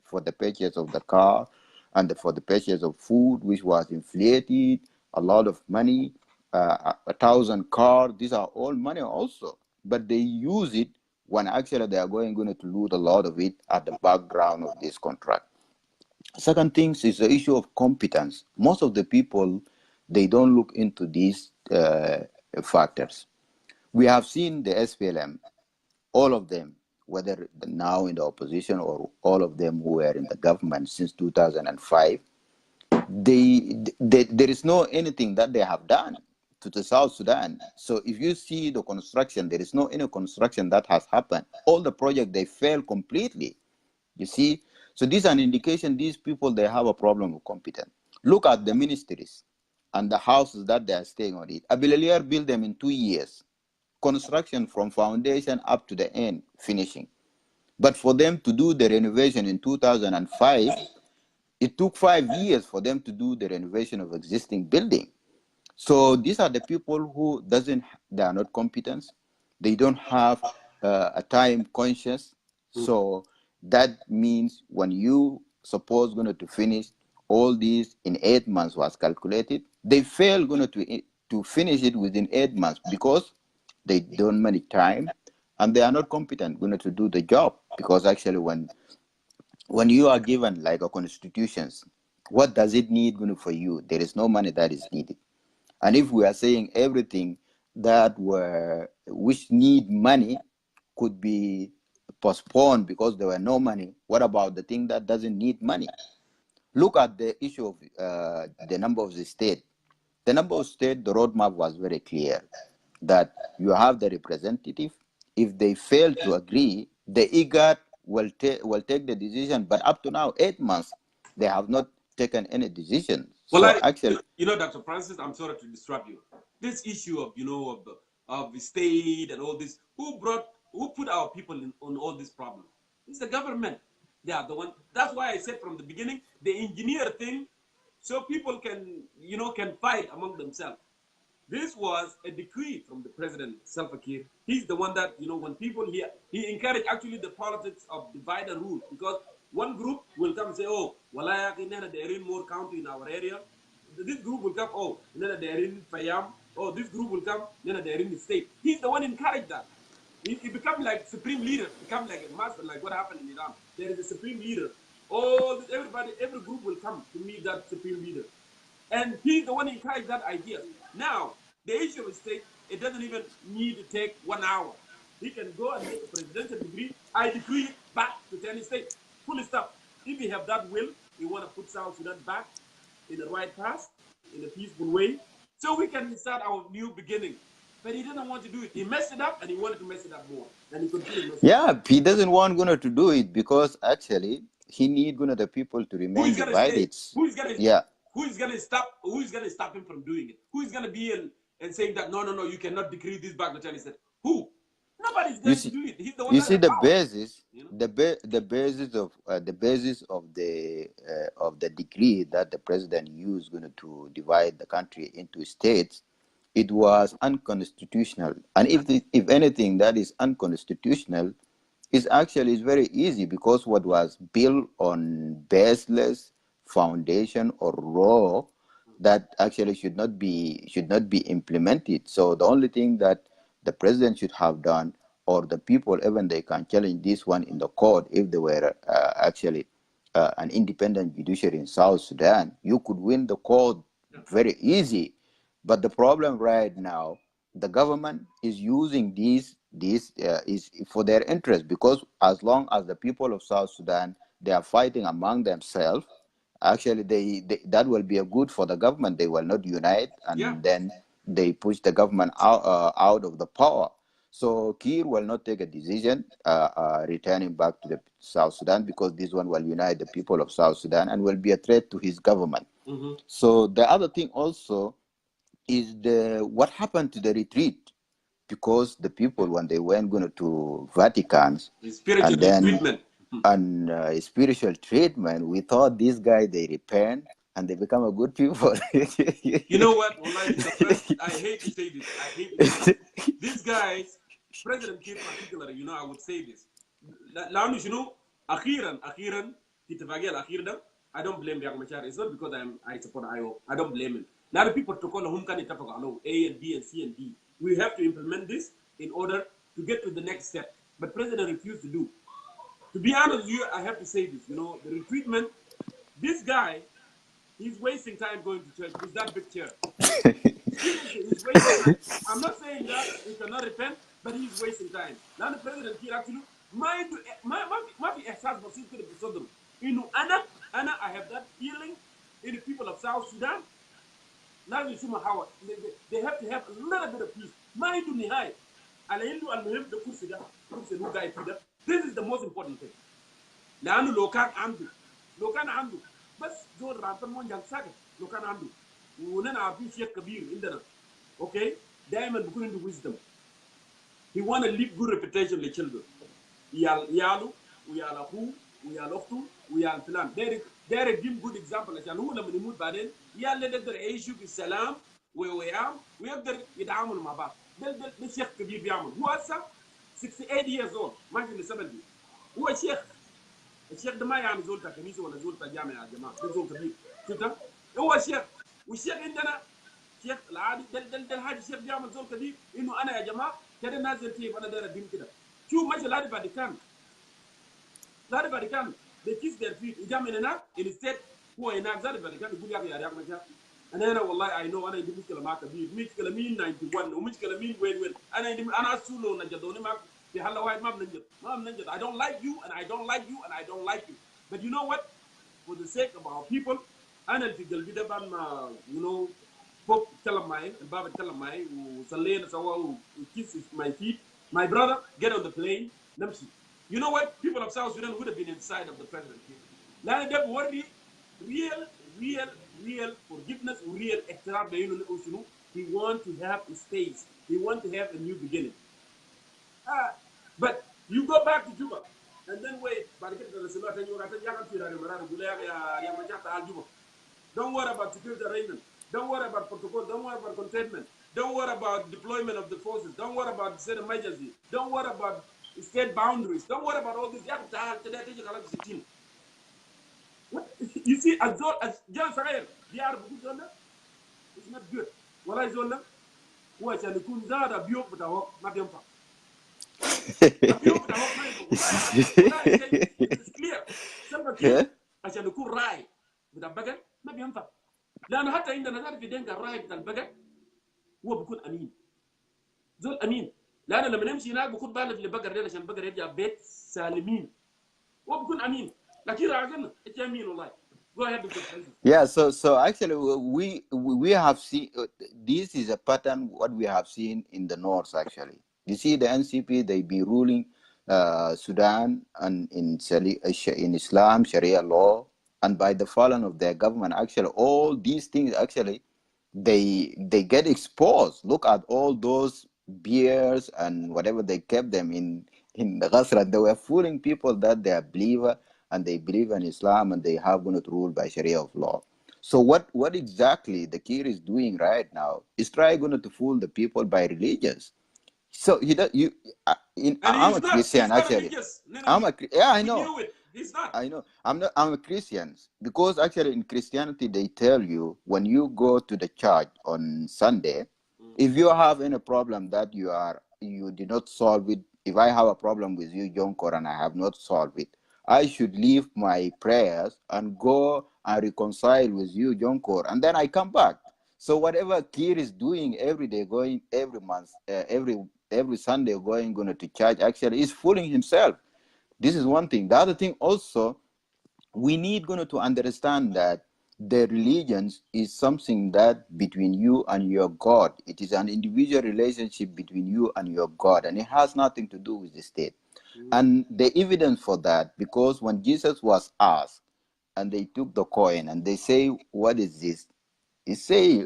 for the purchase of the car and for the purchase of food, which was inflated, a lot of money, 1,000 cars. These are all money also, but they use it when actually they are going to lose a lot of it at the background of this contract. Second thing is the issue of competence. Most of the people, they don't look into these factors. We have seen the SPLM, all of them, whether now in the opposition or all of them who were in the government since 2005, there is no anything that they have done to the South Sudan. So if you see the construction, there is no any construction that has happened. All the projects, they fail completely. You see? So this is an indication these people, they have a problem with competence. Look at the ministries and the houses that they are staying on it. Abilialier built them in 2 years. Construction from foundation up to the end, finishing. But for them to do the renovation in 2005, it took 5 years for them to do the renovation of existing building. So these are the people who they are not competent. They don't have a time conscious. So that means when you suppose going to finish all these in 8 months was calculated, they fail going to finish it within 8 months because they don't manage time and they are not competent going to do the job. Because actually when you are given like a constitutions, what does it need for you? There is no money that is needed. And if we are saying everything that which need money could be postponed because there were no money, what about the thing that doesn't need money? Look at the issue of the number of the state. The number of state, the roadmap was very clear that you have the representative. If they fail to agree, the IGAD will take the decision. But up to now, 8 months, they have not taken any decision. Well, so actually, Dr. Francis, I'm sorry to disrupt you. This issue of of the state and all this, who put our people on all this problem? It's the government. They are the one. That's why I said from the beginning, the engineer thing, so people can fight among themselves. This was a decree from the president, Salva Kiir. He's the one that, when people hear, he encouraged actually the politics of divide and rule, because one group will come and say, oh, well, there is more county in our area. This group will come, oh, there is Fayam. Oh, this group will come, there is the state. He's the one who encouraged that. He become like supreme leader, become like a master, like what happened in Iran. There is a supreme leader. Every group will come to meet that supreme leader. And he's the one who encouraged that idea. Now, the issue of state, it doesn't even need to take 1 hour. He can go and make a presidential decree. I decree it back to 10 states. Full stop. If we have that will, we want to put South Sudan back in the right path, in a peaceful way, so we can start our new beginning. But he didn't want to do it. He messed it up, and he wanted to mess it up more. And he continued messing it up. He doesn't want Guna to do it because actually he needs Guna the people to remain divided. Who is gonna stop? Who is gonna stop him from doing it? Who is gonna be and saying that no, you cannot decree this back to Chinese state? Who? Nobody's going to do it. He's the one. You see the basis, the basis of the decree that the president used to divide the country into states. It was unconstitutional, and if anything that is unconstitutional, is very easy, because what was built on baseless foundation or raw, that actually should not be implemented. So the only thing that the president should have done, or the people, even they can challenge this one in the court if they were actually an independent judiciary in South Sudan, you could win the court very easy. But the problem right now, the government is using this is for their interest, because as long as the people of South Sudan, they are fighting among themselves, actually that will be a good for the government. They will not unite, and then they push the government out of the power. So Kiir will not take a decision returning back to the South Sudan, because this one will unite the people of South Sudan and will be a threat to his government. So the other thing also is what happened to the retreat, because the people, when they went to Vatican and then spiritual treatment, we thought these guys, they repent and they become a good people. You know what? Well, I hate to say this. These guys, President Kiir particularly, you know, I would say this. لأنه شنو أخيرا في اتفاقية الأخير ده I don't blame Riek Machar. It's not because I support IO. I don't blame him. A lot of people to call هم كان يتفقوا على A and B and C and D. We have to implement this in order to get to the next step. But President refused to do. To be honest with you, I have to say this. You know, the retreatment. This guy, he's wasting time going to church with that big chair. Seriously, he's wasting time. I'm not saying that he cannot repent, but he's wasting time. Now the president here actually ما في إحساس بسيط كده بصدره إنه أنا I have that feeling in the people of South Sudan. لازم يسمع how they have to have a little bit of peace. ما عنده نهاية. على إنه المهم ده كرسي ده هو قاعد فيه ده. This is the most important thing. لأنه لو كان عنده بس زول رانتن مونجان ساكت لو كان عنده ونحن عارفين شيخ كبير عندنا اوكي دائما بيكون عنده wisdom. He want to leave good reputation للchildren. ياله ويا اخوه ويا اخته ويا فلان. داير give good example عشان هو لما يموت بعدين ياله يقدر يعيشوا بالسلام ويام ويقدر يتعاملوا مع بعض. ده شيخ كبير بيعمل. هو هسه 68 years old ما في 70. هو شيخ. الشيخ ده ما يعني زول بتاع كنيسه ولا زول بتاع جامعه يا جماعه، ده زول كبير. شفت؟ هو شيخ، والشيخ عندنا شيخ العادي ده الحاج الشيخ بيعمل زول كبير انه انا يا جماعه كده نازل كيف انا داير ادين كده. شوف ماشي العادي بعد كان they kiss their feet اجا من هناك instead هو هناك زاد بعد كان يقول يا اخي يا رياض مشا انا والله اي نو انا عندي مشكله معك كبير، مشكله مين 91 ومشكله مين وين انا سولو نجدوني معك في حل واحد ما بننجد I don't like you and I don't like you and I don't like you, but you know what, for the sake of our people انا اللي في قلبي ده بعد ما you know فوق اتكلم معي الباب اتكلم معي وصلينا سوا وكيس my feet my brother get on the plane نمشي. You know what, people of South Sudan would have been inside of the president here. لأن ده بوري real forgiveness real احترام بينه وشنو. He want to have a space, he want to have a new beginning. But you go back to Juba and then wait. Don't worry about security arrangement. Don't worry about protocol. Don't worry about containment. Don't worry about deployment of the forces. Don't worry about state emergency. Don't worry about state boundaries. Don't worry about all this. What? You see, as John Sarayel, it's not good. What I told them was that the Kunzada Biok with our Madiampa. It's clear. Somebody عشان يكون راعي بتاع البقر ما بينفع، لانه حتى عندنا ناس في دنكا الراعي بتاع البقر هو بيكون امين، زول امين، لانه لما نمشي هناك بيكون بالغ للبقر ده عشان البقر يرجع بيت سالمين، هو بيكون امين، لكن راعينا انت امين والله. Go ahead with the Yeah, so actually we have seen this is a pattern what we have seen in the north actually. You see the NCP, they be ruling Sudan and in Islam Sharia law, and by the falling of their government actually all these things actually they get exposed. Look at all those beers and whatever they kept them in the Ghasra. They were fooling people that they are believer and they believe in Islam and they have going to rule by Sharia of law. So what exactly the Kir is doing right now is trying to fool the people by religions. So I'm a Christian actually. I know. He's not. I know. I'm a Christian because actually in Christianity they tell you when you go to the church on Sunday, if you have any problem that you did not solve it. If I have a problem with you, Jongkor, and I have not solved it, I should leave my prayers and go and reconcile with you, Jongkor, and then I come back. So whatever Kir is doing every day, going every month, every Sunday, going to church, actually is fooling himself. This is one thing. The other thing also, we need to understand that the religions is something that between you and your God. It is an individual relationship between you and your God, and it has nothing to do with the state. And the evidence for that, because when Jesus was asked, and they took the coin, and they say, "What is this?" He say,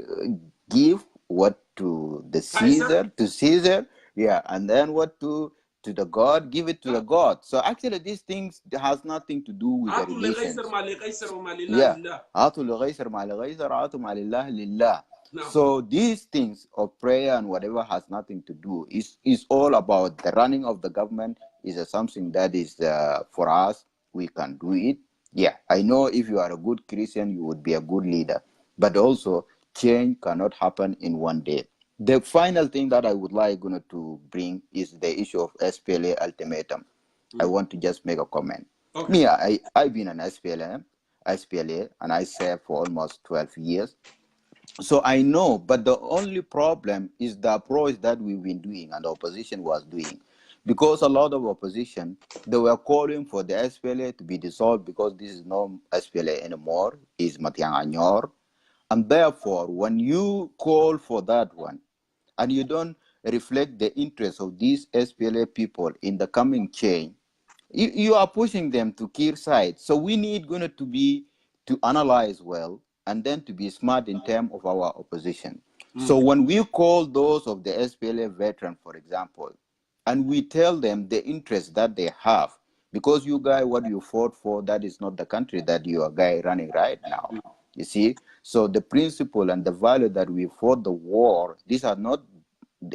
"Give what to the Caesar, to Caesar, yeah, and then what to the God, give it to the God." So actually these things has nothing to do with the religions. Yeah. No. So these things of prayer and whatever has nothing to do. Is all about the running of the government. Is something that is for us. We can do it. Yeah, I know if you are a good Christian, you would be a good leader. But also, change cannot happen in one day. The final thing that I would like to bring is the issue of SPLA ultimatum. I want to just make a comment. Okay. Me, I've been an SPLA, and I served for almost 12 years. So I know, but the only problem is the approach that we've been doing and the opposition was doing. Because a lot of opposition, they were calling for the SPLA to be dissolved because this is not SPLA anymore, it's Matiang Anyor. And therefore, when you call for that one, and you don't reflect the interests of these SPLA people in the coming change, you are pushing them to Kir side. So we need going to be to analyze well and then to be smart in terms of our opposition. So when we call those of the SPLA veteran, for example, and we tell them the interest that they have, because you guys, what you fought for, that is not the country that you are guy running right now. You see, so the principle and the value that we fought the war, these are not,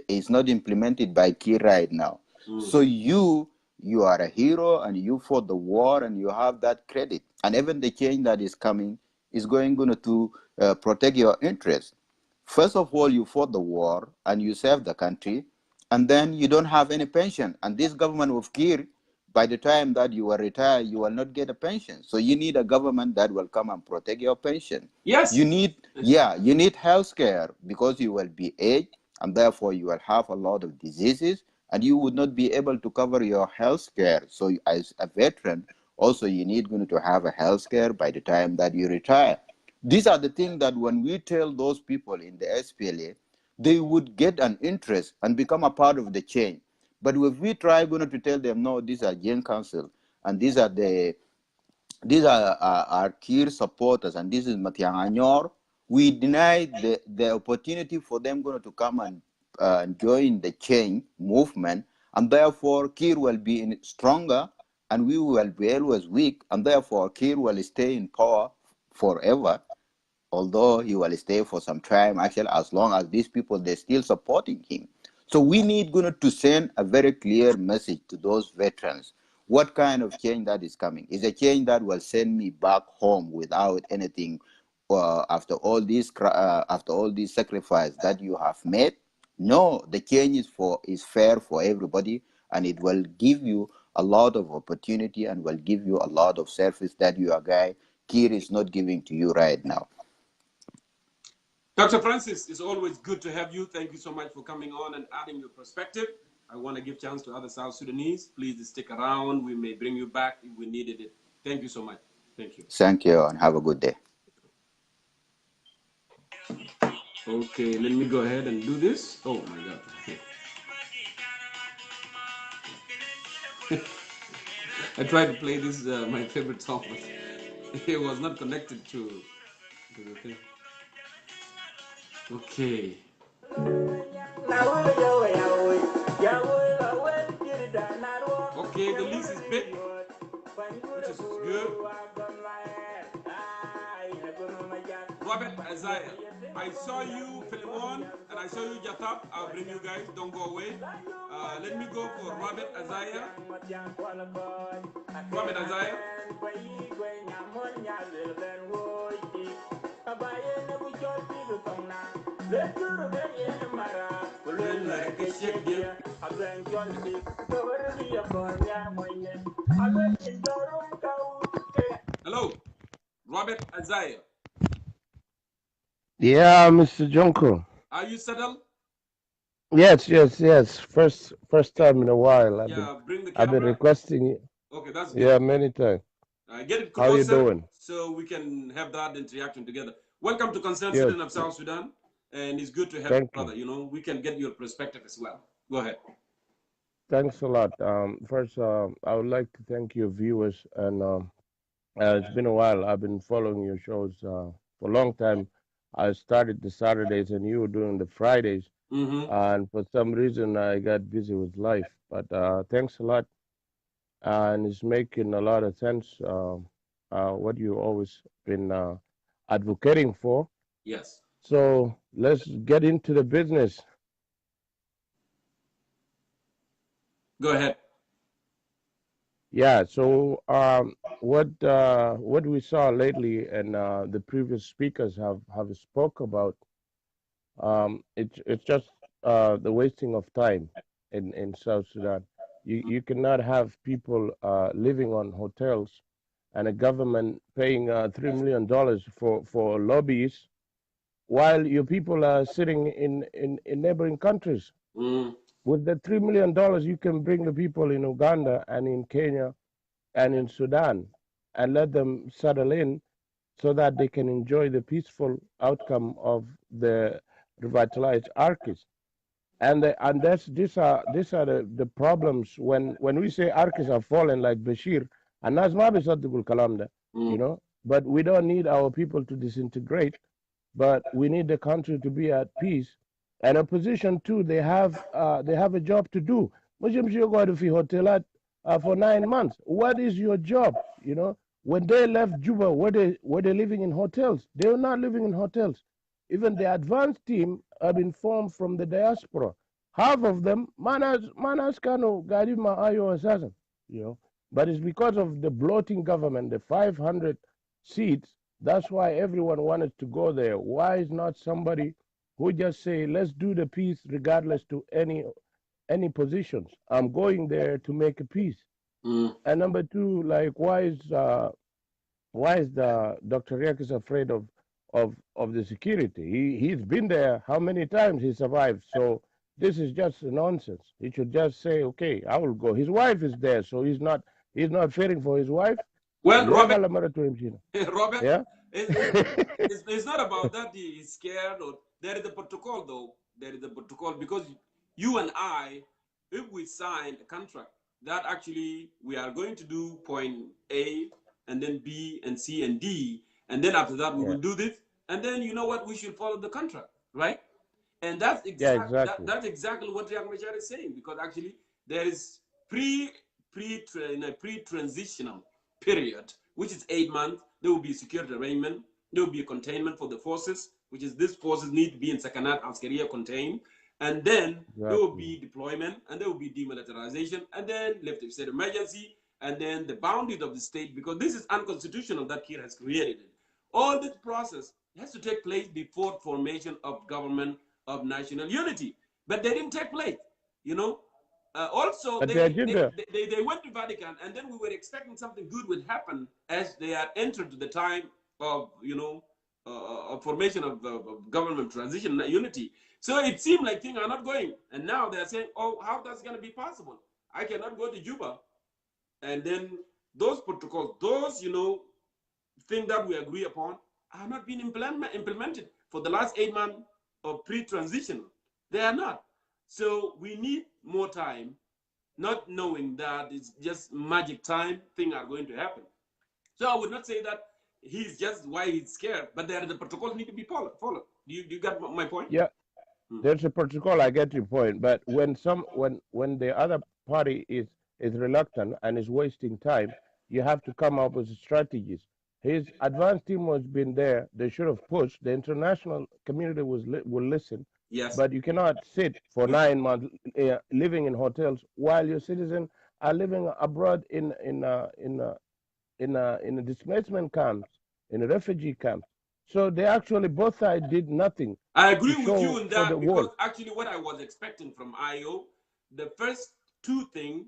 is not implemented by Kir right now. So you are a hero and you fought the war and you have that credit. And even the change that is coming is going to protect your interests. First of all, you fought the war and you served the country, and then you don't have any pension. And this government of Kir, by the time that you are retired, you will not get a pension. So you need a government that will come and protect your pension. Yes. You need, you need health care because you will be aged and therefore you will have a lot of diseases and you would not be able to cover your health care. So as a veteran, also you need going to have a health care by the time that you retire. These are the things that when we tell those people in the SPLA, they would get an interest and become a part of the change. But if we try going to tell them, no, these are Gen Council and these are our Kir supporters and this is Matiang Anyor, we deny the opportunity for them going to come and join the change movement, and therefore Kir will be stronger and we will be always weak, and therefore Kir will stay in power forever, although he will stay for some time, actually, as long as these people, they're still supporting him. So we need to send a very clear message to those veterans. What kind of change that is coming? Is a change that will send me back home without anything after all these sacrifices that you have made? No, the change is fair for everybody, and it will give you a lot of opportunity and will give you a lot of service that your guy Kir is not giving to you right now. Dr. Francis, it's always good to have you. Thank you so much for coming on and adding your perspective. I want to give chance to other South Sudanese. Please stick around. We may bring you back if we needed it. Thank you so much. Thank you. Thank you, and have a good day. Okay, let me go ahead and do this. Oh my God. I tried to play this, my favorite song, but it was not connected to the thing. Okay. Okay, the list is big, which is good. Robert Isaiah, I saw you, Philemon, and I saw you, Jatab. I'll bring you guys. Don't go away. Let me go for Robert Isaiah. Robert Isaiah. Hello, Robert Isaiah. Yeah, Mr. Jongkor. Are you settled? Yes. First time in a while. Bring the I've been camera. requesting it. Okay, that's good. Yeah, many times. Get it closer. How you doing? So we can have that interaction together. Welcome to Concerned Citizen of South Sudan, and it's good to have you, brother. You know, we can get your perspective as well. Go ahead. Thanks a lot. First, I would like to thank your viewers, and it's been a while. I've been following your shows for a long time. I started the Saturdays, and you were doing the Fridays. And for some reason, I got busy with life. But thanks a lot, and it's making a lot of sense. What you always been advocating for. Yes. So let's get into the business. Go ahead. Yeah. So what we saw lately, and the previous speakers have spoke about, it's just the wasting of time in South Sudan. You cannot have people living on hotels and a government paying $3 million for lobbies while your people are sitting in neighboring countries. Mm. With the $3 million, you can bring the people in Uganda and in Kenya and in Sudan and let them settle in so that they can enjoy the peaceful outcome of the revitalized Arcus. And these are the problems when we say Arcus are fallen like Bashir and Nazma Bisadigul Kalamda, you know. But we don't need our people to disintegrate, but we need the country to be at peace. And opposition too, they have a job to do. Muslim go to hotelat for 9 months. What is your job? You know, when they left Juba, were they living in hotels? They were not living in hotels. Even the advanced team have been formed from the diaspora. Half of them, manas kano garima ayo assassin, you know. But it's because of the bloating government, the 500 seats. That's why everyone wanted to go there. Why is not somebody who just say, let's do the peace regardless to any positions? I'm going there to make a peace. And number two, like why is the Dr. Riek is afraid of the security? He's been there. How many times he survived? So this is just nonsense. He should just say, okay, I will go. His wife is there, so he's not fearing for his wife. Well, Robert, Robert, yeah? it's not about that he is scared. Or there is a protocol, though. There is a protocol because you and I, if we sign a contract that actually we are going to do point A and then B and C and D, and then after that we will do this, and then you know what, we should follow the contract, right? And that's exactly that's exactly what Riek Machar is saying, because actually there is pre-transitional period, which is 8 months. There will be security arrangement. There will be a containment for the forces, which is these forces need to be in Sakanat, Askaria contained. And then there will be deployment, and there will be demilitarization, and then left of state emergency, and then the boundaries of the state, because this is unconstitutional that Kir has created it. All this process has to take place before formation of government of national unity. But they didn't take place, you know. Also, they went to Vatican, and then we were expecting something good would happen as they are entered to the time of, you know, formation of government transition unity. So it seemed like things are not going. And now they're saying, oh, how that's going to be possible? I cannot go to Juba. And then those protocols, those, you know, things that we agree upon are not being implemented for the last 8 months of pre-transition. They are not. So we need more time, not knowing that it's just magic time, things are going to happen. So I would not say that he's just why he's scared, but there the protocols need to be followed. Do you got my point? Yeah, there's a protocol. I get your point, but when the other party is reluctant and is wasting time, you have to come up with strategies. His advanced team was been there. They should have pushed. The international community will listen. Yes. But you cannot sit for 9 months living in hotels while your citizens are living abroad in a displacement camps, in a refugee camps. So they actually, both sides did nothing. I agree with you in that, because actually what I was expecting from IO, the first two things,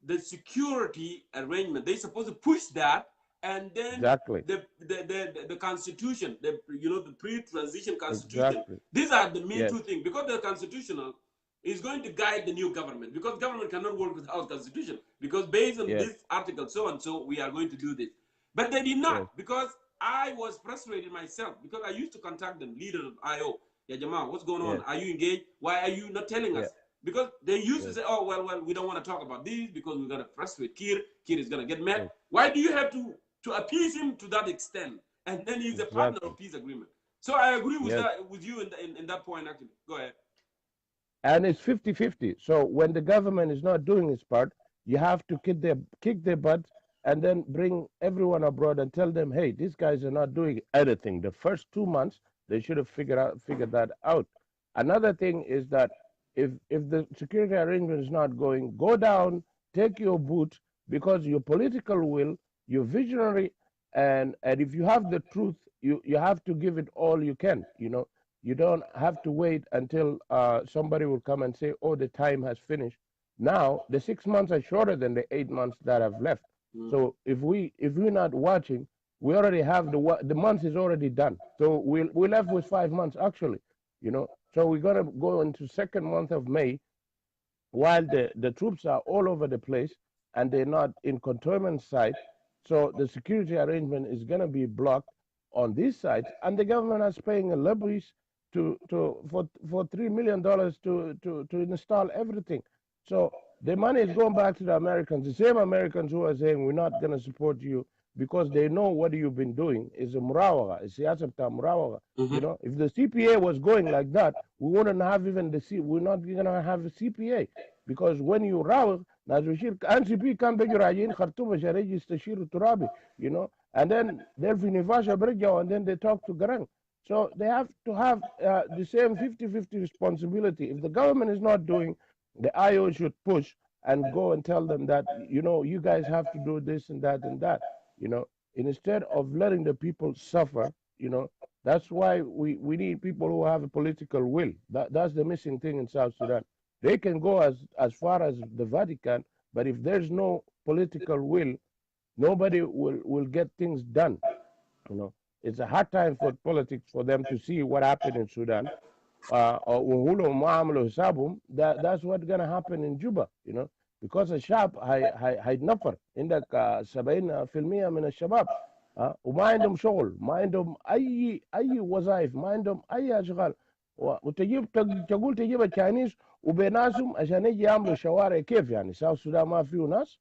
the security arrangement, they're supposed to push that, and then the constitution, the pre-transition constitution. These are the main two things, because the constitutional is going to guide the new government, because government cannot work without constitution, because based on this article so and so we are going to do this. But they did not, because I was frustrated myself, because I used to contact them, leader of IO. Yeah, Jamal, what's going on? Are you engaged? Why are you not telling us? Because they used to say, oh, well, we don't want to talk about this because we're going to frustrate Kir. Kir is going to get mad. Why do you have to appease him to that extent? And then he's a partner of peace agreement. So I agree with that, with you in that point, actually. Go ahead. And it's 50-50. So when the government is not doing its part, you have to kick their butt and then bring everyone abroad and tell them, hey, these guys are not doing anything. The first 2 months, They should have figured that out. Another thing is that if the security arrangement is not going, go down, take your boot, because your political will, you're visionary, and if you have the truth, you have to give it all you can. You don't have to wait until somebody will come and say, oh, the time has finished. Now the 6 months are shorter than the 8 months that have left. So if we're not watching, we already have the month is already done. So we're left with 5 months actually. So we're gonna go into second month of May, while the troops are all over the place and they're not in cantonment site. So the security arrangement is gonna be blocked on these sites, and the government is paying a levies for $3 million to install everything. So the money is going back to the Americans, the same Americans who are saying we're not going to support you because they know what you've been doing is a murawaga, is siyasa ta murawaga. If the CPA was going like that, we wouldn't have we're not going to have a CPA, because when you rawag, NCP can be rajin Khartoum register turabi, and then they'll finish and then they talk to Garang. So they have to have the same 50-50 responsibility. If the government is not doing, the IO should push and go and tell them that, you guys have to do this and that and that, instead of letting the people suffer. That's why we need people who have a political will. That's the missing thing in South Sudan. They can go as far as the Vatican, but if there's no political will, nobody will get things done. It's a hard time for politics for them to see what happened in Sudan. That's what's gonna happen in Juba, because الشعب هيتنفر. عندك 70% من الشباب وما عندهم شغل، ما عندهم اي وظائف، ما عندهم اي اشغال، تقول تجيب التشاينيز وبناسهم عشان يجي يعملوا شوارع. كيف يعني؟ ساوث السودان ما فيه ناس؟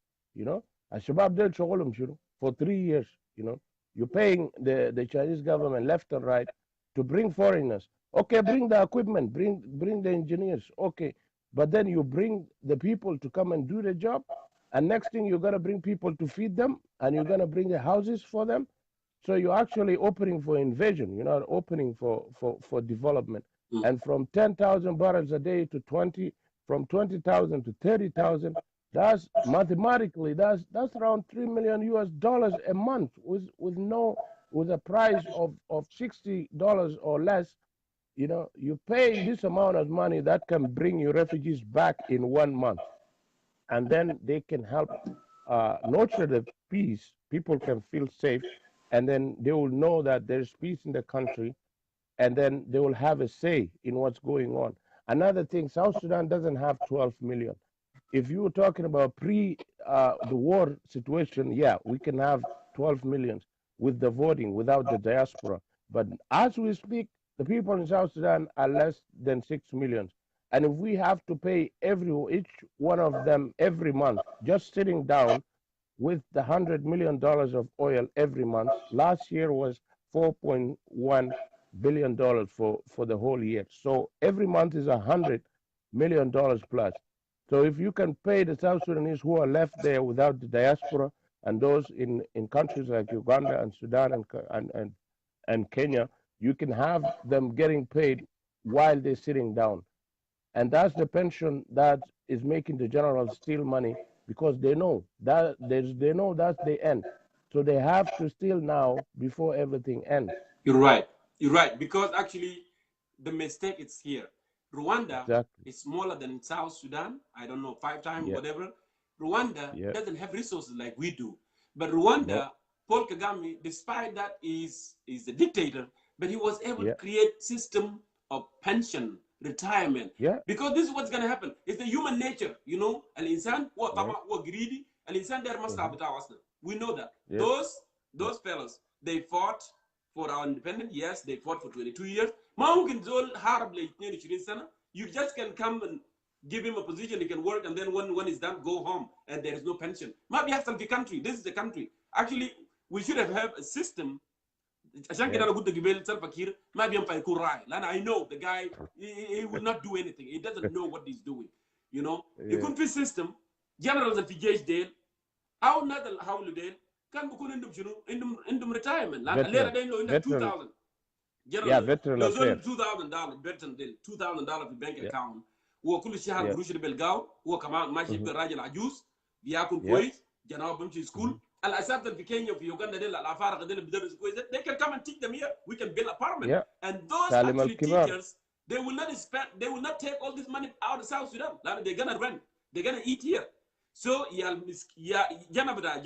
الشباب دول شغلهم شنو for 3 years. You're paying the Chinese government left and right to bring foreigners. Okay, bring the equipment, bring the engineers. Okay, but then you bring the people to come and do the job, and next thing you're gonna bring people to feed them, and you're gonna bring the houses for them. So you're actually opening for invasion. You're not opening for development. And from 10,000 barrels a day to 20, from 20,000 to 30,000. That's mathematically that's around $3 million a month with a price of $60 or less. You pay this amount of money that can bring your refugees back in 1 month, and then they can help nurture the peace. People can feel safe, and then they will know that there's peace in the country, and then they will have a say in what's going on. Another thing, South Sudan doesn't have 12 million. If you were talking about the war situation, yeah, we can have 12 million with the voting without the diaspora. But as we speak, the people in South Sudan are less than 6 million. And if we have to pay each one of them every month, just sitting down with the $100 million of oil every month, last year was $4.1 billion for the whole year. So every month is $100 million plus. So if you can pay the South Sudanese who are left there without the diaspora, and those in countries like Uganda and Sudan and Kenya, you can have them getting paid while they're sitting down. And that's the pension that is making the generals steal money, because they know that's the end. So they have to steal now before everything ends. You're right. You're right. Because actually the mistake is here. Rwanda is smaller than South Sudan. I don't know, 5 times, whatever. Rwanda doesn't have resources like we do. But Rwanda, Paul Kagame, despite that, is a dictator, but he was able to create system of pension, retirement. Because this is what's going to happen. It's the human nature, Al-insan wa greedy, Al-insan der masabita. We know that. Those fellows, they fought for our independence. Yes, they fought for 22 years. You just can come and give him a position, he can work, and then when it's done, go home, and there is no pension. Maybe have some country. This is the country. Actually, we should have a system. I know the guy, he will not do anything. He doesn't know what he's doing. He couldn't be system. Generals of PJ Dale, how not how Dale can be in retirement. Later they know in 2000. general veteran there's only affairs. $2,000 veteran deal $2,000 في بنك Yeah, account هو كل شهر yeah. قروش اللي بيلقاه هو كمان ماشي Mm-hmm. بالراجل عجوز بياكل Yep. كويس جنابه بيمشي Mm-hmm. سكول الاساتذه في كينيا وفي يوغندا ديل الافارقه ديل بيدرسوا كويس they can come and teach them here we can build apartment Yeah. and those تعليم actually الكبار. teachers they will not take all this money out of South Sudan لان they're gonna rent they're gonna eat here so يا جنب ده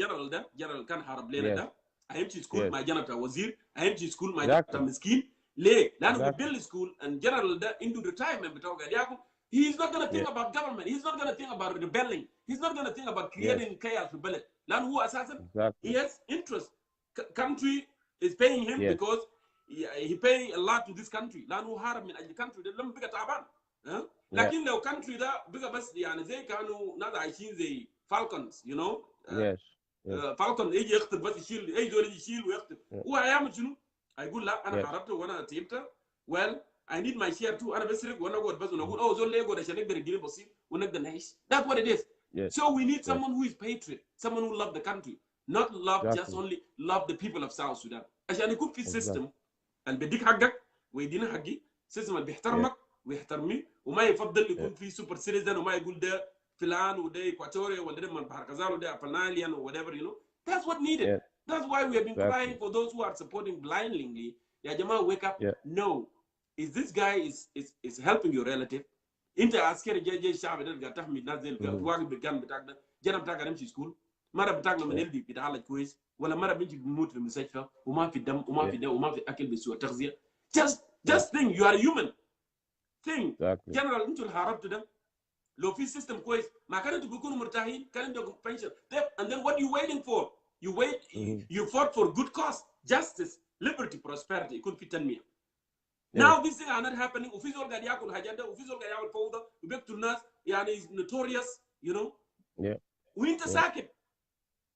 جنرال كان حارب لنا ده هيمشي سكول مع جنب وزير هيمشي سكول مع جنب مسكين ليه؟ لانه we build school and general ده عنده retirement بتاعه قاعد ياكل he's not gonna think about government he's not gonna think about rebelling he's not gonna think about creating chaos في البلد لانه هو اساسا he has interest country is paying him because he paying a lot to this country لانه هو هارب من اجل country ده لما بقى تعبان لكن لو country ده بقى بس يعني زي كانوا ناس عايشين زي falcons you know falcon يجي يخطب بس يشيل اي زول يجي يشيل ويخطب هو هيعمل شنو؟ هيقول لا انا حاربته وانا تعبت well I need my share too انا بسرق وانا اقعد بس ونقول اوه زول يقعد عشان نقدر نجيب بسيط ونقدر نعيش that's what it is so we need someone who is patriot someone who love the country not love just only love the people of South Sudan عشان يكون في system اللي بيديك حقك ويدينا حقي system اللي بيحترمك ويحترمي وما يفضل يكون في super citizen وما يقول ده فلان وده ايكواتوريا ولا ده من بحر غزال وده فلانيان or whatever you know that's what needed that's why we have been crying for those who are supporting blindly يا جماعة wake up no is this guy is helping your relative انت عسكري جاي الشعب ده قاعد تحمي الناس زي واقف بالجنب بتاعك ده جنب بتاعك نمشي سكول مره بتاعك لما يلدي بيتعالج كويس ولا مره بنتي بتموت في المستشفى وما في دم وما في دم وما في اكل بسوء تغذيه just think you are human think general انتوا اللي حاربتوا ده لو في سيستم كويس ما كانوا انتوا بيكونوا مرتاحين كان عندكم pension and then what you waiting for you fought for good cause justice liberty prosperity يكون في تنميه now these things are not happening وفي زول قاعد ياكل حاجات ده وفي زول قاعد يعمل فوضى وبيقتل الناس يعني is notorious you know وانت ساكت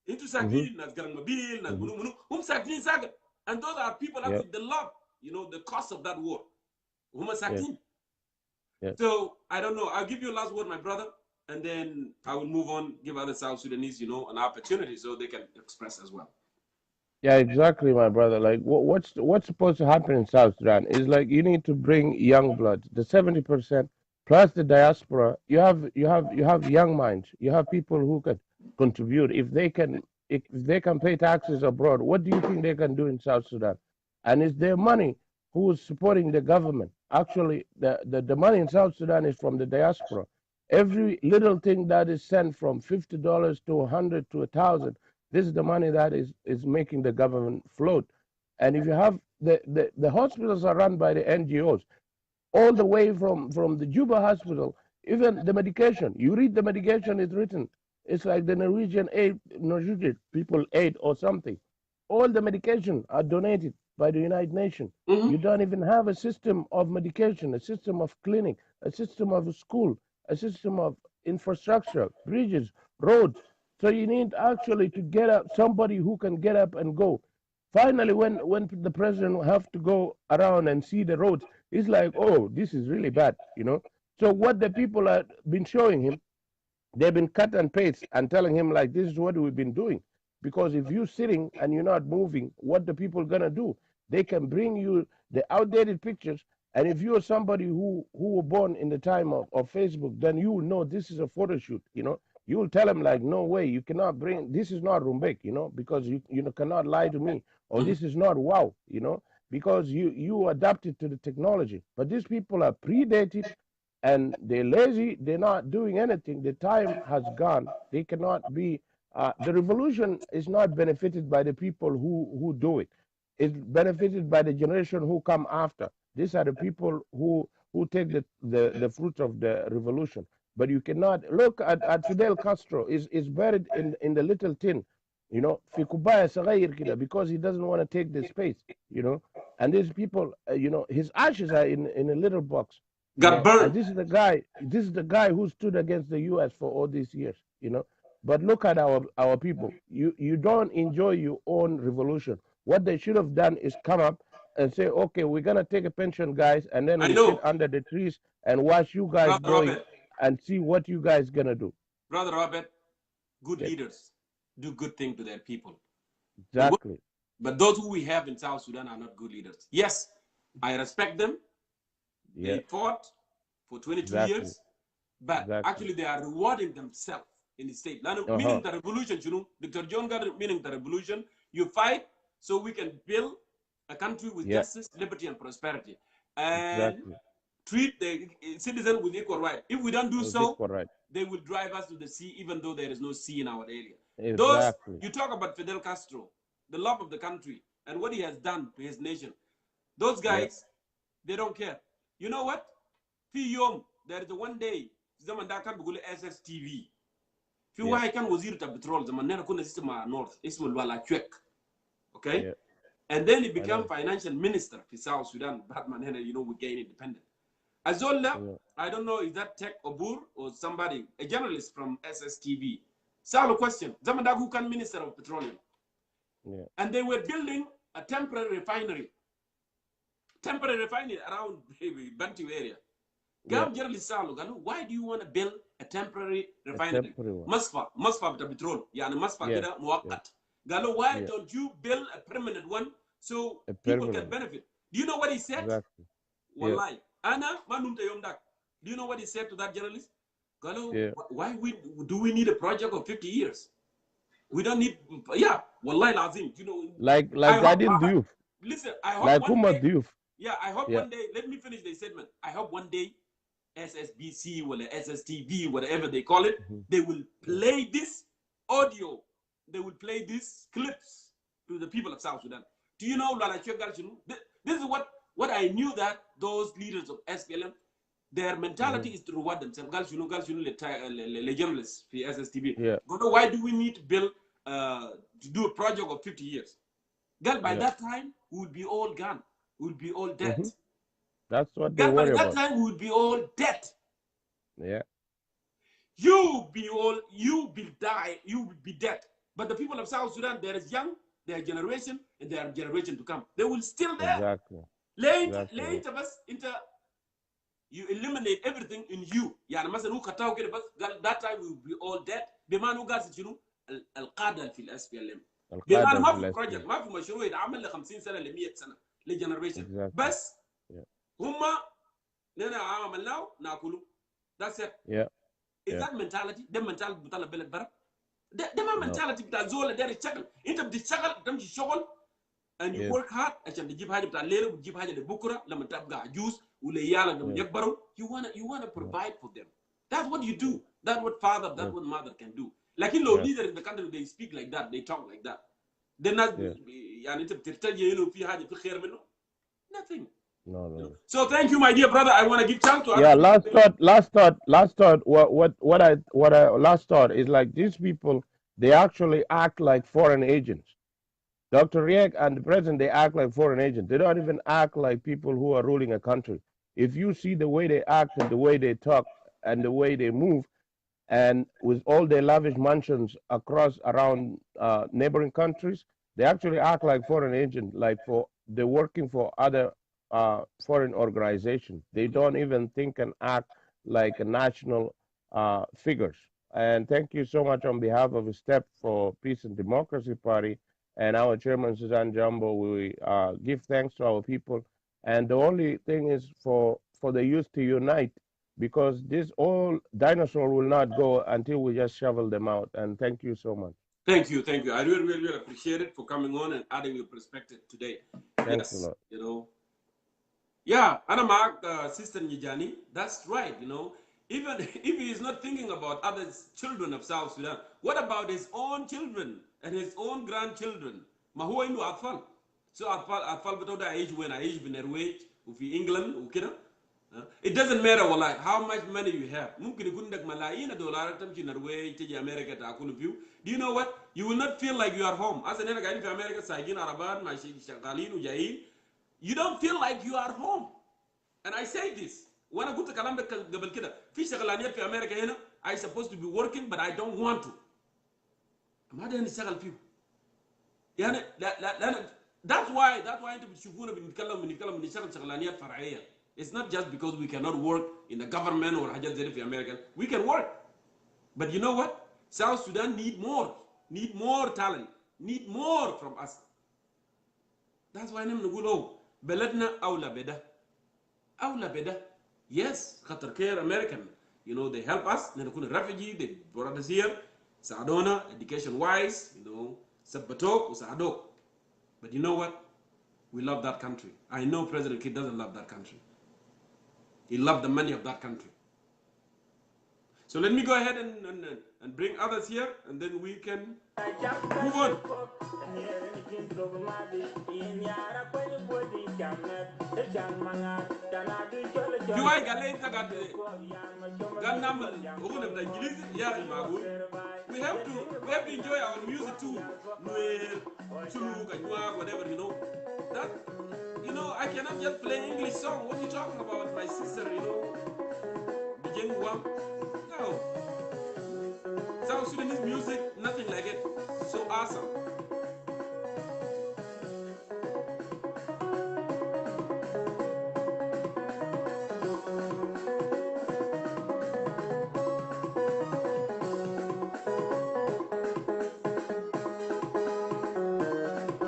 انتوا ساكتين ناس قرنمبيل ناس منو هم ساكتين ساكت and those are people actually they love you know the cost of that war هم ساكتين so I don't know I'll give you a last word my brother and then I will move on give other South Sudanese you know an opportunity so they can express as well. Yeah, exactly, my brother. Like, what's supposed to happen in South Sudan is like you need to bring young blood, the 70% plus the diaspora. You have young minds. You have people who can contribute. If they can pay taxes abroad, what do you think they can do in South Sudan? And it's their money who is supporting the government. Actually, the money in South Sudan is from the diaspora. Every little thing that is sent from $50 to 100 to 1,000. This is the money that is making the government float. And if you have the hospitals are run by the NGOs, all the way from the Juba hospital, even the medication. You read the medication is written. It's like the Norwegian people aid or something. All the medication are donated by the United Nations. You don't even have a system of medication, a system of clinic, a system of school, a system of infrastructure, bridges, roads. So you need actually to get up somebody who can get up and go. Finally, when the president have to go around and see the roads, it's like, oh, this is really bad, you know. So what the people have been showing him, they've been cut and paste and telling him like, this is what we've been doing. Because if you're sitting and you're not moving, what the people gonna do? They can bring you the outdated pictures. And if you're somebody who were born in the time of Facebook, then you will know this is a photo shoot, you know. You will tell them like, no way, you cannot bring, this is not Rumbek, you know, because you cannot lie to me, or this is not wow, you know, because you adapted to the technology. But these people are predated and they're lazy, they're not doing anything. The time has gone. They cannot be, the revolution is not benefited by the people who do it. It's benefited by the generation who come after. These are the people who take the fruit of the revolution. But you cannot look at Fidel Castro is buried in the little tin, you know, because he doesn't want to take the space, you know. And these people, you know, his ashes are in a little box. Got burned. And this is the guy who stood against the U.S. for all these years, you know. But look at our people. You don't enjoy your own revolution. What they should have done is come up and say, okay, we're gonna take a pension, guys, and then we sit under the trees and watch you guys going. And see what you guys gonna do. Brother Robert, good leaders do good things to their people. Exactly. But those who we have in South Sudan are not good leaders. Yes, I respect them. Yeah. They fought for 22 Exactly. years, but Exactly. actually they are rewarding themselves in the state. Meaning the revolution, you know, Dr. Jongkor, meaning the revolution, you fight so we can build a country with Yeah. justice, liberty, and prosperity, and Exactly. treat the citizen with equal right. If we don't do Is so, equal right. they will drive us to the sea, even though there is no sea in our area. Those, Exactly. you talk about Fidel Castro, the love of the country, and what he has done to his nation. Those guys, they don't care. You know what? Fi there is one day, zaman da kan bugule SSTV. Fi wahi kan wazir ta petrol, zaman nera kuna sistema North, ismu Lwala Chwek. Okay? Yeah. And then he became financial minister for South Sudan. Batman, you know, we gain independence. Azola, I don't know, is that Tech Obur or somebody, a journalist from SSTV. Salo question, zaman da who can minister of petroleum. Yeah. And they were building a temporary refinery around Bantu area. Gam journalist Salo, why do you want to build a temporary refinery? Masfa bita petrol, yani masfa kida muwaqqat. Galo, why don't you build a permanent one so people can benefit? Do you know what he said? Exactly. Wallahi. Ana manumta yomdak. Do you know what he said to that journalist? Galo, why do we need a project of 50 years? We don't need, wallahi lazim. You know, like Guardian Diouf. Listen, I hope like one day, Diouf. I hope one day, let me finish the statement. I hope one day SSBC or SSTV, whatever they call it, they will play this audio. They will play these clips to the people of South Sudan. Do you know, this is what I knew, that those leaders of SPLM, their mentality is to reward themselves. The journalists for SSTV. Why do we need to build, to do a project of 50 years? Girl, by that time, we will be all gone. We will be all dead. That's what they worry about. By that time, we will be all dead. Yeah. You will be dead. But the people of South Sudan, there is young, their generation, and their generation to come. They will still there. Exactly. Later, you eliminate everything in you. That time we will be all dead. بمعنى قاسي شنو القادة في الاس بي ال ام. بمعنى ما في بروجكت، ما في مشروع يتعمل ل 50 سنة ل 100 سنة لجنريشن. بس هم نحن عملناه ناكله. That's it. Is that mentality؟ ده mentality بتاع البلد برا. ده ما mentality بتاع زول داير يشتغل. أنت بتشتغل تمشي شغل and you work hard عشان تجيب حاجة بتاع الليلة وتجيب حاجة لبكرة لما تبقى عجوز وليالك لما يكبروا. You wanna provide for them. That's what you do. That's what father, that's what mother can do. لكن لو leader in the country, they speak like that, they talk like that. They're not, يعني أنت بترتجي إنه في حاجة في خير منه. Nothing. No. So thank you, my dear brother. I want to give chance to. Last thought. What I last thought is, like, these people, they actually act like foreign agents. Dr. Riek and the president, they act like foreign agents. They don't even act like people who are ruling a country. If you see the way they act and the way they talk and the way they move, and with all their lavish mansions around neighboring countries, they actually act like foreign agents, like they're working for other foreign organizations. They don't even think and act like a national figures. And thank you so much on behalf of the Step for Peace and Democracy Party and our chairman, Suzanne Jumbo. We give thanks to our people. And the only thing is for the youth to unite, because this all dinosaur will not go until we just shovel them out. And thank you so much. Thank you. I really appreciate it for coming on and adding your perspective today. Thanks a lot. You know, Anamak, Sister Nijani, that's right. You know, even if he is not thinking about other children of South Sudan, what about his own children and his own grandchildren? Mahuwa inu atfal. So atfal beto da age when I age in Norway, ufi England, ukida. It doesn't matter how much money you have. Mumkin ikun dak malayin dollar tamchi Norway, tiji America ta akulu view. Do you know what? You will not feel like you are home. As an American in America, Saigin Araban, my Shagalin, Ujain, you don't feel like you are home. And I say this. When I go to Kalamba Gabal Kida, fish Shagalaniat for America, I'm supposed to be working, but I don't want to. I'm not any Shagal view. That's why it's not just because we cannot work in the government or Hajjal for American. We can work. But you know what? South Sudan need more talent, need more from us. That's why I'm going to go. بلدنا أولى بده أولى بده. Yes, خاطر care American, you know, they help us. نكون refugee, they brought us here. ساعدونا education wise, you know, ثبتوك وساعدوك. But you know what? We love that country. I know President Kidd doesn't love that country. He loved the money of that country. So let me go ahead and bring others here, and then we can move on. Juwai galay tagat ganam ugunam da English ya imagu. We have to enjoy our music too. Nuer, Chulu, Kanywa, whatever, you know. That, you know, I cannot just play English song. What are you talking about, my sister, you know? No. South Sudanese music, nothing like it. So awesome.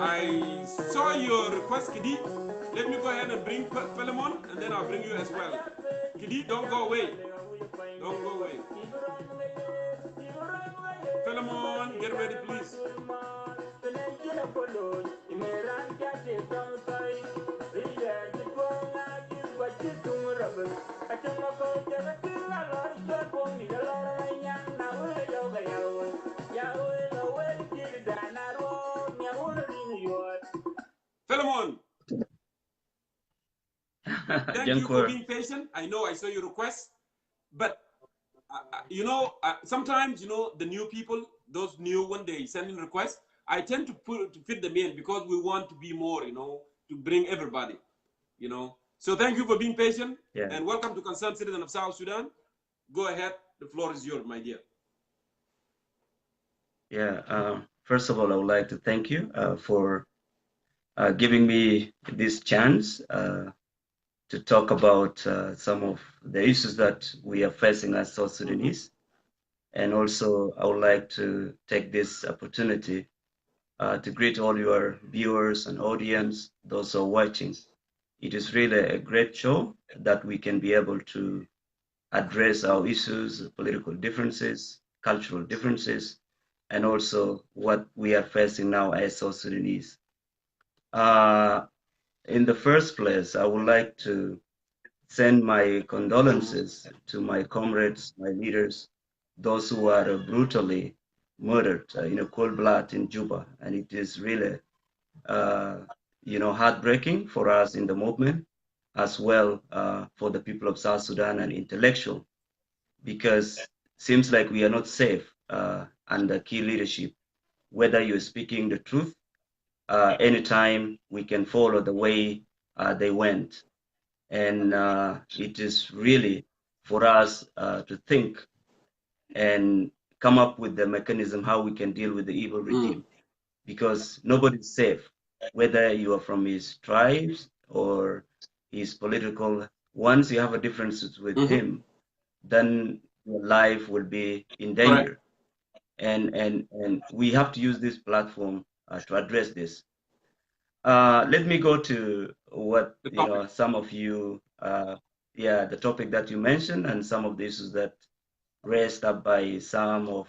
I saw your request, Kidi. Let me go ahead and bring Philemon, and then I'll bring you as well. Kidi, don't go away. Don't go away. Philemon, get ready, please. Philemon, thank you for being patient. I know I saw your request, but you know, sometimes, you know, the new people, those new, when they send in requests, I tend to fit them in because we want to be more, you know, to bring everybody, you know. So thank you for being patient, and welcome to Concerned Citizen of South Sudan. Go ahead, the floor is yours, my dear. Yeah, first of all, I would like to thank you for giving me this chance to talk about some of the issues that we are facing as South Sudanese. And also, I would like to take this opportunity to greet all your viewers and audience, those who are watching. It is really a great show that we can be able to address our issues, political differences, cultural differences, and also what we are facing now as South Sudanese. In the first place, I would like to send my condolences to my comrades, my leaders, those who are brutally murdered in a cold blood in Juba. And it is really, you know, heartbreaking for us in the movement, as well for the people of South Sudan and intellectual, because it seems like we are not safe under key leadership. Whether you're speaking the truth, anytime we can follow the way they went. And it is really for us to think and come up with the mechanism how we can deal with the evil regime, because nobody's safe, whether you are from his tribes or his political. Once you have a difference with him, then your life will be in danger. And we have to use this platform to address this. Let me go to what you know, some of you, the topic that you mentioned, and some of the issues that raised up by some of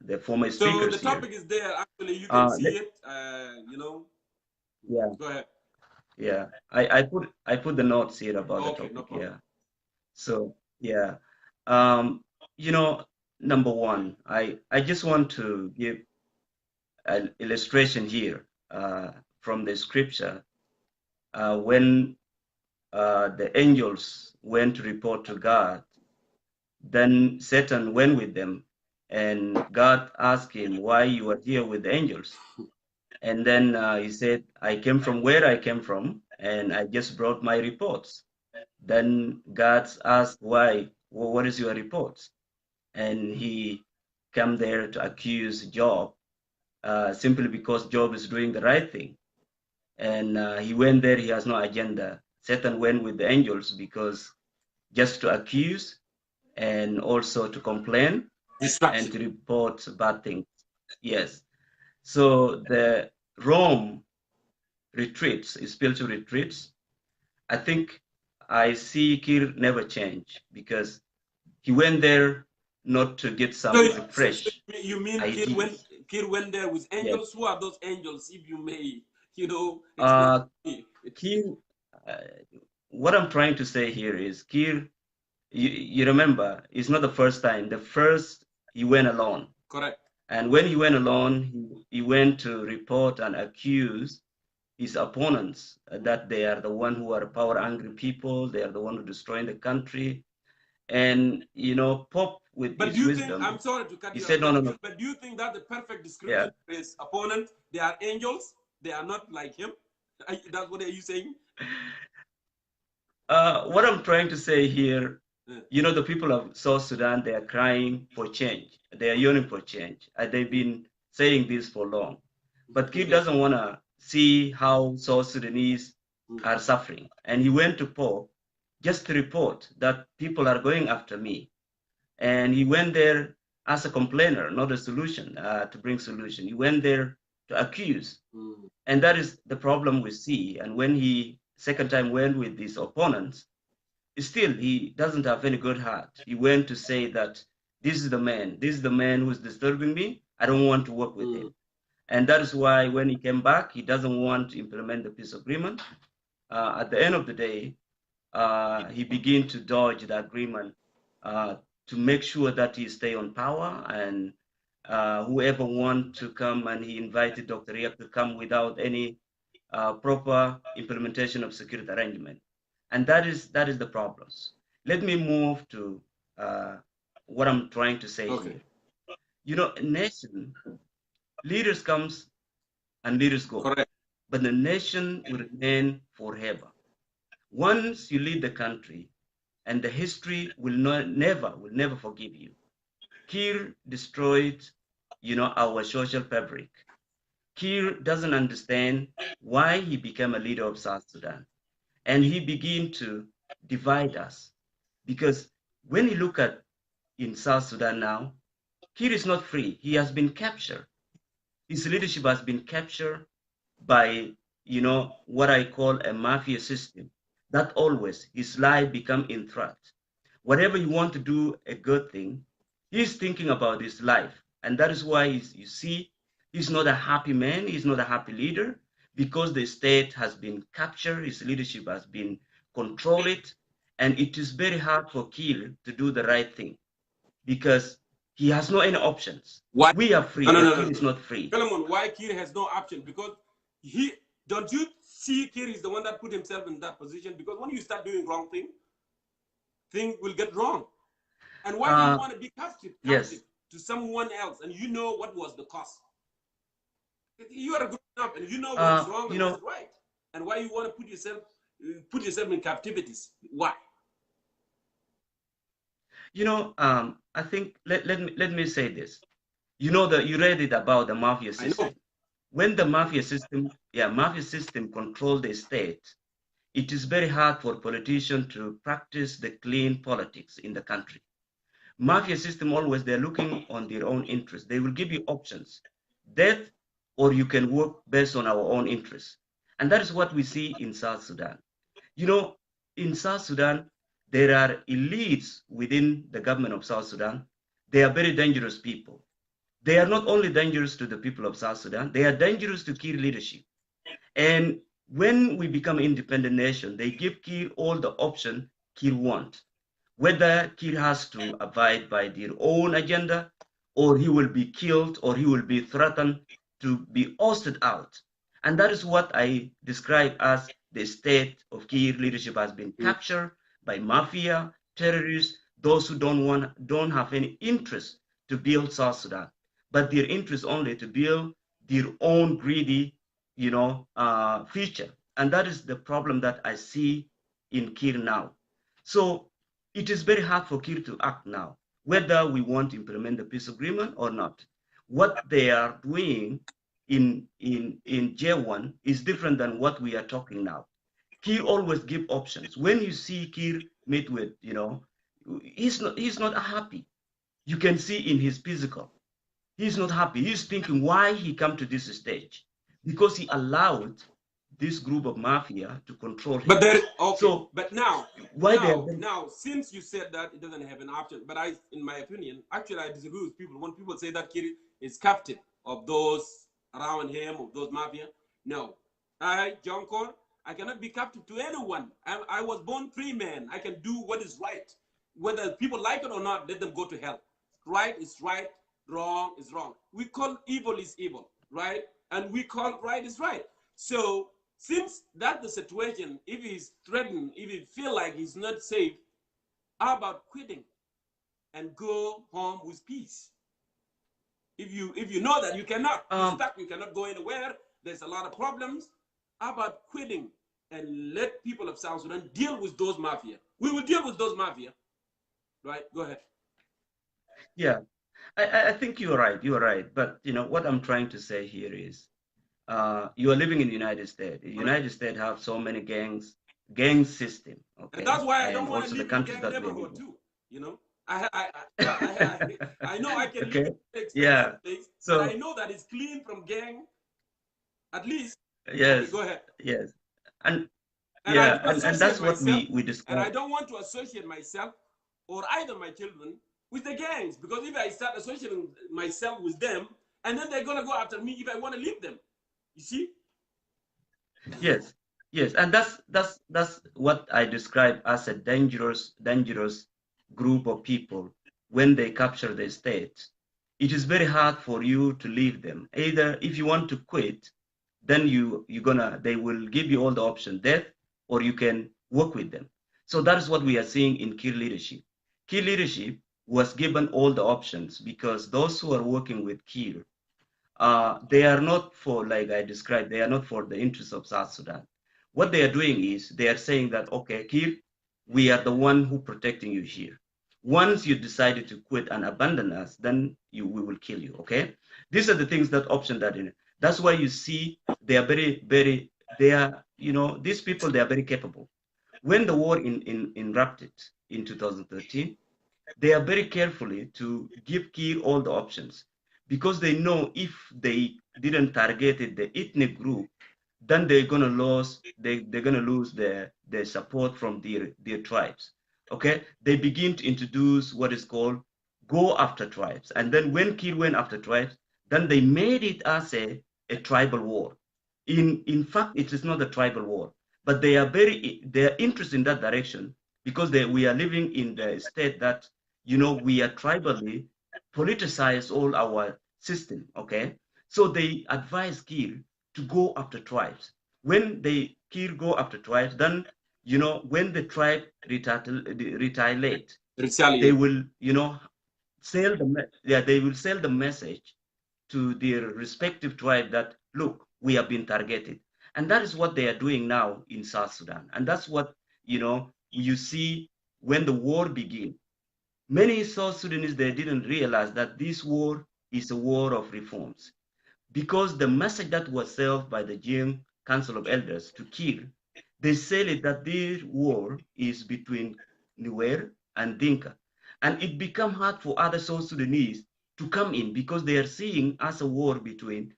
the former speakers. So the topic is there. Actually, you can see it. You know. Yeah. Go ahead. Yeah, I put the notes here about the topic. No problem. Yeah. So yeah, you know, number one, I just want to give an illustration here from the scripture when the angels went to report to God. Then Satan went with them, and God asked him, why you are here with the angels? And then he said, I came from where I came from, and I just brought my reports. Then God asked, why? Well, what is your report? And he came there to accuse Job simply because Job is doing the right thing. And he went there, he has no agenda. Satan went with the angels because just to accuse and also to complain and to report bad things. Yes. So the Rome retreats, spiritual retreats, I think I see Kir never change because he went there not to get some fresh you mean ideas. Kir went there with Yes. angels? Who are those angels, if you may, Kir, what I'm trying to say here is Kir, you remember, it's not the first time. The first, he went alone. Correct. And when he went alone, he went to report and accuse his opponents that they are the one who are power-hungry people. They are the one who destroying the country. And, Pop with but his do you wisdom, think, I'm sorry to cut he you said, off, no. But do you think that the perfect description for his opponent, they are angels? They are not like him? That's what are you saying? What I'm trying to say here, the people of South Sudan, they are crying for change. They are yearning for change. They've been saying this for long. But Kir doesn't want to see how South Sudanese are suffering. And he went to Pope just to report that people are going after me. And he went there as a complainer, not a solution, to bring solution. He went there to accuse. And that is the problem we see. And when he second time went with his opponents, still he doesn't have any good heart. He went to say that this is the man who's disturbing me. I don't want to work with him. And that is why when he came back, he doesn't want to implement the peace agreement. At the end of the day, he began to dodge the agreement to make sure that he stay on power, and whoever want to come, and he invited Dr. Riek to come without any proper implementation of security arrangement. And that is the problems. Let me move to what I'm trying to say here. A nation, leaders comes and leaders go. Correct. But the nation will remain forever. Once you lead the country, and the history will never forgive you. Kir destroyed, our social fabric. Kir doesn't understand why he became a leader of South Sudan. And he began to divide us. Because when you look at in South Sudan now, Kir is not free. He has been captured. His leadership has been captured by, what I call a mafia system. That always his life become in threat. Whatever you want to do a good thing, he's thinking about his life. And that is why you see, he's not a happy man. He's not a happy leader because the state has been captured. His leadership has been controlled. And it is very hard for Kir to do the right thing because he has no any options. Why? We are free. No. Kir is not free. Philemon, why Kir has no option? Because don't you see Kir is the one that put himself in that position? Because when you start doing wrong things will get wrong. And why do you want to be captive to someone else? And you know what was the cost. You are good enough, and you know what's wrong and what's right. And why you want to put yourself in captivities? Why? I think let me say this. You read it about the mafia system. When the mafia system controls the state, it is very hard for politicians to practice the clean politics in the country. Mafia system always, they're looking on their own interests. They will give you options, death, or you can work based on our own interests. And that is what we see in South Sudan. In South Sudan, there are elites within the government of South Sudan. They are very dangerous people. They are not only dangerous to the people of South Sudan, they are dangerous to Kir leadership. And when we become an independent nation, they give Kir all the options Kir wants. Whether Kir has to abide by their own agenda, or he will be killed, or he will be threatened to be ousted out. And that is what I describe as the state of Kir leadership has been captured by mafia, terrorists, those who don't have any interest to build South Sudan, but their interest only to build their own greedy, future. And that is the problem that I see in Kir now. So it is very hard for Kir to act now, whether we want to implement the peace agreement or not. What they are doing in J1 is different than what we are talking now. Kir always give options. When you see Kir meet with, he's not happy. You can see in his physical. He's not happy. He's thinking why he come to this stage. Because he allowed this group of mafia to control him. But there, okay. So but now, why now, since you said that it doesn't have an option, but in my opinion, actually, I disagree with people. When people say that Kiri is captain of those around him, of those mafia, no. Jongkor, I cannot be captive to anyone. I was born free man. I can do what is right. Whether people like it or not, let them go to hell. Right is right, wrong is wrong. We call evil is evil, right? And we call right is right. So since that's the situation, if he's threatened, if he feel like he's not safe, how about quitting and go home with peace? If you know that you cannot, you're stuck, you cannot go anywhere, there's a lot of problems, how about quitting and let people of South Sudan deal with those mafia? We will deal with those mafia, right? Go ahead. Yeah, I think you're right. You're right. But you know what I'm trying to say here is, you are living in the United States. The United States have so many gang system. Okay, and that's why I don't and want to also live the in countries gang that we neighborhood live in. too. You know, I know I can Okay. live in expensive Yeah. place, So but I know that it's clean from gang. At least. yes, Okay, go ahead. yes, and And I yeah, don't and associate that's what myself, we and discuss. I don't want to associate myself or either my children with the gangs, because if I start associating myself with them, and then they're gonna go after me if I want to leave them. You see? Yes, yes, and that's what I describe as a dangerous group of people. When they capture the state, it is very hard for you to leave them. Either if you want to quit, then they will give you all the options, death, or you can work with them. So that is what we are seeing in Kir leadership. Kir leadership was given all the options because those who are working with Kir, they are not for, like I described, they are not for the interests of South Sudan. What they are doing is they are saying that, okay, Kir, we are the one who protecting you here. Once you decided to quit and abandon us, then we will kill you, okay? These are the things, that option that in it. That's why you see they are these people, they are very capable. When the war erupted in 2013, they are very carefully to give Kir all the options, because they know if they didn't target the ethnic group, then they're gonna lose their support from their tribes. Okay, they begin to introduce what is called go after tribes, and then when Kir went after tribes, then they made it as a tribal war. In fact, it is not a tribal war, but they are interested in that direction, because we are living in the state that, we are tribally politicized all our system. Okay, so they advise Kir to go after tribes. When Kir go after tribes, then when the tribe retaliate, they will they will sell the message to their respective tribe that, look, we have been targeted. And that is what they are doing now in South Sudan. And that's what you see when the war began. Many South Sudanese, they didn't realize that this war is a war of reforms, because the message that was sold by the Jing Council of Elders to Kir, they said it that this war is between Nuer and Dinka. And it became hard for other South Sudanese to come in, because they are seeing as a war between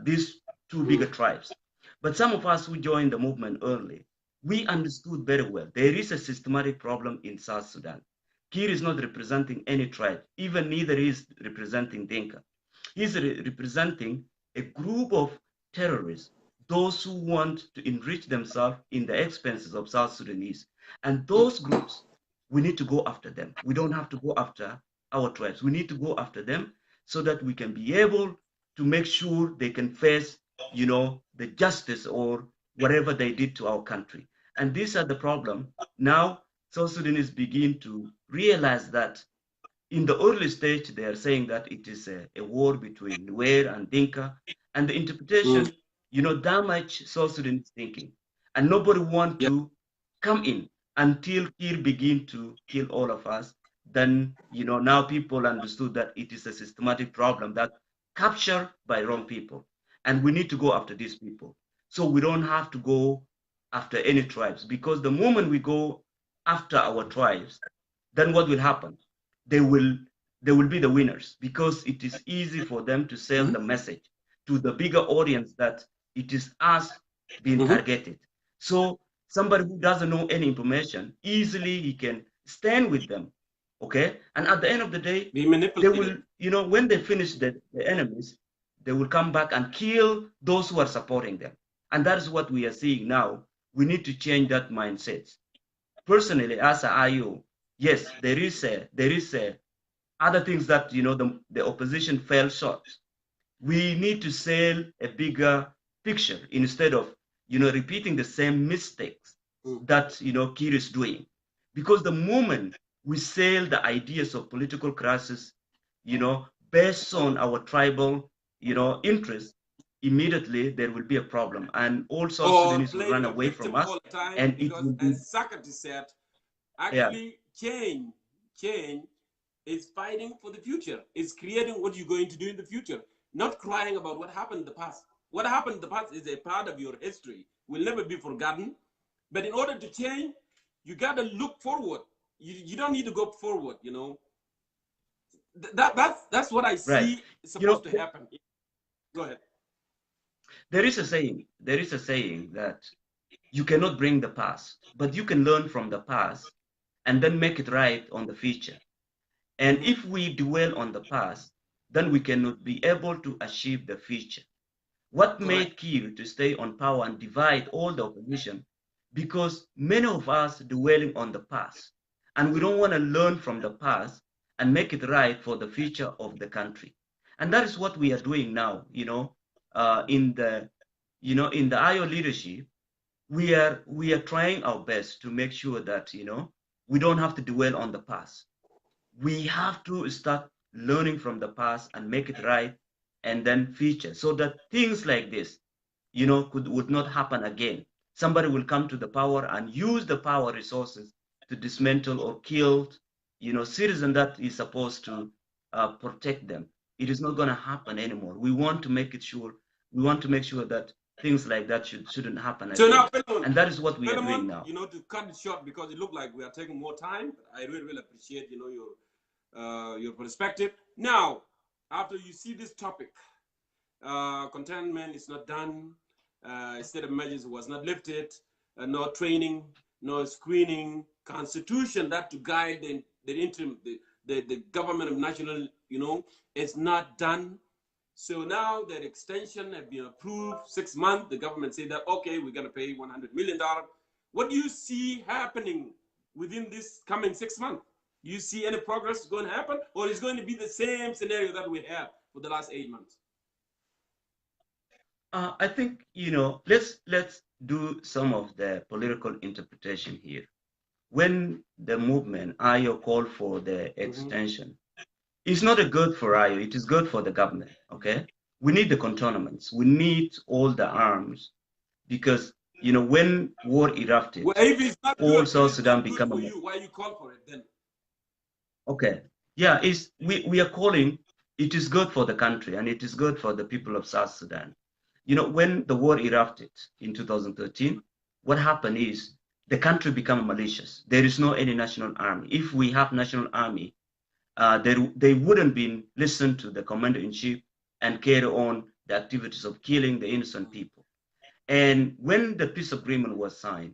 these two bigger tribes. But some of us who joined the movement early, we understood very well there is a systematic problem in South Sudan. Kir is not representing any tribe, even neither is representing Dinka. He's representing a group of terrorists, those who want to enrich themselves in the expenses of South Sudanese. And those groups, we need to go after them. We don't have to go after our tribes. We need to go after them so that we can be able to make sure they can face, the justice or whatever they did to our country. And these are the problem. Now, South Sudanese begin to realize that in the early stage, they are saying that it is a war between Nuer and Dinka, and the interpretation, damage South Sudanese thinking, and nobody want to come in until Kir begin to kill all of us. Then, now people understood that it is a systematic problem that captured by wrong people, and we need to go after these people. So we don't have to go after any tribes, because the moment we go after our tribes, then what will happen? They will be the winners, because it is easy for them to sell the message to the bigger audience that it is us being targeted. So somebody who doesn't know any information, easily he can stand with them, okay? And at the end of the day, they will, you know, when they finish the enemies, they will come back and kill those who are supporting them. And that is what we are seeing now. We need to change that mindset. Personally, as a IO, yes, there is other things that, you know, the opposition fell short. We need to sail a bigger picture instead of, you know, repeating the same mistakes that, you know, Kiir is doing. Because the moment we sail the ideas of political crisis, you know, based on our tribal, you know, interests, immediately there will be a problem, and all South Sudanese will run away from us. All the time, and it because will be, as Sakati said, actually change is fighting for the future. It's creating what you're going to do in the future, not crying about what happened in the past. What happened in the past is a part of your history, will never be forgotten. But in order to change, you got to look forward. You don't need to go forward, you know. That's what I see is supposed to happen. Go ahead. There is a saying that you cannot bring the past, but you can learn from the past and then make it right on the future. And if we dwell on the past, then we cannot be able to achieve the future. What made Kiir to stay on power and divide all the opposition? Because many of us dwelling on the past, and we don't want to learn from the past and make it right for the future of the country. And that is what we are doing now. You know, in the IO leadership, we are trying our best to make sure that, you know, we don't have to dwell on the past. We have to start learning from the past and make it right, and then future, so that things like this, you know, would not happen again. Somebody will come to the power and use the power resources to dismantle or kill, you know, citizen that is supposed to protect them. It is not going to happen anymore. We want to make it sure. We want to make sure that things like that shouldn't happen again. Now, and that is what we are doing now. You know, to cut it short, because it looked like we are taking more time. I really appreciate, you know, your perspective. Now, after you see this topic, containment is not done, state of emergency was not lifted, no training, no screening, constitution that to guide the interim, the government of national, you know, is not done. So now that extension have been approved, 6 months, the government said that, okay, we're gonna pay $100 million. What do you see happening within this coming 6 months? Do you see any progress going to happen, or is going to be the same scenario that we had for the last 8 months? I think, you know, let's do some of the political interpretation here. When the movement IO called for the extension, it's not a good for IO, it is good for the government, okay? We need the cantonments, we need all the arms, because, you know, when war erupted, well, if it's not all good, South Sudan become for you. Why you call for it then? Okay, yeah, we are calling, it is good for the country and it is good for the people of South Sudan. You know, when the war erupted in 2013, what happened is the country became malicious. There is no any national army. If we have national army, they wouldn't be listened to the commander-in-chief and carry on the activities of killing the innocent people. And when the peace agreement was signed,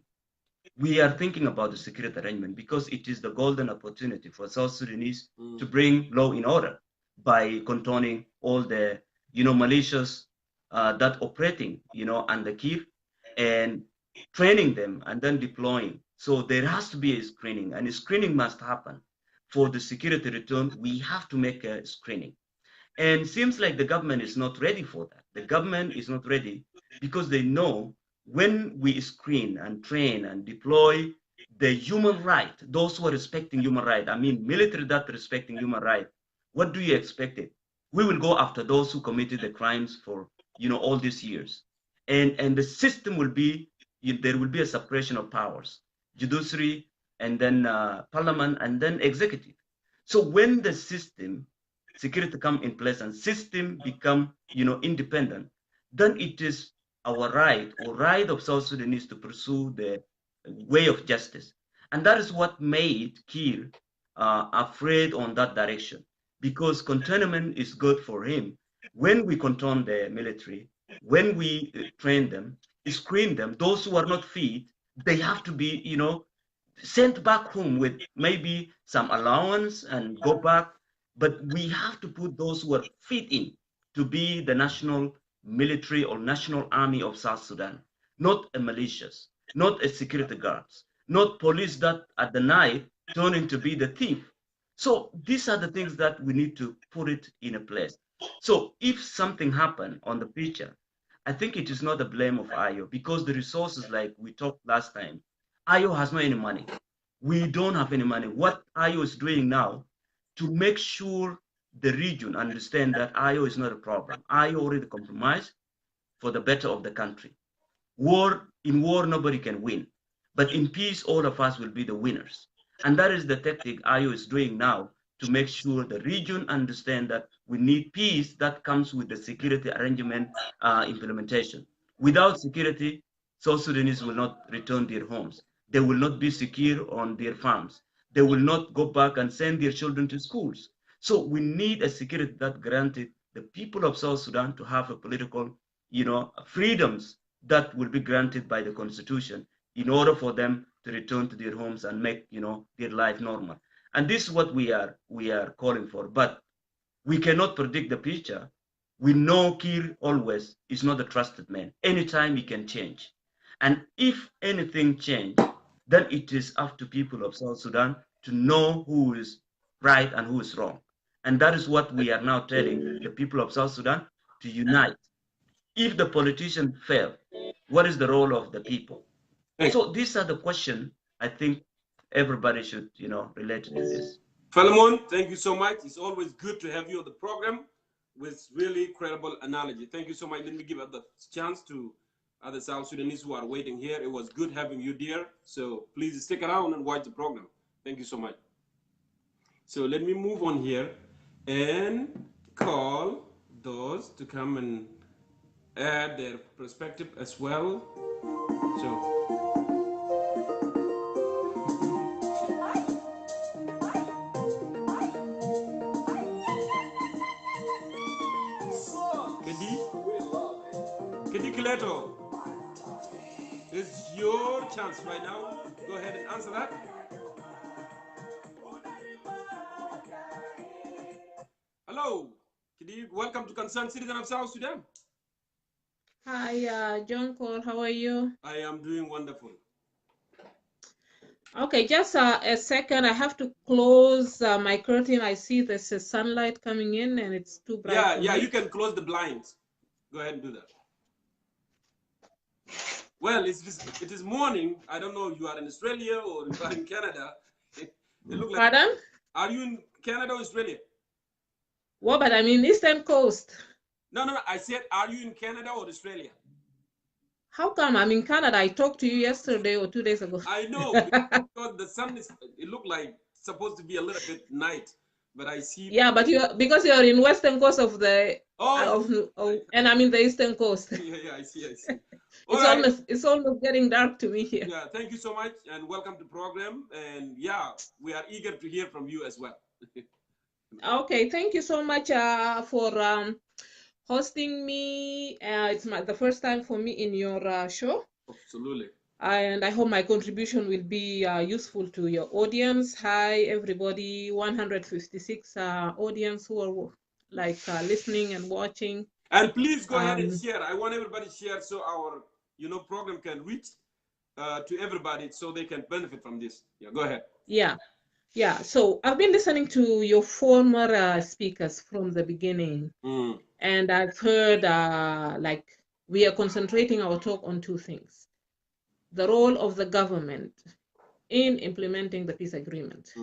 we are thinking about the security arrangement, because it is the golden opportunity for South Sudanese to bring law in order by containing all the, you know, malicious that operating, you know, under Kiir, and training them and then deploying. So there has to be a screening, and a screening must happen. For the security return, we have to make a screening. And it seems like the government is not ready for that. The government is not ready because they know when we screen and train and deploy the human right, those who are respecting human right, I mean military that respecting human right, what do you expect it? We will go after those who committed the crimes for, you know, all these years. And the system will be, there will be a separation of powers, judiciary, and then parliament, and then executive. So when the system, security come in place and system become, you know, independent, then it is our right, or right of South Sudanese, to pursue the way of justice. And that is what made Kiir afraid on that direction, because containment is good for him. When we contain the military, when we train them, screen them. Those who are not fit, they have to be, sent back home with maybe some allowance and go back. But we have to put those who are fit in to be the national military or national army of South Sudan, not a militias, not a security guards, not police that at the night turning to be the thief. So these are the things that we need to put it in a place. So if something happened on the picture, I think it is not the blame of IO, because the resources, like we talked last time, IO has no any money. We don't have any money. What IO is doing now to make sure the region understand that IO is not a problem. IO already compromised for the better of the country. In war, nobody can win. But in peace, all of us will be the winners. And that is the tactic IO is doing now to make sure the region understand that we need peace that comes with the security arrangement implementation. Without security, South Sudanese will not return their homes. They will not be secure on their farms. They will not go back and send their children to schools. So we need a security that granted the people of South Sudan to have a political, freedoms that will be granted by the constitution in order for them to return to their homes and make, their life normal. And this is what we are calling for. But we cannot predict the future. We know Kir always is not a trusted man. Anytime he can change. And if anything change, then it is up to people of South Sudan to know who is right and who is wrong. And that is what we are now telling the people of South Sudan, to unite. If the politician fail, what is the role of the people? So these are the questions I think everybody should, relate to this. Philemon, thank you so much. It's always good to have you on the program with really credible analogy. Thank you so much. Let me give the chance to other South Sudanese who are waiting here. It was good having you, dear. So please stick around and watch the program. Thank you so much. So let me move on here and call those to come and add their perspective as well. So Kileto, it's your chance right now. Go ahead and answer that. Hello, Kidi, welcome to Concerned Citizen of South Sudan. Hi, Jongkor, how are you? I am doing wonderful. Okay, just a second. I have to close my curtain. I see there's a sunlight coming in and it's too bright. Yeah, you can close the blinds. Go ahead and do that. Well, it is morning. I don't know if you are in Australia or you are in Canada. It looks like. Pardon? Are you in Canada or Australia? Well, but I'm in Eastern Coast. No. I said, are you in Canada or Australia? How come? I'm in Canada. I talked to you yesterday or 2 days ago. I know, because the sun it looked like it's supposed to be a little bit night, but I see. Yeah, but because you're in Western Coast of the. And I'm in the Eastern Coast. Yeah, I see. It's almost getting dark to me here. Yeah, thank you so much and welcome to the program. And yeah, we are eager to hear from you as well. Okay, thank you so much for hosting me. It's the first time for me in your show. Absolutely. And I hope my contribution will be useful to your audience. Hi, everybody, 156 audience who are listening and watching. And please go ahead and share. I want everybody to share so our program can reach to everybody so they can benefit from this. Yeah, go ahead. Yeah. So I've been listening to your former speakers from the beginning, and I've heard we are concentrating our talk on two things: the role of the government in implementing the peace agreement.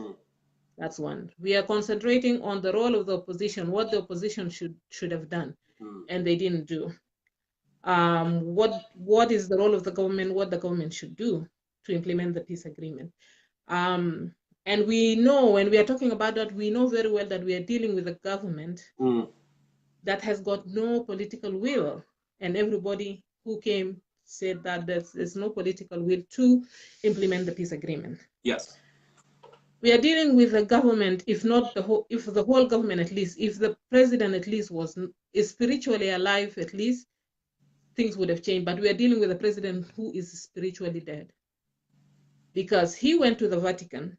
That's one. We are concentrating on the role of the opposition, what the opposition should have done, and they didn't do. What is the role of the government, what the government should do to implement the peace agreement. And we know, when we are talking about that, we know very well that we are dealing with a government that has got no political will, and everybody who came said that there's no political will to implement the peace agreement. Yes. We are dealing with a government, if the whole government at least, if the president at least is spiritually alive at least, things would have changed. But we are dealing with a president who is spiritually dead, because he went to the Vatican.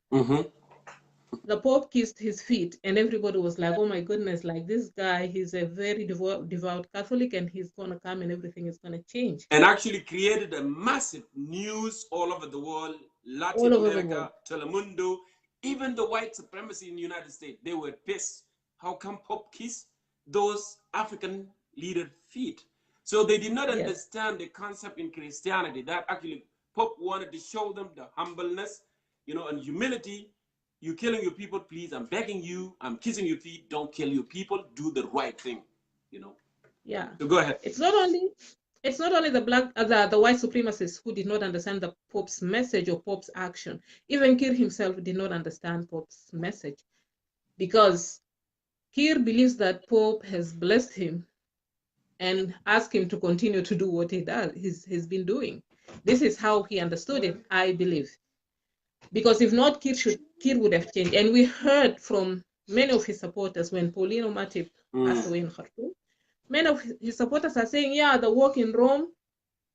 The Pope kissed his feet, and everybody was like, oh my goodness, like this guy, he's a very devout Catholic, and he's going to come and everything is going to change. And actually created a massive news all over the world, Latin America, Telemundo, even the white supremacy in the United States. They were pissed. How come Pope kissed those African leader feet? So they did not understand the concept in Christianity that actually Pope wanted to show them the humbleness, you know, and humility. You're killing your people, please. I'm begging you. I'm kissing your feet. Don't kill your people. Do the right thing, you know. Yeah. So go ahead. It's not only the white supremacists who did not understand the Pope's message or Pope's action. Even Kir himself did not understand Pope's message, because Kir believes that Pope has blessed him and asked him to continue to do what he does. He's been doing. This is how he understood it, I believe. Because if not, Kir would have changed. And we heard from many of his supporters when Paulino Matip passed away in Khartoum. Many of his supporters are saying, yeah, the work in Rome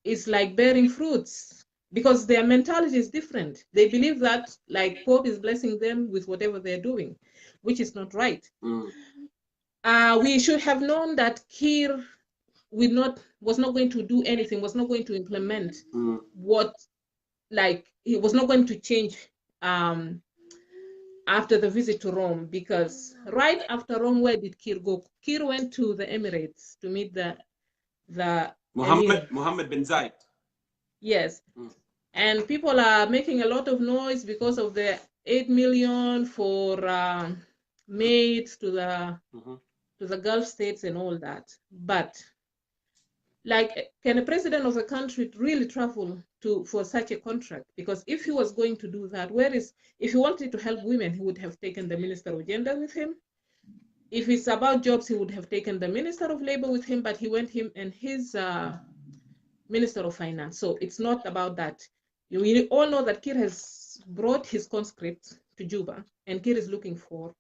is like bearing fruits, because their mentality is different. They believe that like Pope is blessing them with whatever they're doing, which is not right. We should have known that Kir was not going to do anything, was not going to implement he was not going to change after the visit to Rome, because right after Rome, where did Kir go? Kir went to the Emirates to meet the Mohammed bin Zayed. Yes. And people are making a lot of noise because of the 8 million for maids to the Gulf states and all that. But like, can a president of a country really travel for such a contract? Because if he was going to do that, if he wanted to help women, he would have taken the Minister of Gender with him. If it's about jobs, he would have taken the Minister of Labor with him, but he went him and his Minister of Finance. So it's not about that. We all know that Kir has brought his conscripts to Juba, and Kir is looking for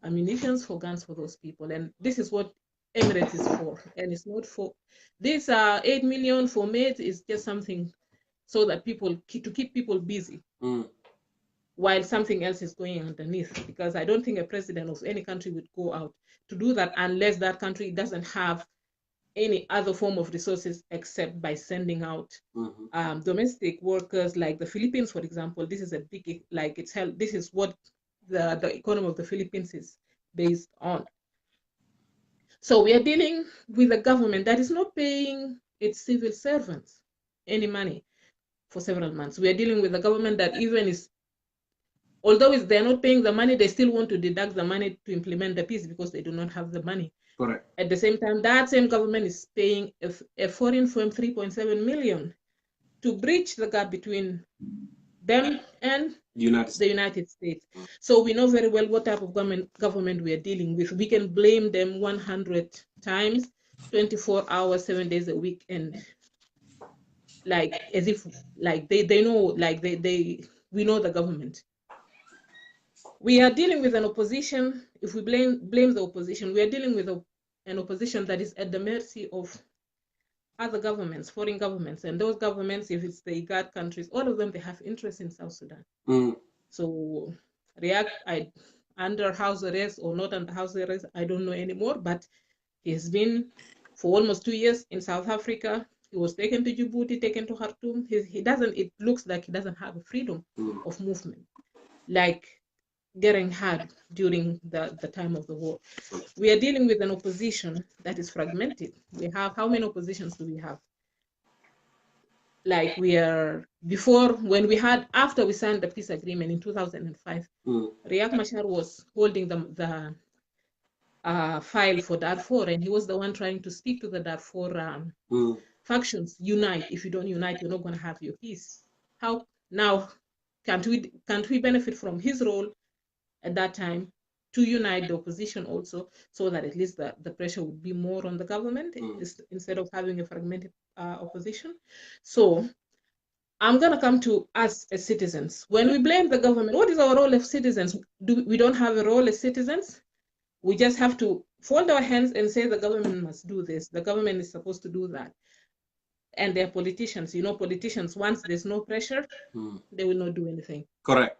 ammunition, for guns for those people. And this is what Emirates is for, and it's not for this 8 million for maids is just something so that to keep people busy while something else is going underneath, because I don't think a president of any country would go out to do that unless that country doesn't have any other form of resources except by sending out domestic workers, like the Philippines, for example. This is a big, like this is what the economy of the Philippines is based on. So we are dealing with a government that is not paying its civil servants any money for several months. We are dealing with a government that even is, although they're not paying the money, they still want to deduct the money to implement the peace because they do not have the money. Correct. At the same time, that same government is paying a foreign firm 3.7 million to bridge the gap between them and the United States. So we know very well what type of government we are dealing with. We can blame them 100 times, 24 hours, 7 days a week, and like as if like they know, like we know the government. We are dealing with an opposition. If we blame the opposition, we are dealing with an opposition that is at the mercy of other governments, foreign governments, and those governments, if it's the IGAD countries, all of them, they have interest in South Sudan. So under house arrest or not under house arrest, I don't know anymore, but he's been for almost 2 years in South Africa. He was taken to Djibouti, taken to Khartoum. It looks like he doesn't have a freedom of movement, like Gering had during the time of the war. We are dealing with an opposition that is fragmented. We have, how many oppositions do we have? Like after we signed the peace agreement in 2005, Riek Machar was holding the file for Darfur, and he was the one trying to speak to the Darfur factions, unite. If you don't unite, you're not going to have your peace. How now can't we benefit from his role at that time to unite the opposition also, so that at least the pressure would be more on the government instead of having a fragmented opposition? So I'm going to come to us as citizens. When we blame the government, what is our role as citizens? We don't have a role as citizens. We just have to fold our hands and say the government must do this. The government is supposed to do that. and their politicians. You know, politicians, once there's no pressure, they will not do anything. Correct.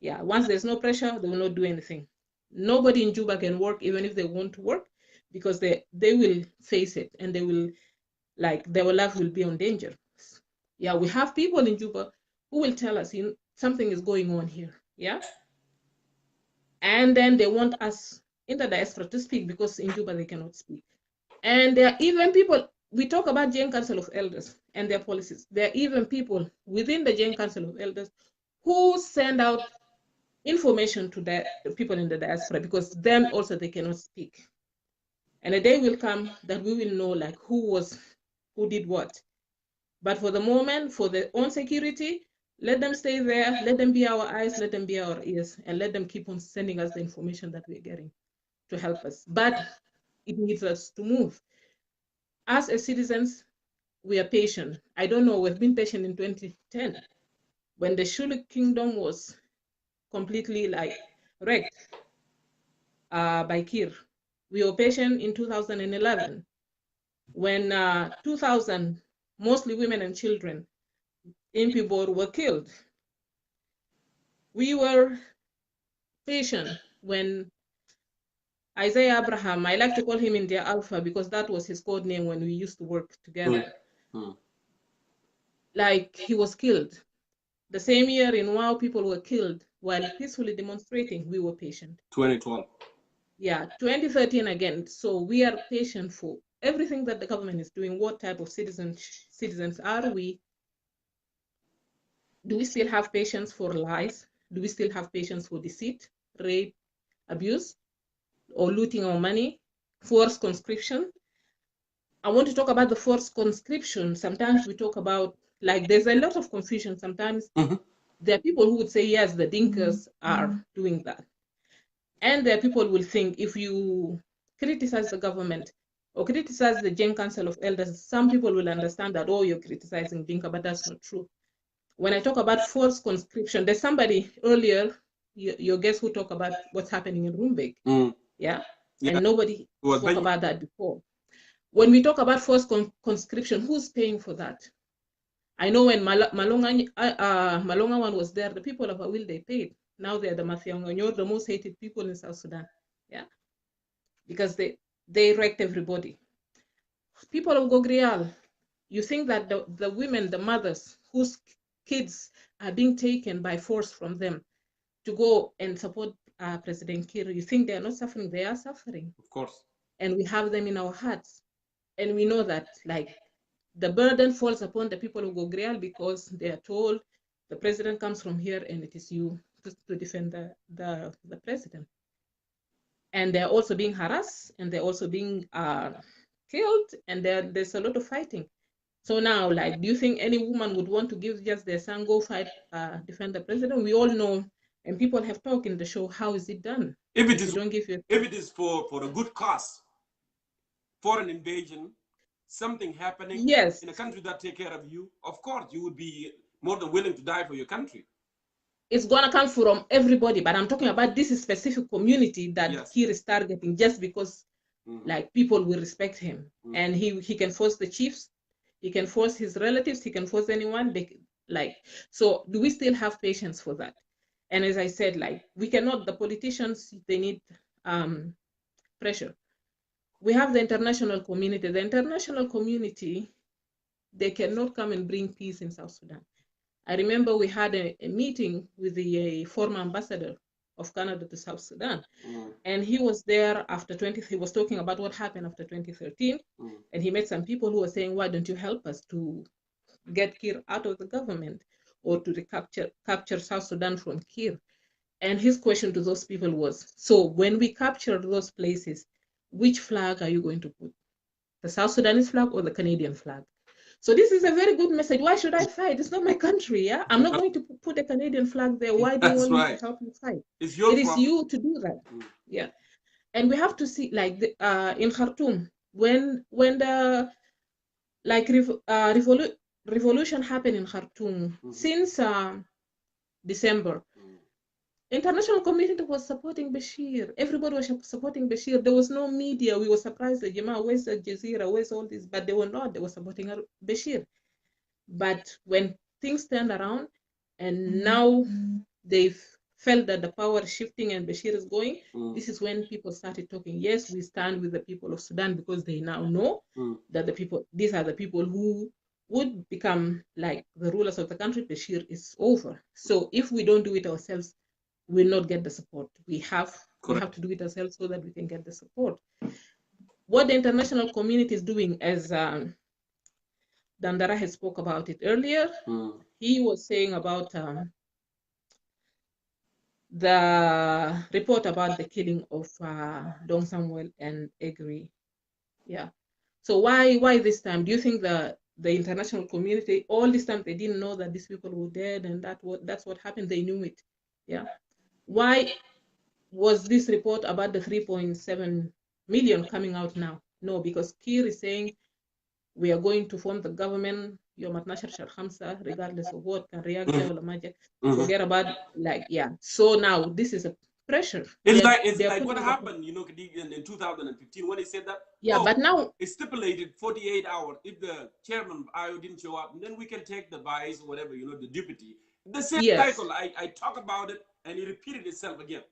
Yeah, once there's no pressure, they will not do anything. Nobody in Juba can work even if they want to work, because they will face it, and they will, like, their life will be on danger. Yeah, we have people in Juba who will tell us, something is going on here. Yeah. And then they want us in the diaspora to speak, because in Juba they cannot speak. And there are even people, we talk about Jain Council of Elders and their policies. There are even people within the Jain Council of Elders who send out information to the people in the diaspora, because them also they cannot speak. And a day will come that we will know, like, who did what. But for the moment, for their own security, let them stay there, let them be our eyes, let them be our ears, and let them keep on sending us the information that we're getting to help us. But it needs us to move. As citizens, we are patient. I don't know, we've been patient in 2010 when the Shulu kingdom was completely, like, wrecked by Kir. We were patient in 2011 when 2,000, mostly women and children, in Pibor were killed. We were patient when Isaiah Abraham, I like to call him India Alpha because that was his code name when we used to work together. Like, he was killed. The same year in Wow, people were killed while peacefully demonstrating. We were patient. 2012. Yeah, 2013 again. So we are patient for everything that the government is doing. What type of citizens are we? Do we still have patience for lies? Do we still have patience for deceit, rape, abuse, or looting our money, forced conscription? I want to talk about the forced conscription. Sometimes we talk about, like, there's a lot of confusion. Sometimes there are people who would say, yes, the Dinkas are doing that. And there are people who will think, if you criticize the government or criticize the Jain Council of Elders, some people will understand that, oh, you're criticizing Dinka, but that's not true. When I talk about forced conscription, there's somebody earlier, your guest, who talked about what's happening in Rumbek. Yeah? And nobody spoke about that before. When we talk about forced conscription, who's paying for that? I know when Malonga one was there, the people of Awil, they paid. Now they're the Mathianganyor, the most hated people in South Sudan. Yeah? Because they wrecked everybody. People of Gogrial, you think that the women, the mothers, whose kids are being taken by force from them to go and support President Kir, you think they are not suffering? They are suffering. Of course. And we have them in our hearts. And we know that, like, the burden falls upon the people of Gogrial because they are told the president comes from here and it is you to defend the president. And they're also being harassed, and they're also being killed, and there's a lot of fighting. So now, like, do you think any woman would want to give just their son, go fight, defend the president? We all know, and people have talked in the show, how is it done? If it is for a good cause, foreign invasion, something happening in a country that take care of you, of course you would be more than willing to die for your country. It's gonna come from everybody, but I'm talking about this specific community that Kir is targeting, just because like, people will respect him, and he can force the chiefs, he can force his relatives, he can force anyone. So do we still have patience for that? And as I said, like, we cannot, the politicians, they need pressure. We have the international community. The international community, they cannot come and bring peace in South Sudan. I remember we had a meeting with the former ambassador of Canada to South Sudan. And he was there after he was talking about what happened after 2013. And he met some people who were saying, why don't you help us to get Kir out of the government, or to capture South Sudan from Kir? And his question to those people was, so when we capture those places, which flag are you going to put? The South Sudanese flag or the Canadian flag? So this is a very good message. Why should I fight? It's not my country, yeah? I'm not going to put a Canadian flag there. Why do you want me to help you fight? It is you to do that. Yeah. And we have to see, like, in Khartoum, when the, like, revolution happened in Khartoum, since December, International community was supporting Bashir. Everybody was supporting Bashir. There was no media. We were surprised that Jama, where's Al Jazeera, where's all this? But they were not. They were supporting Bashir. But when things turned around, and now they've felt that the power is shifting and Bashir is going, this is when people started talking. Yes, we stand with the people of Sudan because they now know that these are the people who would become like the rulers of the country. Bashir is over. So if we don't do it ourselves, we'll not get the support. We have to do it ourselves so that we can get the support. What the international community is doing, as Dandara has spoke about it earlier, he was saying about the report about the killing of Dong Samuel and Egri. Yeah. So why this time? Do you think the international community, all this time, they didn't know that these people were dead and that's what happened? They knew it. Yeah. Why was this report about the 3.7 million coming out now? No, because Kiir is saying we are going to form the government يوم 12 شهر 5 regardless of what can react ولا ما جاء. Forget about so now this is a pressure. It's like what happened, you know, in 2015 when he said that. But now it's stipulated 48 hours. If the chairman of IO didn't show up, then we can take the vice or whatever, you know, the deputy. The same cycle. I talk about it and it repeated itself again.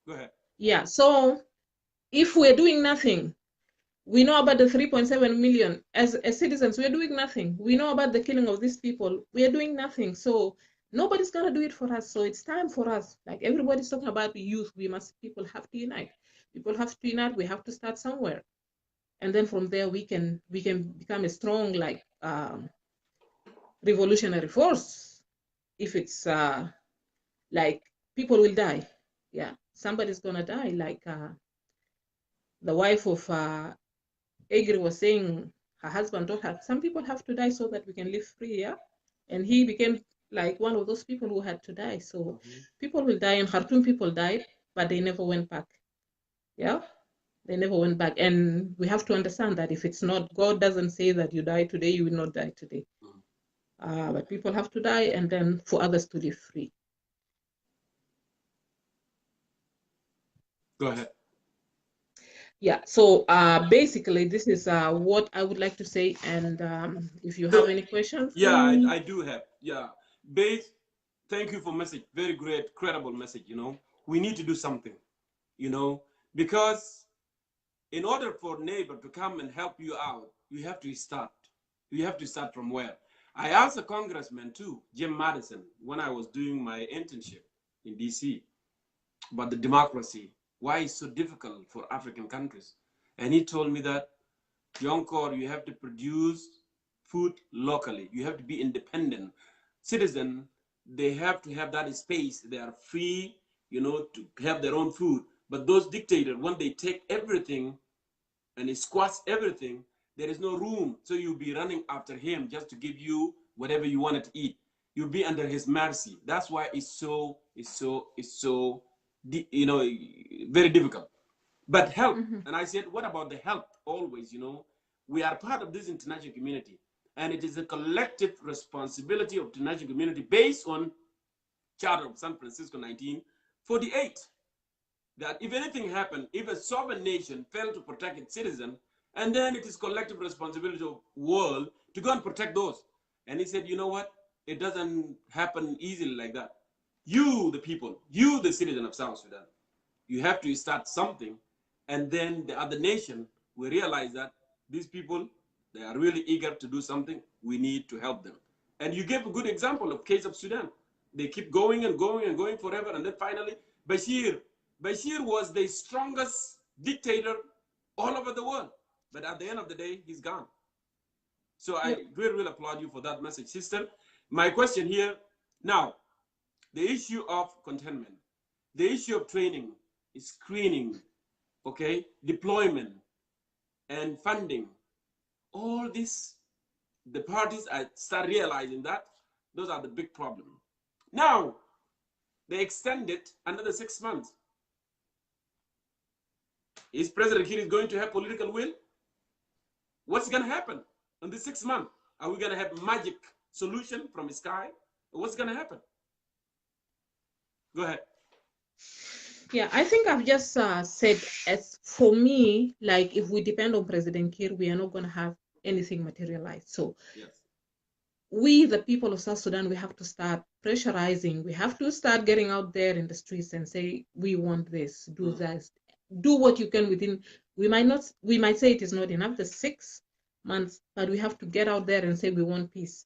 Go ahead. Yeah. So if we're doing nothing, we know about the 3.7 million as citizens. We are doing nothing. We know about the killing of these people. We are doing nothing. So nobody's gonna do it for us. So it's time for us. Like everybody's talking about the youth. People have to unite. People have to unite. We have to start somewhere, and then from there we can become a strong revolutionary force. If it's like people will die, somebody's gonna die. Like the wife of Egri was saying, her husband told her, some people have to die so that we can live free, and he became like one of those people who had to die. So people will die. In Khartoum, people died, but they never went back. They never went back. And we have to understand that if it's not, God doesn't say that you die today, you will not die today. But people have to die, and then for others to live free. Go ahead. Yeah, so basically this is what I would like to say, and if you have any questions. I do have. Thank you for message. Very great, credible message. You know, we need to do something, you know, because in order for neighbor to come and help you out, you have to start. You have to start from where? I asked a congressman too, Jim Madison, when I was doing my internship in DC, about the democracy, why it's so difficult for African countries. And he told me that, Jongkor, you have to produce food locally. You have to be independent. Citizen, they have to have that space. They are free, you know, to have their own food. But those dictators, when they take everything and they squash everything, there is no room. So you'll be running after him just to give you whatever you wanted to eat. You'll be under his mercy. That's why it's so you know, very difficult. But help, and I said, what about the help? Always, you know, we are part of this international community, and it is a collective responsibility of the international community based on Charter of San Francisco 1948, that if anything happened, if a sovereign nation failed to protect its citizen, and then it is collective responsibility of the world to go and protect those. And he said, you know what? It doesn't happen easily like that. You, the people, you, the citizen of South Sudan, you have to start something, and then the other nation will realize that these people, they are really eager to do something. We need to help them. And you gave a good example of case of Sudan. They keep going and going and going forever, and then finally, Bashir was the strongest dictator all over the world. But at the end of the day, he's gone. So I really, really applaud you for that message, sister. My question here, now, the issue of containment, the issue of training, screening, okay, deployment, and funding, all this, the parties start realizing that those are the big problems. Now, they extended another 6 months. Is President Kiir going to have political will? What's going to happen in the 6 months? Are we going to have magic solution from the sky? What's going to happen? Go ahead. Yeah, I think I've just said, as for me, like if we depend on President Kiir, we are not going to have anything materialized. So Yes. we, the people of South Sudan, we have to start pressurizing. We have to start getting out there in the streets and say, we want this, do this, do what you can within. We might say it is not enough, the 6 months, but we have to get out there and say we want peace.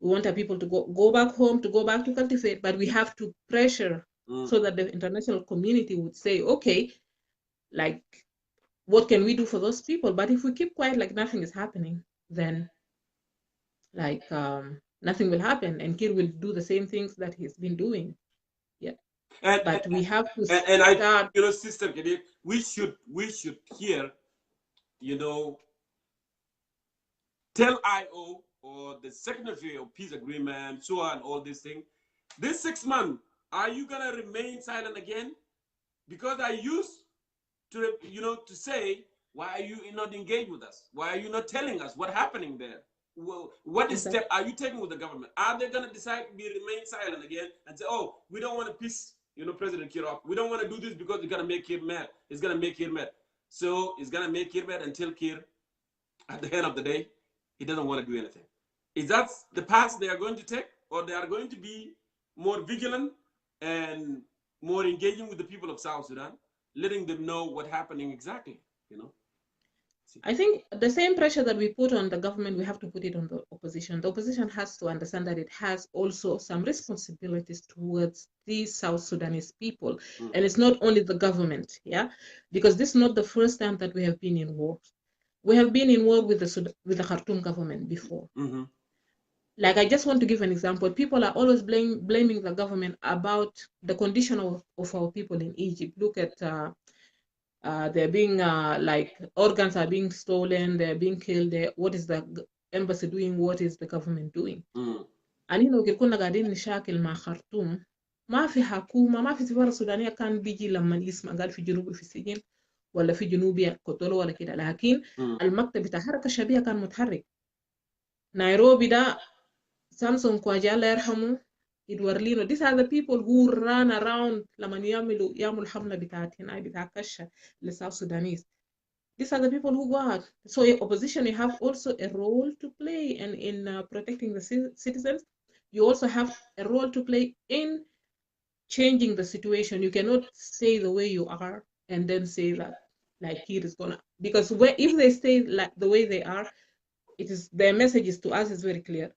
We want our people to go back home, to go back to cultivate, but we have to pressure so that the international community would say, okay, like, what can we do for those people? But if we keep quiet like nothing is happening, then like nothing will happen, and Kir will do the same things that he's been doing. Yeah, but we have to and start. I, Sister Kadib, we should hear, tell IO or the Secretary of Peace Agreement, so on, all these things. This 6 months, are you gonna remain silent again? Because I used to, to say, why are you not engaged with us? Why are you not telling us what's happening there? Well, what step are you taking with the government? Are they gonna decide to remain silent again and say, oh, we don't want to piss, President Kir off. We don't want to do this because it's gonna make Kir mad. It's gonna make Kir mad. So it's gonna make Kir mad until Kir, at the end of the day, he doesn't want to do anything. Is that the path they are going to take, or they are going to be more vigilant and more engaging with the people of South Sudan, letting them know what's happening exactly, I think the same pressure that we put on the government, we have to put it on the opposition. The opposition has to understand that it has also some responsibilities towards these South Sudanese people. And it's not only the government, yeah? Because this is not the first time that we have been in war. We have been in war with the Khartoum government before. Like, I just want to give an example. People are always blaming the government about the condition of our people in Egypt. Look at they're being like organs are being stolen, they're being killed. What is the embassy doing? What is the government doing? And لو كنا قاعدين نشاكل مع خرطوم ما في حكومة ما في سفارة سودانية كان بيجي لما يسمع قال في جنوبي في السجن ولا في جنوبي قتلوا ولا كده. لكن المكتب بتاع الحركة الشعبية كان متحرك. نيروبي ده سامسون كواجا الله يرحمه Edward Lino, these are the people who run around لما يعملوا حملة بتاعت هنا بتاع كشة للساوث Sudanese. These are the people who go out. So opposition, you have also a role to play in protecting the citizens. You also have a role to play in changing the situation. You cannot stay the way you are and then say that like Kir is gonna, because if they stay like the way they are, their messages to us is very clear.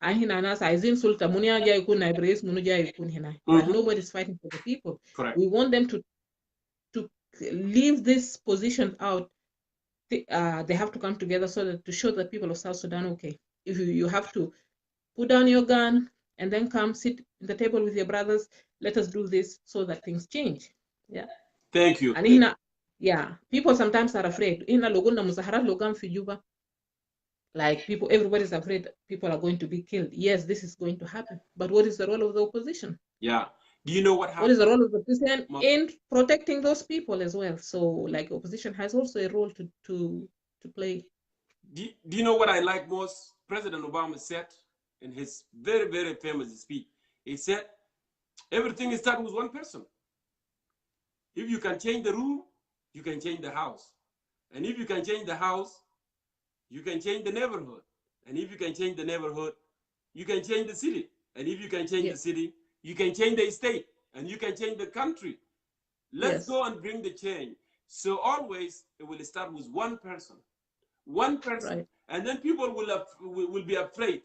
هنا ناس عايزين سلطة منو جاي يكون نائب رئيس منو جاي يكون هنا. But nobody's fighting for the people. Correct. We want them to leave this position out. They have to come together so that to show the people of South Sudan, okay, if you have to put down your gun and then come sit at the table with your brothers, let us do this so that things change. Yeah. Thank you. And هنا, yeah, people sometimes are afraid. هنا لو قلنا مظاهرات لو كان في جوبا, like everybody's afraid people are going to be killed. Yes, this is going to happen. But what is the role of the opposition? Yeah. Do you know what happened? What is the role of the opposition in protecting those people as well? So, like, opposition has also a role to play. Do you know what I like most? President Obama said in his very, very famous speech, he said, everything starts with one person. If you can change the room, you can change the house. And if you can change the house, you can change the neighborhood. And if you can change the neighborhood, you can change the city. And if you can change the city, you can change the state. And you can change the country. Let's go and bring the change. So always, it will start with one person. One person. Right. And then people will be afraid.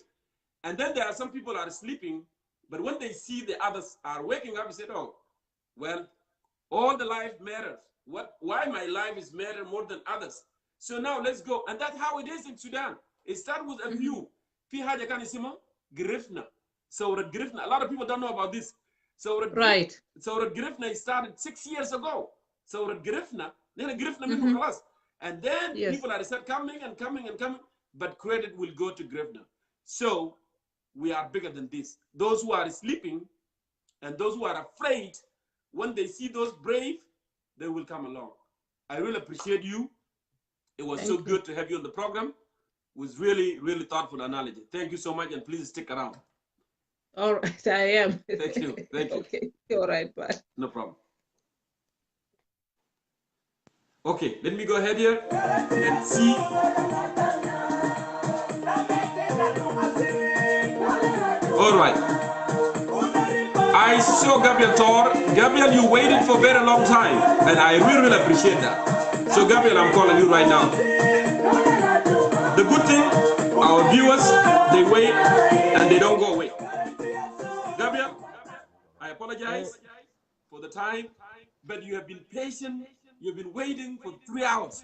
And then there are some people are sleeping, but when they see the others are waking up, they say, oh, well, all the life matters. Why my life is matter more than others? So now let's go. And that's how it is in Sudan. It starts with a view. Fi haja kan isima Grifna. So Grifna, a lot of people don't know about this. So right. So Grifna started 6 years ago. So Grifna, then Grifna and then people are start coming and coming and coming, but credit will go to Grifna. So we are bigger than this. Those who are sleeping and those who are afraid, when they see those brave, they will come along. I really appreciate you. It was so good to have you on the program. It was really, really thoughtful analogy. Thank you so much, and please stick around. All right, I am. Thank you. Thank you. Okay, all right, bye. No problem. Okay, let me go ahead here and see. All right. I saw Gabriel Tor. Gabriel, you waited for a very long time, and I really, really appreciate that. So, Gabriel, I'm calling you right now. The good thing, our viewers, they wait and they don't go away. Gabriel, I apologize for the time, but you have been patient. You've been waiting for 3 hours,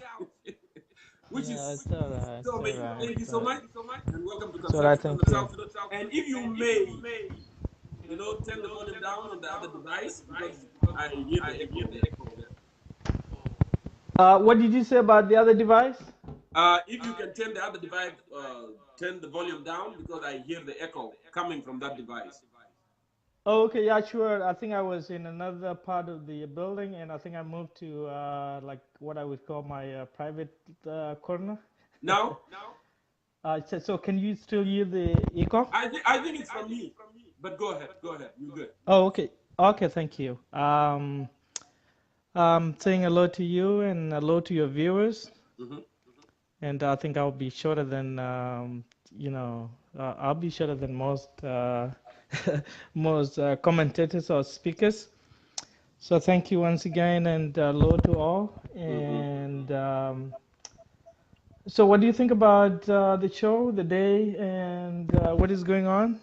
which is so amazing. Thank you so much, and welcome to Consulting from South Sudan. And if you may, you know, turn the volume down on the other device because I hear the echo there. What did you say about the other device? If you can turn the other device, turn the volume down because I hear the echo coming from that device. Oh, okay, yeah, sure. I think I was in another part of the building, and I think I moved to like what I would call my private corner. Now? So can you still hear the echo? I think it's from me, but go ahead, you're good. Oh, okay. Okay, thank you. Saying hello to you and hello to your viewers. Mm-hmm. And I think I'll be shorter than, I'll be shorter than most most commentators or speakers. So thank you once again, and hello to all. And so what do you think about the show, the day, and what is going on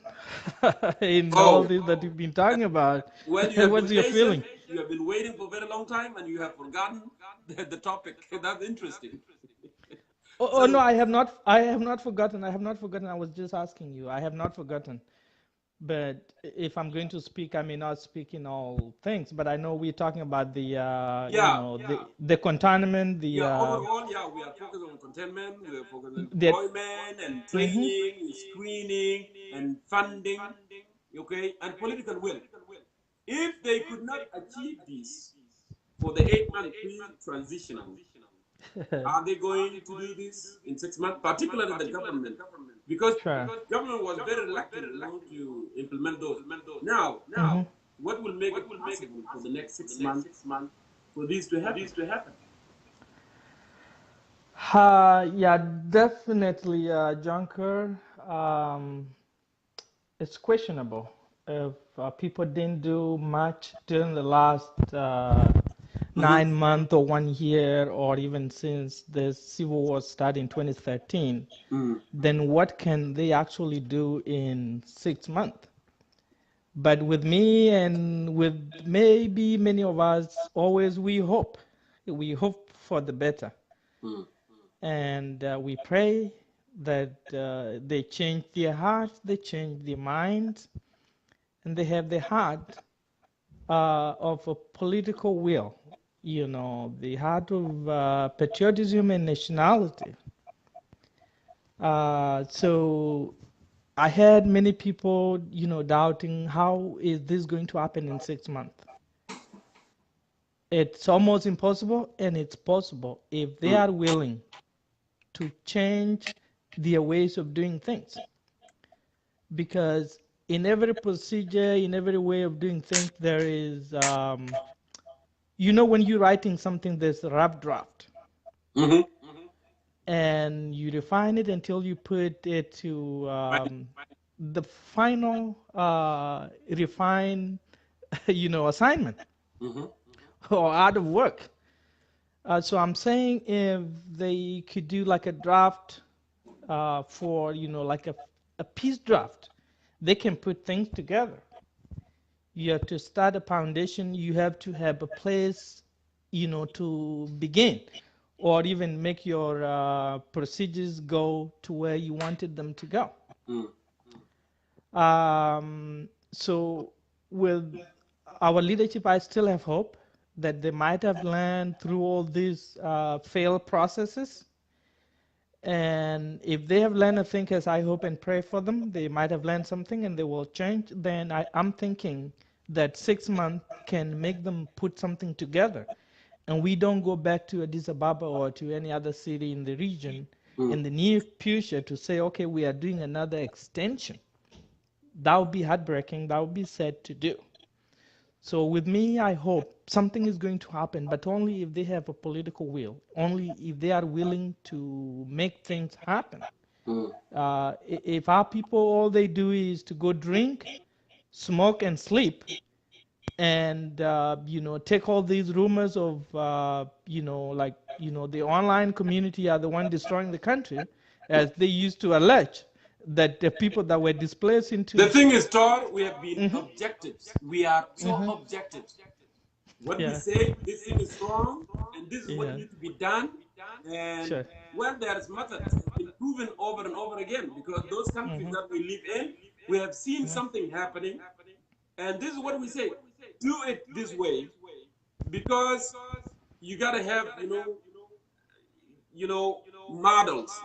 in all this that you've been talking about? Well, you What's your feeling? You have been waiting for a very long time, and you have forgotten the topic. That's interesting. Oh, no, I have not. I have not forgotten. I have not forgotten. I was just asking you. I have not forgotten. But if I'm going to speak, I may not speak in all things. But I know we're talking about the, the containment, the. Overall, we are focused on containment. We are focused on employment and training, screening, and funding. Okay, and political will. If they could not achieve this for the 8-month transitional. Are they going to do this in 6 months, particularly the government? Because government was very reluctant to implement those. Now, what will make it possible for the next 6 months for this to happen? Yeah, definitely, Jongkor. It's questionable if people didn't do much during the last 9 months or 1 year, or even since the civil war started in 2013, then what can they actually do in 6 months? But with me and with maybe many of us, always we hope for the better. And we pray that they change their hearts, they change their minds, and they have the heart of a political will. You know, the heart of patriotism and nationality. So I had many people, doubting how is this going to happen in 6 months. It's almost impossible, and it's possible if they are willing to change their ways of doing things. Because in every procedure, in every way of doing things, there is when you're writing something, there's a rough draft. And you refine it until you put it to the final refined, assignment or out of work. So I'm saying if they could do like a draft for, like a peace draft, they can put things together. You have to start a foundation. You have to have a place, to begin, or even make your procedures go to where you wanted them to go. So with our leadership, I still have hope that they might have learned through all these failed processes. And if they have learned, I think, as I hope and pray for them, they might have learned something and they will change. Then I'm thinking that 6 months can make them put something together. And we don't go back to Addis Ababa or to any other city in the region in the near future to say, okay, we are doing another extension. that would be heartbreaking. That would be sad to do. So with me, I hope something is going to happen, but only if they have a political will, only if they are willing to make things happen. If our people, all they do is to go drink, smoke, and sleep, and take all these rumors of the online community are the one destroying the country, as they used to allege that the people that were displaced into The thing is, Tor, we have been Mhm. objectives. We are so Mhm. objectives. What we Yeah. say, this thing is wrong, and this is what Yeah. needs to be done. And Sure. well, there's methods have been proven over and over again, because those countries Mhm. that we live in, we have seen Yeah. something happening, and this is what we say: do it this way, because you gotta have, models.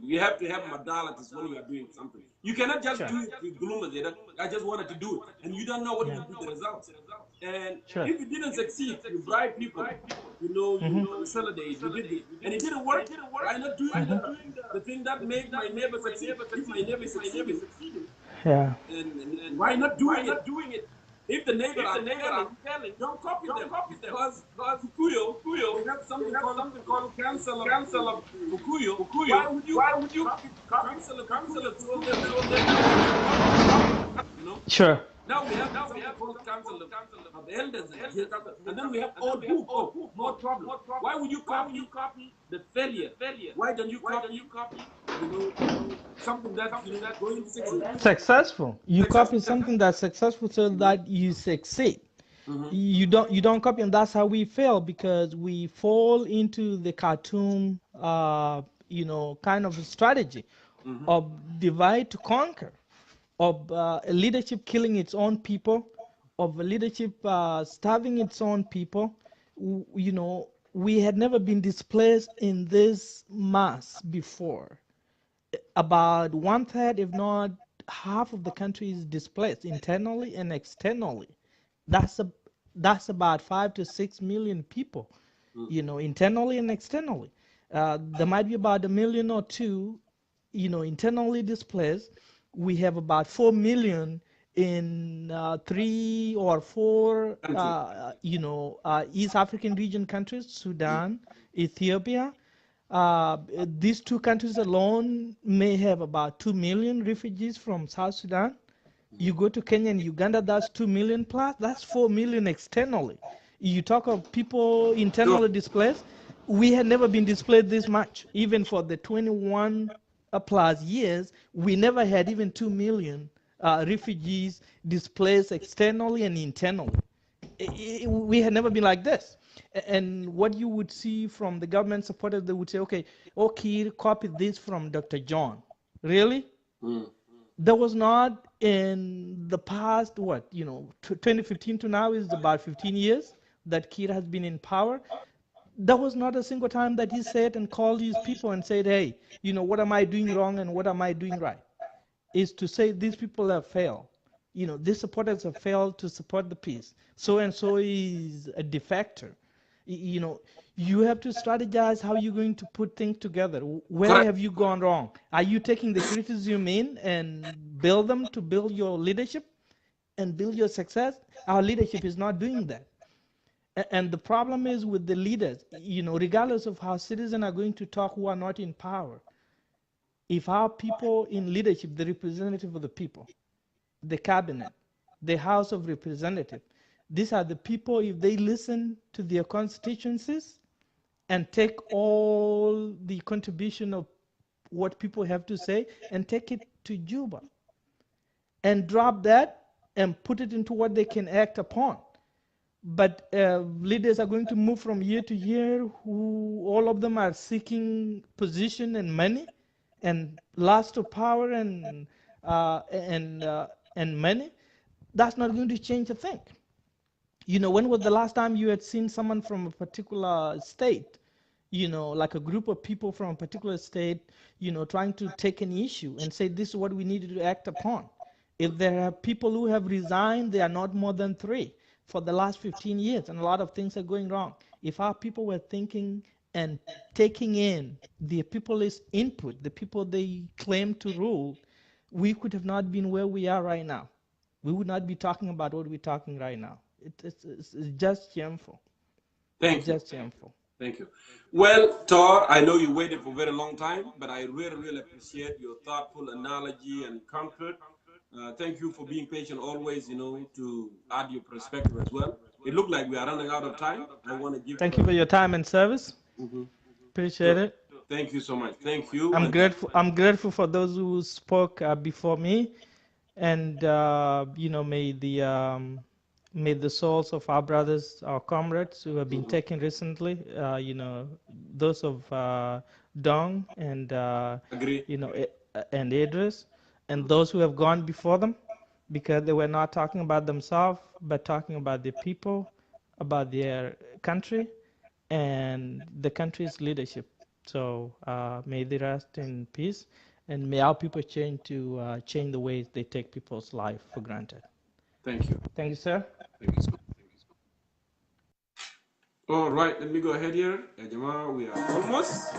You have to have modalities when you are doing something. You cannot just Sure. do it with gloom and data. I just wanted to do it, and you don't know what Yeah. will be the results. And Sure. if it didn't succeed, you bribe people. You Mhm. consolidate. You did this, and it didn't work. Why not doing Mhm. the thing that made my neighbor succeed? If my neighbor is succeeding, Yeah. and why not doing it? If the neighbor are failing, don't copy them, because Fukuyo, they have something called Council of Fukuyo. Why would you copy Council of Fukuyo? Told them that you have to copy them. Sure. Now we have something called Council of Elders, and then we have old book. Oh, more problem. Why would you copy the failure? Why don't you copy, you know, something that going to succeed? Successful. You copy Successful. something that's successful so that you succeed. You don't copy, and that's how we fail, because we fall into the cartoon kind of a strategy of divide to conquer, of leadership killing its own people, of leadership starving its own people. We had never been displaced in this mass before. About one third, if not half of the country is displaced internally and externally. That's a that's about 5 to 6 million people, internally and externally. There might be about a million or two, internally displaced. We have about 4 million in 3 or 4, Country. East African region countries: Sudan, Ethiopia. These two countries alone may have about 2 million refugees from South Sudan. You go to Kenya and Uganda, that's 2 million plus, that's 4 million externally. You talk of people Sure. internally displaced, we had never been displaced this much. Even for the 21 plus years, we never had even 2 million refugees displaced externally and internally. We had never been like this. And what you would see from the government supporters, they would say, okay, copy this from Dr. John. Really? There was not in the past, 2015 to now is about 15 years that Kir has been in power. There was not a single time that he said and called these people and said, hey, what am I doing wrong and what am I doing right? Is to say these people have failed. These supporters have failed to support the peace. So and so is a defector. You have to strategize how you're going to put things together. Where Correct. have you gone wrong? Are you taking the criticism in and build them to build your leadership and build your success? Our leadership is not doing that. And the problem is with the leaders, regardless of how citizens are going to talk who are not in power, if our people in leadership, the representative of the people, the cabinet, the House of Representatives, these are the people, if they listen to their constituencies and take all the contribution of what people have to say and take it to Juba and drop that and put it into what they can act upon. But leaders are going to move from year to year, who all of them are seeking position and money and lust of power and money. That's not going to change a thing. When was the last time you had seen someone from a particular state, like a group of people from a particular state, trying to take an issue and say, this is what we needed to act upon? If there are people who have resigned, they are not more than 3 for the last 15 years, and a lot of things are going wrong. If our people were thinking and taking in the people's input, the people they claim to rule, we could have not been where we are right now. We would not be talking about what we're talking right now. It's just shameful. Thank you. Just shameful. Thank you. Well, Tor, I know you waited for a very long time, but I really, really appreciate your thoughtful analogy and comfort. Thank you for being patient always, to add your perspective as well. It looked like we are running out of time. I want to give Thank you for your time and service. Appreciate it. Thank you so much. Thank you. I'm grateful. I'm grateful for those who spoke before me, and may the souls of our brothers, our comrades who have been taken recently, those of Dong and Agree. And Idris, and those who have gone before them, because they were not talking about themselves, but talking about the people, about their country, and the country's leadership. So may they rest in peace, and may our people change to change the ways they take people's life for granted. Thank you. Thank you, sir. Thank you so much. All right, let me go ahead here. Jama, we are almost.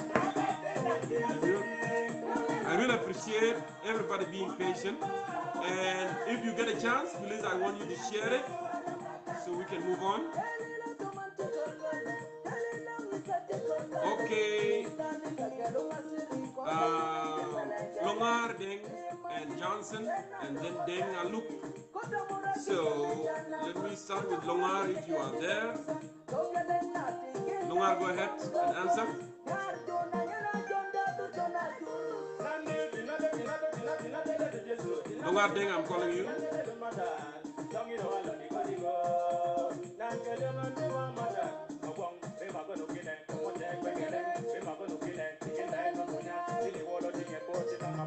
I really appreciate everybody being patient. And if you get a chance, please, I want you to share it so we can move on. Okay. Longar, Deng, and Johnson, and then Deng Aluk. So let me start with Longar if you are there. Longar, go ahead and answer. Longar Deng, I'm calling you.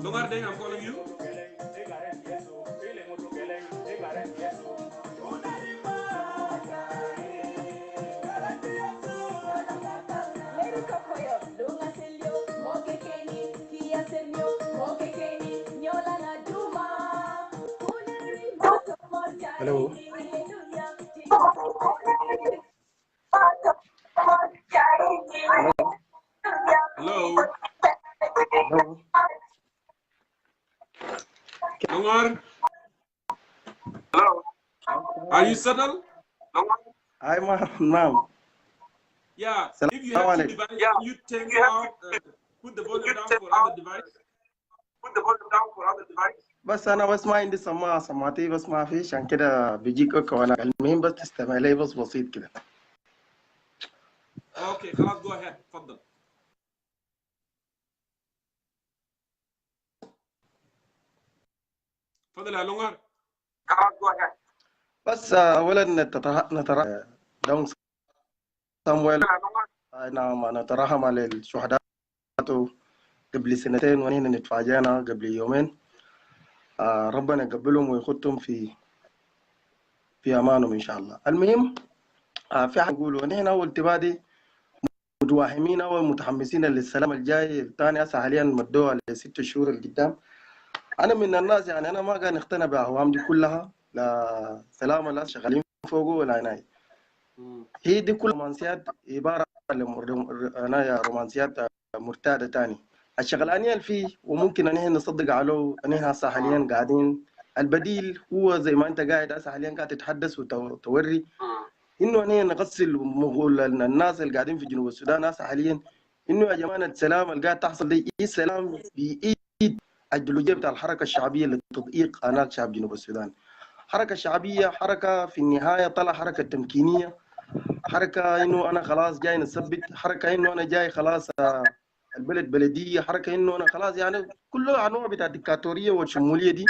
Longar Deng, I'm calling you. Hello. Hello. Hello. Longar. Hello. Are you settled? I'm ma'am. Yeah. If you have two devices, can you take out, put the volume down for other device? Put the volume down for other device. بس أنا بس ما عندي سماعة سماعتي بس ما في عشان كده بيجيك وأنا المهم بس تستمع لي بس بسيط كده. Okay, خلاص go ahead. تفضل. تفضل يا لونغر. خلاص go ahead. بس أولا نترحم دون سامويل نترحم على الشهداء قبل سنتين ونحن نتفاجأنا قبل يومين. ربنا يقبلهم ويخطهم في أمانهم إن شاء الله. المهم في حاجة نقوله نحن أول تبادي متواهمين أو متحمسين للسلام الجاي الثاني هسه حاليا مدوها ل6 شهور القدام. أنا من الناس يعني أنا ما قاعد نقتنع بأهوام دي كلها لا سلام الناس شغالين فوقه ولا هناي. هي دي كل رومانسيات عبارة عن رومانسيات مرتادة تاني. الشغلانية اللي فيه وممكن ان احنا نصدق عليه ان احنا هسه حاليا قاعدين البديل هو زي ما انت قاعد هسه حاليا قاعد تتحدث وتوري انه احنا نغسل مغول الناس اللي قاعدين في جنوب السودان هسه حاليا انه يا جماعه السلام اللي قاعد تحصل دي السلام بايد الايديولوجيه بتاع الحركه الشعبيه لتضييق اناق شعب جنوب السودان. حركه شعبيه حركه في النهايه طلع حركه تمكينيه، حركه انه انا خلاص جاي نثبت، حركه انه انا جاي خلاص البلد بلديه، حركه انه انا خلاص يعني كل انواع بتاع الديكتاتوريه والشموليه دي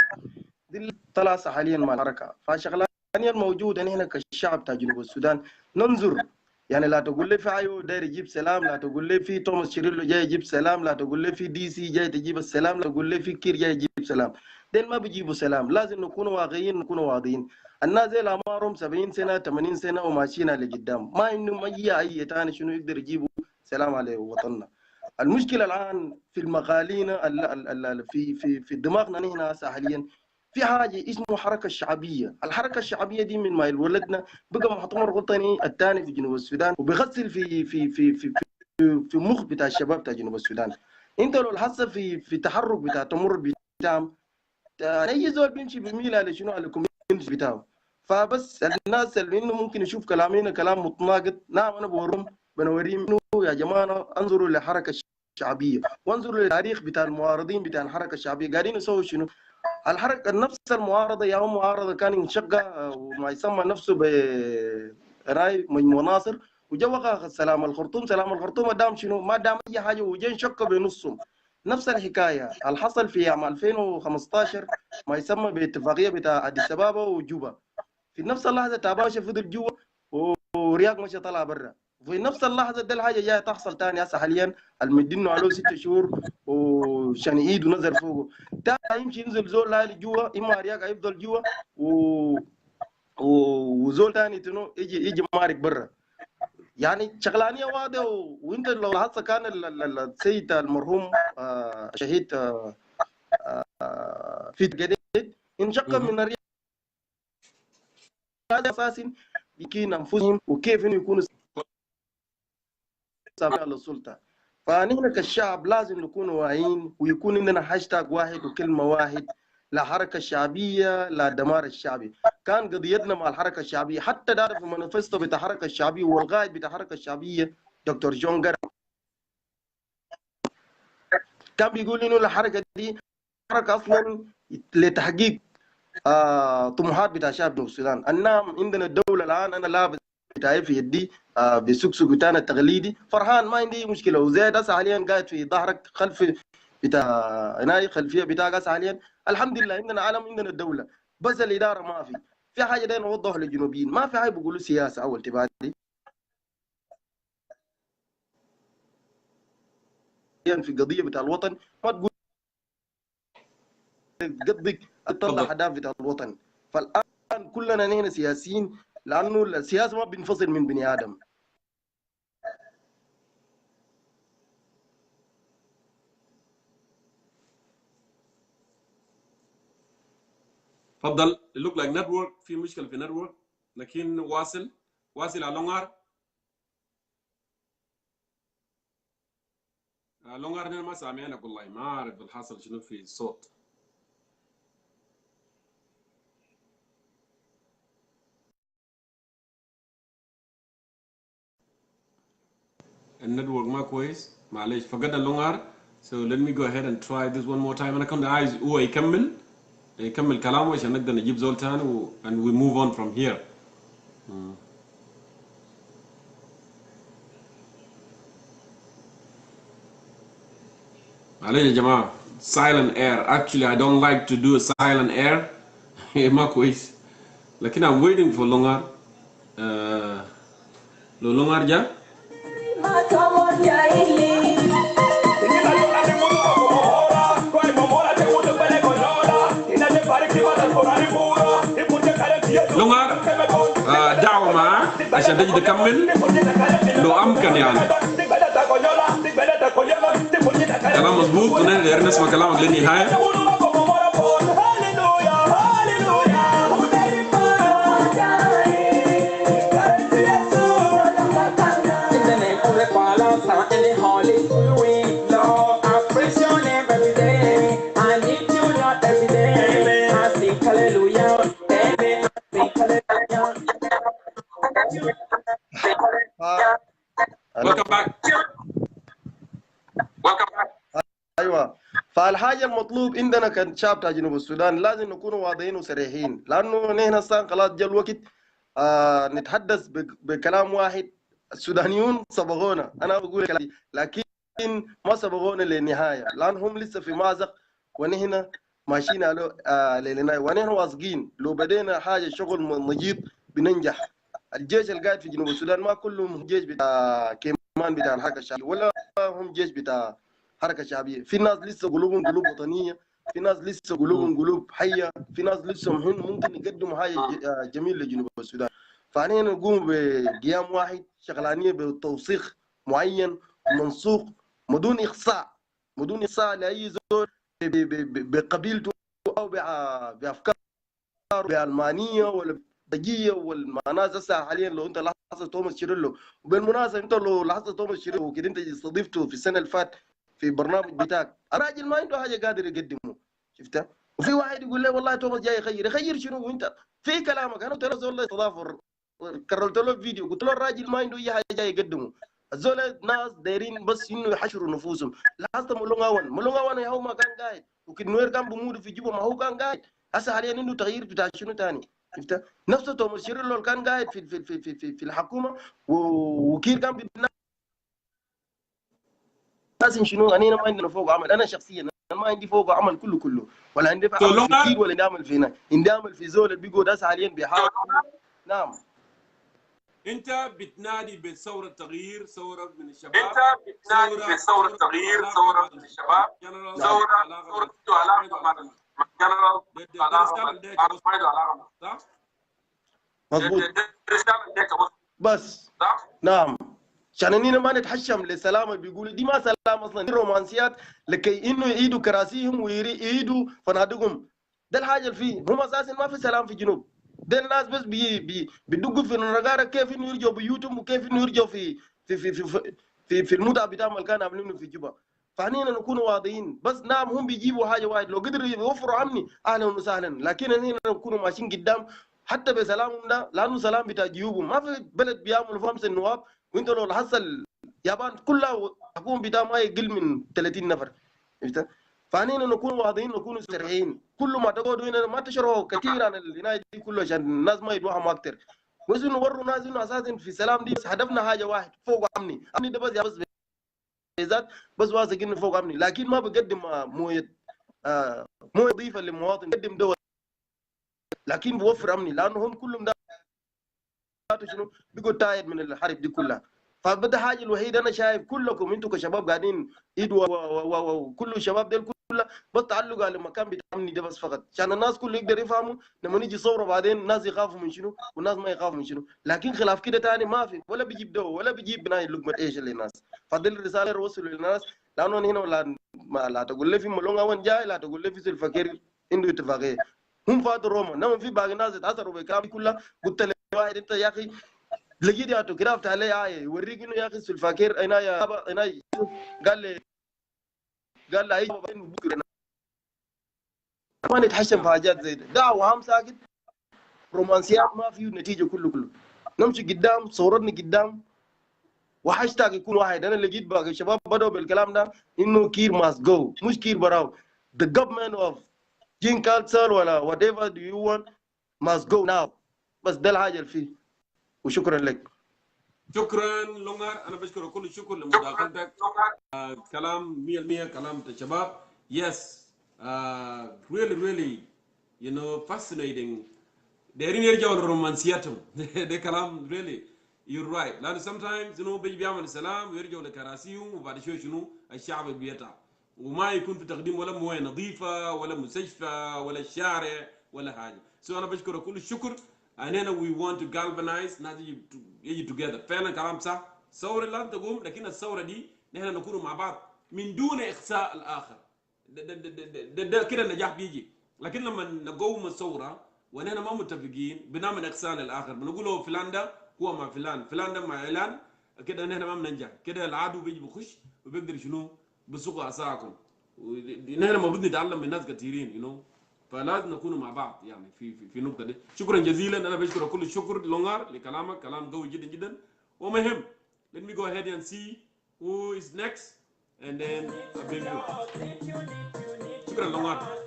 اللي طلع حاليا مع الحركه. فشغلانيا الموجود ان احنا كشعب بتاع جنوب السودان ننظر، يعني لا تقول لي في عيو داير يجيب سلام، لا تقول لي في توماس شيريلو جاي يجيب سلام، لا تقول لي في دي سي جاي تجيب السلام، لا تقول لي في كير جاي يجيب سلام. دين ما بيجيبوا سلام، لازم نكون واقعيين نكون واضحين. الناس دي اعمارهم 70 سنه 80 سنه وماشيين لقدام، ما انهم اي ثاني شنو يقدر يجيبوا سلام على وطننا. المشكله الان في المقالين في دماغنا نحن هسه حاليا في حاجه اسمه حركه الشعبيه. الحركه الشعبيه دي من ما يولدنا بقى مؤتمر وطني الثاني في جنوب السودان وبيغسل في مخ بتاع الشباب بتاع جنوب السودان. انت لو الحصه في تحرك بتاع تمر بتاعهم اي زول بيمشي بيميل على شنو على الكوميونتي بتاعه. فبس الناس اللي انه ممكن يشوف كلامي هنا كلام متناقض، نعم انا بنوريهم انه يا جماعه انظروا للحركه الشعبيه وانظروا للتاريخ بتاع المعارضين بتاع الحركه الشعبيه قاعدين يسووا شنو. الحركه نفس المعارضه يا هم معارضه كان ينشقى وما يسمى نفسه ب راي مجموعه ناصر وجوقها سلام الخرطوم. سلام الخرطوم دام شنو ما دام اي حاجه وجين شقه بنصهم. نفس الحكايه اللي حصل في عام 2015 ما يسمى باتفاقيه بتاع اديس ابابا وجوبا. في نفس اللحظه تاباشا فضل جوا ورياض مشى طلع برا. في نفس اللحظه ده الحاجه جايه تحصل ثاني هسه حاليا المدينه عليه 6 شهور وشان ايده نزل فوقه. تا يمشي ينزل زول لا جوا اما رياض هيفضل جوا وزول ثاني تنو يجي مارك برا. يعني شغلانيه واضحه. وانت لو هسه كان السيد المرحوم شهيد في قديد انشق من الرياض هذا اساس يكين انفسهم وكيف انه يكونوا سامعين للسلطه. فنحن كالشعب لازم نكون واعيين ويكون عندنا هاشتاج واحد وكلمه واحد، لا حركه شعبيه لا دمار الشعبي. كان قضيتنا مع الحركه الشعبيه حتى تعرف المانيفستو بتاع الحركه الشعبيه والقائد بتاع الحركه الشعبيه دكتور جونكور كان بيقول انه الحركه دي حركه اصلا لتحقيق طموحات بتاع شعب جنوب السودان. النام عندنا الدوله الان انا لابس بتاعي في يدي بسكسك بتاعنا التقليدي فرحان ما عندي مشكله. وزيد هسه حاليا قاعد في ظهرك خلف بتاع هناي خلفيه بتاعك هسه حاليا الحمد لله عندنا علم عندنا الدوله. بس الاداره ما في حاجه دايما نوضح للجنوبيين. ما في حاجه بيقولوا سياسه اول تبادي في قضيه بتاع الوطن ما تقول قصدك تطلع اهداف بتاع الوطن. فالان كلنا نحن سياسيين لانه السياسه ما بينفصل من بني ادم. تفضل. look like network في مشكله في network لكن واصل على لونغار. لونغار انا ما سامعينك والله ما اعرف الحاصل شنو في الصوت. النتورك ما كويس معلش فقدنا اللونغار. so let me go ahead and try this one more time. انا كنت عايز هو يكمل كلامه عشان نقدر نجيب زول تاني and we move on from here. معلش يا جماعه silent air. Actually I don't like to do a silent air. ما كويس لكن I'm waiting for لونغار. لو لونغار جا لونغار دعوة معاه عشان تجي تكمل لو أمكن يعني. كلام مظبوط ونقدر نسمع كلامك للنهاية. Welcome back. ايوه. فالحاجه المطلوب عندنا كشعب بتاع جنوب السودان لازم نكون واضحين وصريحين لانه نحن خلاص جا الوقت نتحدث بكلام واحد. السودانيون صبغونا انا بقول كلام لكن ما صبغونا للنهايه لانهم لسه في مازق ونحن ماشيين للنهايه ونحن واثقين لو بدينا حاجه شغل نجيب بننجح. الجيش اللي قاعد في جنوب السودان ما كلهم جيش بتاع كمان بتاع الحركه الشعبيه ولا هم جيش بتاع حركه شعبيه. في ناس لسه قلوبهم قلوب وطنيه، في ناس لسه قلوبهم قلوب حيه، في ناس لسه ممكن يقدموا حاجه جميل لجنوب السودان. فاحنا نقوم بقيام واحد شغلانيه بتوثيق معين منسوق بدون اقصاء لاي زول بقبيلته او بافكاره بعلمانيه ولا دقيقه. والناس هسه حاليا لو انت لاحظت توماس شيريلو وبالمناسبه انت لو لاحظت توماس شيريلو وكده انت استضيفته في السنه اللي فاتت في برنامج بتاعك الراجل ما عنده حاجه قادر يقدمه شفتها. وفي واحد يقول لي والله توماس جاي يخير شنو وانت في كلامك. انا ترى زول استضافه كررت له فيديو قلت له الراجل ما عنده اي حاجه جاي يقدمه. الزول ناس دايرين بس انه يحشروا نفوسهم. لاحظت ملونغاوان يا هو ما كان قاعد وكنوير كان بمود في جوبا ما هو كان قاعد. هسه حاليا عنده تغيير بتاع شنو ثاني شفت نفس توماس شيرلو كان قاعد في الحكومه وكير كان لازم شنو انا ما عندنا فوق عمل. انا شخصيا ما عندي فوق عمل كله ولا عندي عمل في كير ولا عندي عمل في هنا عندي عمل في زول اللي بيقعد هسه حاليا بيحاول. نعم انت بتنادي بثوره تغيير، ثوره من الشباب، انت بتنادي بثوره تغيير، ثوره من الشباب، ثوره علاقه مع الجنرال، صح؟ مظبوط بس صح؟ نعم. عشان اننا ما نتحشم للسلام اللي بيقولوا دي ما سلام اصلا، دي رومانسيات لكي انه يعيدوا كراسيهم ويعيدوا فنادقهم. ده الحاجه اللي فيه هم اساسا ما في سلام في الجنوب. ده الناس بس بيدقوا في النقاره كيف انه يرجعوا بيوتهم وكيف انه يرجعوا في المتعه بتاع اللي كانوا عاملينه في جوبا. فهنينا نكون واضحين. بس نعم هم بيجيبوا حاجه واحد لو قدروا يوفروا امني اهلا وسهلا، لكن هنينا نكونوا ماشيين قدام حتى بسلامهم ده، لانه سلام بتاع جيوبهم. ما في بلد بيعملوا في 5 نواب وانت لو لاحظت اليابان كلها حكومه بتاع ما يقل من 30 نفر. شفت؟ فانينا نكون واضحين نكون سريعين. كل ما تقعدوا هنا ما تشرحوا كثير عن العنايه دي كله عشان الناس ما يدوها اكثر. بس نوروا الناس انه اساسا في السلام دي بس هدفنا حاجه واحد فوق امني ده بس يا بس ذات بس واثق انه فوق امني، لكن ما بقدم مويه مويه نظيفه للمواطن، بقدم دواء لكن بوفر امني لانه هم كلهم ده شنو بيقول تايد من الحرب دي كلها. فبدا حاجه الوحيده انا شايف كلكم انتم كشباب قاعدين ايد وكل الشباب ديل كلها بس تعلقوا على المكان بتاع امني ده بس فقط عشان الناس كله يقدر يفهموا. لما نيجي صوره بعدين الناس يخافوا من شنو والناس ما يخافوا من شنو، لكن خلاف كده ثاني ما في ولا بيجيب دواء ولا بيجيب بناء لقمه ايش للناس. فدي الرساله وصلوا للناس لانه هنا ولا لا تقول لي في ملونغا وين جاي، لا تقول لي في الفقير عنده اتفاقيه. هم فاتوا روما انما في باقي الناس اتاثروا بالكلام كلها. قلت له واحد انت يا اخي لقيت يا تو كرافت عليه آية يوريك انه يا اخي الفقير اين يا اين قال لي بكره ما نتحشم في حاجات زي ده اوهام ساكت رومانسيات ما فيه نتيجه كله. نمشي قدام صورتنا قدام وهاشتاج يكون واحد. انا لقيت باقي الشباب بدأوا بالكلام ده انه كير ماست جو مش كير براو the government of Jin Council ولا whatever do you want must go now. بس ده الحاجه اللي فيه وشكرا لك. شكرا لونغار، انا بشكرك كل الشكر لمداخلتك. كلام 100% كلام الشباب. Yes, really you know fascinating. دايرين يرجعوا لرومانسياتهم. ده كلام really you're right. لأن sometimes you know بيعمل سلام ويرجعوا لكراسيهم وبعد شنو الشعب بيتعب وما يكون في تقديم ولا مويه نظيفه ولا مستشفى ولا شارع ولا حاجه. سو انا بشكرك كل الشكر. أنا we want to galvanize ناس يجي together. فعلا كلام صح. ثورة لن تقوم لكن الثورة دي نحن نكون مع بعض من دون إخساء الآخر. ده كده النجاح بيجي. لكن لما نقوم الثورة ونحن ما متفقين بنعمل إخساء للآخر، بنقول له فلان ده هو مع فلان، فلان ده مع علان، كده نحن ما بننجح. كده العدو بيجي بخش وبيقدر شنو بسوق عصاكم. نحن المفروض نتعلم من ناس كثيرين you know. فلازم نكون مع بعض يعني في النقطه دي. شكرا جزيلا. انا بشكر كل الشكر لونغار لكلامك، كلام قوي جدا جدا ومهم. Let me go ahead and see who is next and then I'll bring you. شكرا لونغار.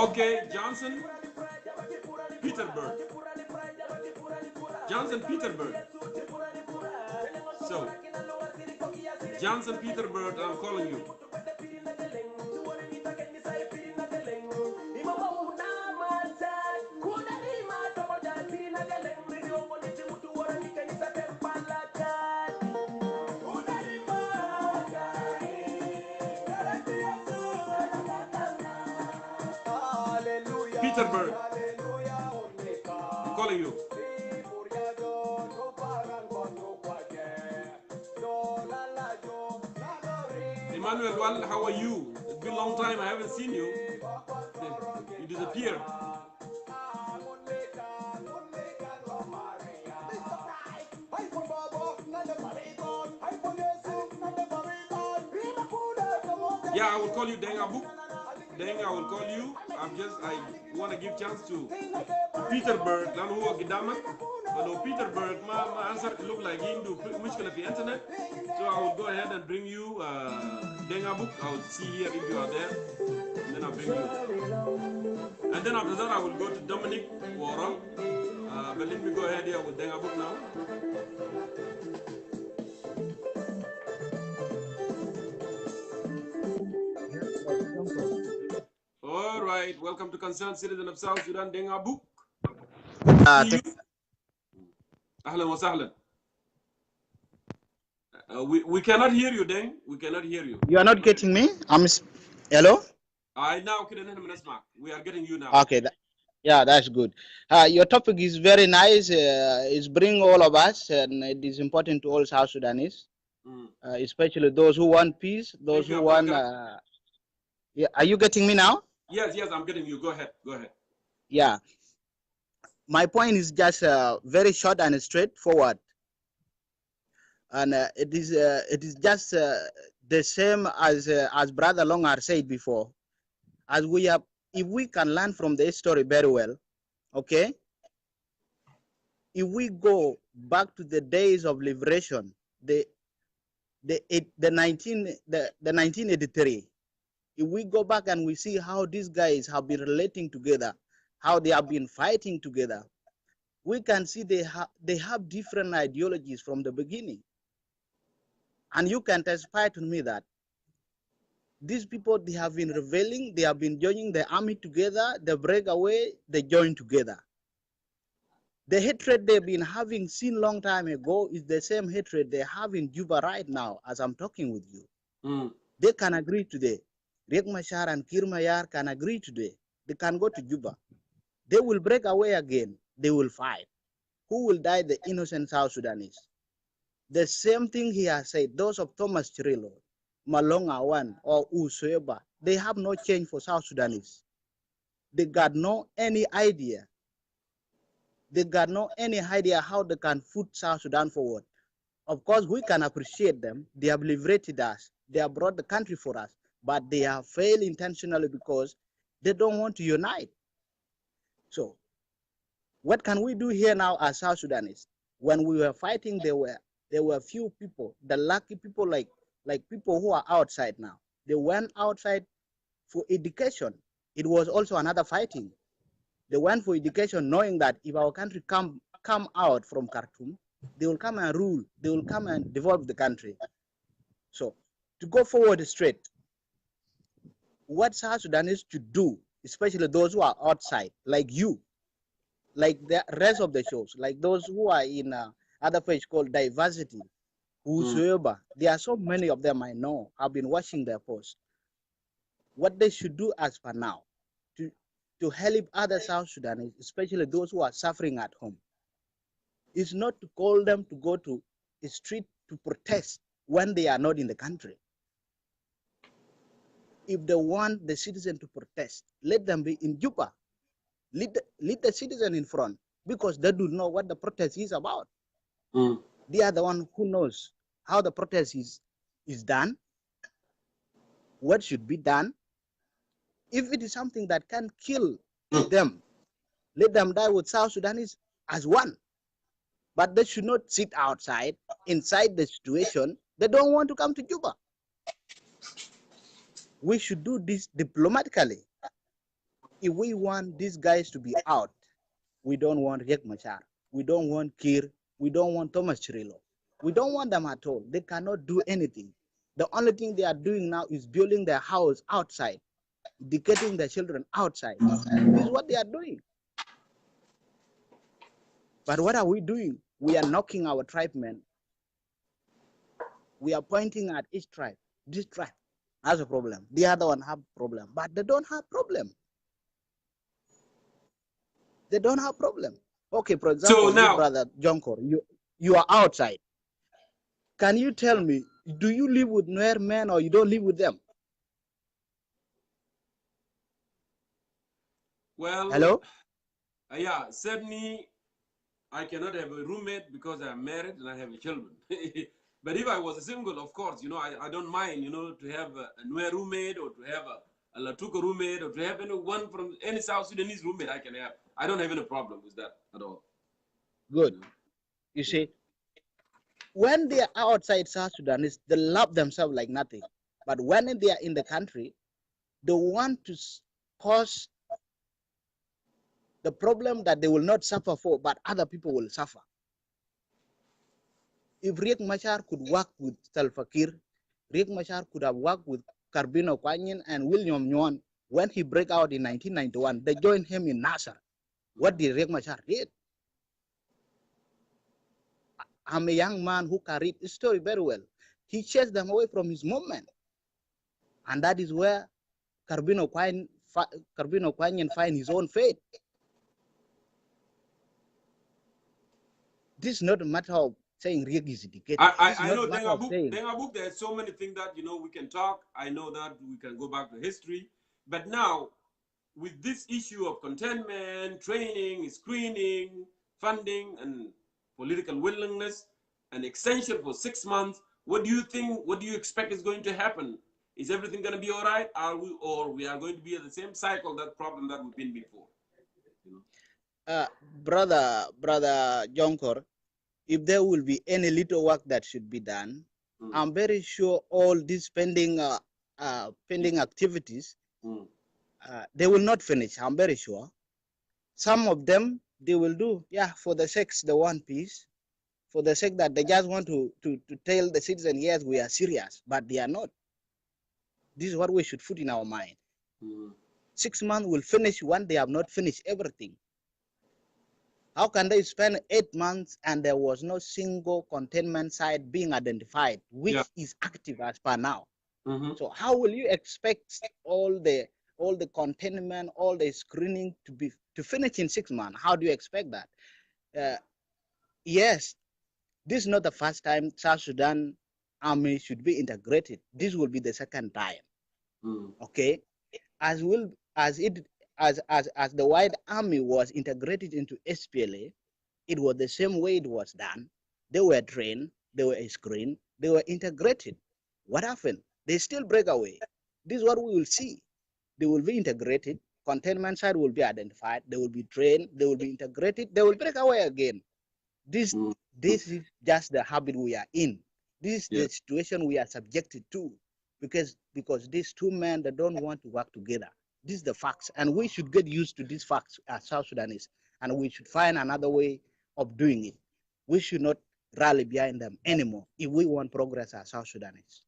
Okay, Johnson Peterberg. Johnson Peterberg. So Johnson Peterberg, I'm calling you. Peterberg, I'm calling you. Emmanuel, well, how are you? It's been a long time, I haven't seen you. You disappeared. Yeah, I will call you Deng Abu. Deng, I will call you. I want to give chance to Peterberg. Lanu huwa Gidama. But Peterberg, my answer look like him do mushkila fi internet. So I will go ahead and bring you Deng Abu. I will see here if you are there. And then I'll bring you. And then after that, I will go to Dominic Warren. But let me go ahead here with Deng Abu now. All right, welcome to Concerned Citizen of South Sudan, Deng Abu. See you. Ahlan wa sahlan. We cannot hear you, Deng. We cannot hear you. You are not getting me? Hello? We are getting you now. Okay. Yeah, that's good. Your topic is very nice. It's bringing all of us, and it is important to all South Sudanese, especially those who want peace, those who want. Yeah, are you getting me now? Yes, I'm getting you. Go ahead. Yeah. My point is just very short and straightforward, and it is just the same as Brother Longar said before. As we have, if we can learn from the history very well, okay. If we go back to the days of liberation, the 1983, if we go back and we see how these guys have been relating together, how they have been fighting together, we can see they have different ideologies from the beginning. And you can testify to me that these people, they have been rebelling, they have been joining the army together, they break away, they join together. The hatred they've been having seen long time ago is the same hatred they have in Juba right now as I'm talking with you. They can agree today. Riek Machar and Kir Mayar can agree today. They can go to Juba. They will break away again. They will fight. Who will die? The innocent South Sudanese. The same thing he has said, those of Thomas Chirillo, Malong Awan, or whosoever, they have no change for South Sudanese. They got no any idea. They got no any idea how they can put South Sudan forward. Of course, we can appreciate them. They have liberated us. They have brought the country for us. But they have failed intentionally because they don't want to unite. So, what can we do here now as South Sudanese? When we were fighting, there were few people, the lucky people like people who are outside now. They went outside for education. It was also another fighting. They went for education knowing that if our country come out from Khartoum, they will come and rule. They will come and develop the country. So to go forward straight, what South Sudanese should do, especially those who are outside, like you, like the rest of the shows, like those who are in other page called diversity, whosoever, there are so many of them I know. I've been watching their posts. What they should do as per now, to help other South Sudanese, especially those who are suffering at home, is not to call them to go to the street to protest when they are not in the country. If they want the citizen to protest, let them be in Juba. Lead the citizen in front, because they do know what the protest is about. They are the one who knows how the protest is done, what should be done. If it is something that can kill them, let them die with South Sudanese as one. But they should not sit outside, inside the situation. They don't want to come to Juba. We should do this diplomatically. If we want these guys to be out, we don't want Riek Machar, we don't want Kir, we don't want Thomas Chirillo. We don't want them at all. They cannot do anything. The only thing they are doing now is building their house outside, educating their children outside. This is what they are doing. But what are we doing? We are knocking our tribesmen. We are pointing at each tribe. This tribe has a problem. The other one have a problem. But they don't have problem. They don't have problem. Okay, for example, you brother Jongkor, you are outside. Can you tell me, do you live with Nuer men or you don't live with them? Well, hello? Yeah, certainly I cannot have a roommate because I'm married and I have children. But if I was a single, of course, I don't mind, to have a Nuer roommate or to have a Latuka roommate or to have anyone from any South Sudanese roommate I can have. I don't have any problem with that at all. Good. You see, when they are outside South Sudan, they love themselves like nothing. But when they are in the country, they want to cause the problem that they will not suffer for, but other people will suffer. If Riek Machar could work with Salva Kiir, Riek Machar could have worked with Carbino Kwanyin and William Nguyen when he broke out in 1991. They joined him in Nasser. What did Riek Machar did? I'm a young man who carried his story very well. He chased them away from his movement. And that is where Carbino Kwanyin find his own fate. This is not a matter of saying Riek is educated. I know, Dengabuk, there's so many things that, we can talk. I know that we can go back to history. But now, with this issue of containment, training, screening, funding, and political willingness, an extension for 6 months, what do you think, what do you expect is going to happen? Is everything going to be all right? Or we are going to be at the same cycle, that problem that we've been before? Brother Jongkor, if there will be any little work that should be done, I'm very sure all these pending activities, they will not finish. I'm very sure. Some of them they will do, for the sake they want peace, for the sake that they just want to tell the citizen, yes, we are serious, but they are not. This is what we should put in our mind. 6 months will finish when they have not finished everything. How can they spend 8 months and there was no single containment site being identified, which is active as per now? So how will you expect all the containment, all the screening to finish in 6 months? How do you expect that? Yes, this is not the first time South Sudan army should be integrated. This will be the second time. Okay, as the White Army was integrated into SPLA, it was the same way it was done. They were trained, they were screened, they were integrated. What happened? They still break away. This is what we will see. They will be integrated, containment site will be identified, they will be trained, they will be integrated, they will break away again. This is just the habit we are in. This is the situation we are subjected to, because these two men that don't want to work together. This is the facts, and we should get used to these facts as South Sudanese, and we should find another way of doing it. We should not rally behind them anymore if we want progress as South Sudanese.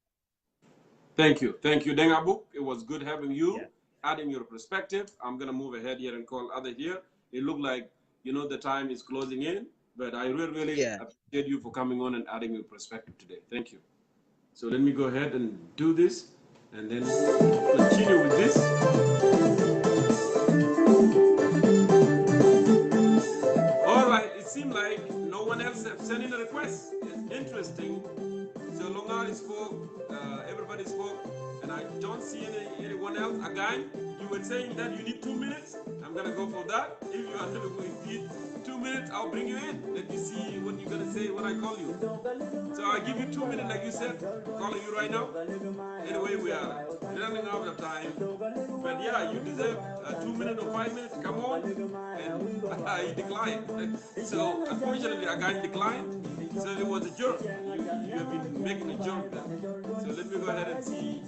Thank you, Dengabuk. It was good having you, adding your perspective. I'm gonna move ahead here and call other here. It looked like the time is closing in, but I really appreciate you for coming on and adding your perspective today. Thank you. So let me go ahead and do this, and then continue with this. All right, it seemed like no one else has sent in a request. It's interesting. So Longar spoke, everybody spoke, and I don't see anyone else. Again, you were saying that you need 2 minutes. I'm gonna go for that. If you are need 2 minutes, I'll bring you in. Let me see what you're gonna say when I call you. So I'll give you 2 minutes, like you said. I'm calling you right now. Anyway, we are running out of time. But yeah, you deserve 2 minutes or 5 minutes. Come on. And I declined. So unfortunately, I got declined. So it was a joke. You have been making a joke there. So let me go ahead and see.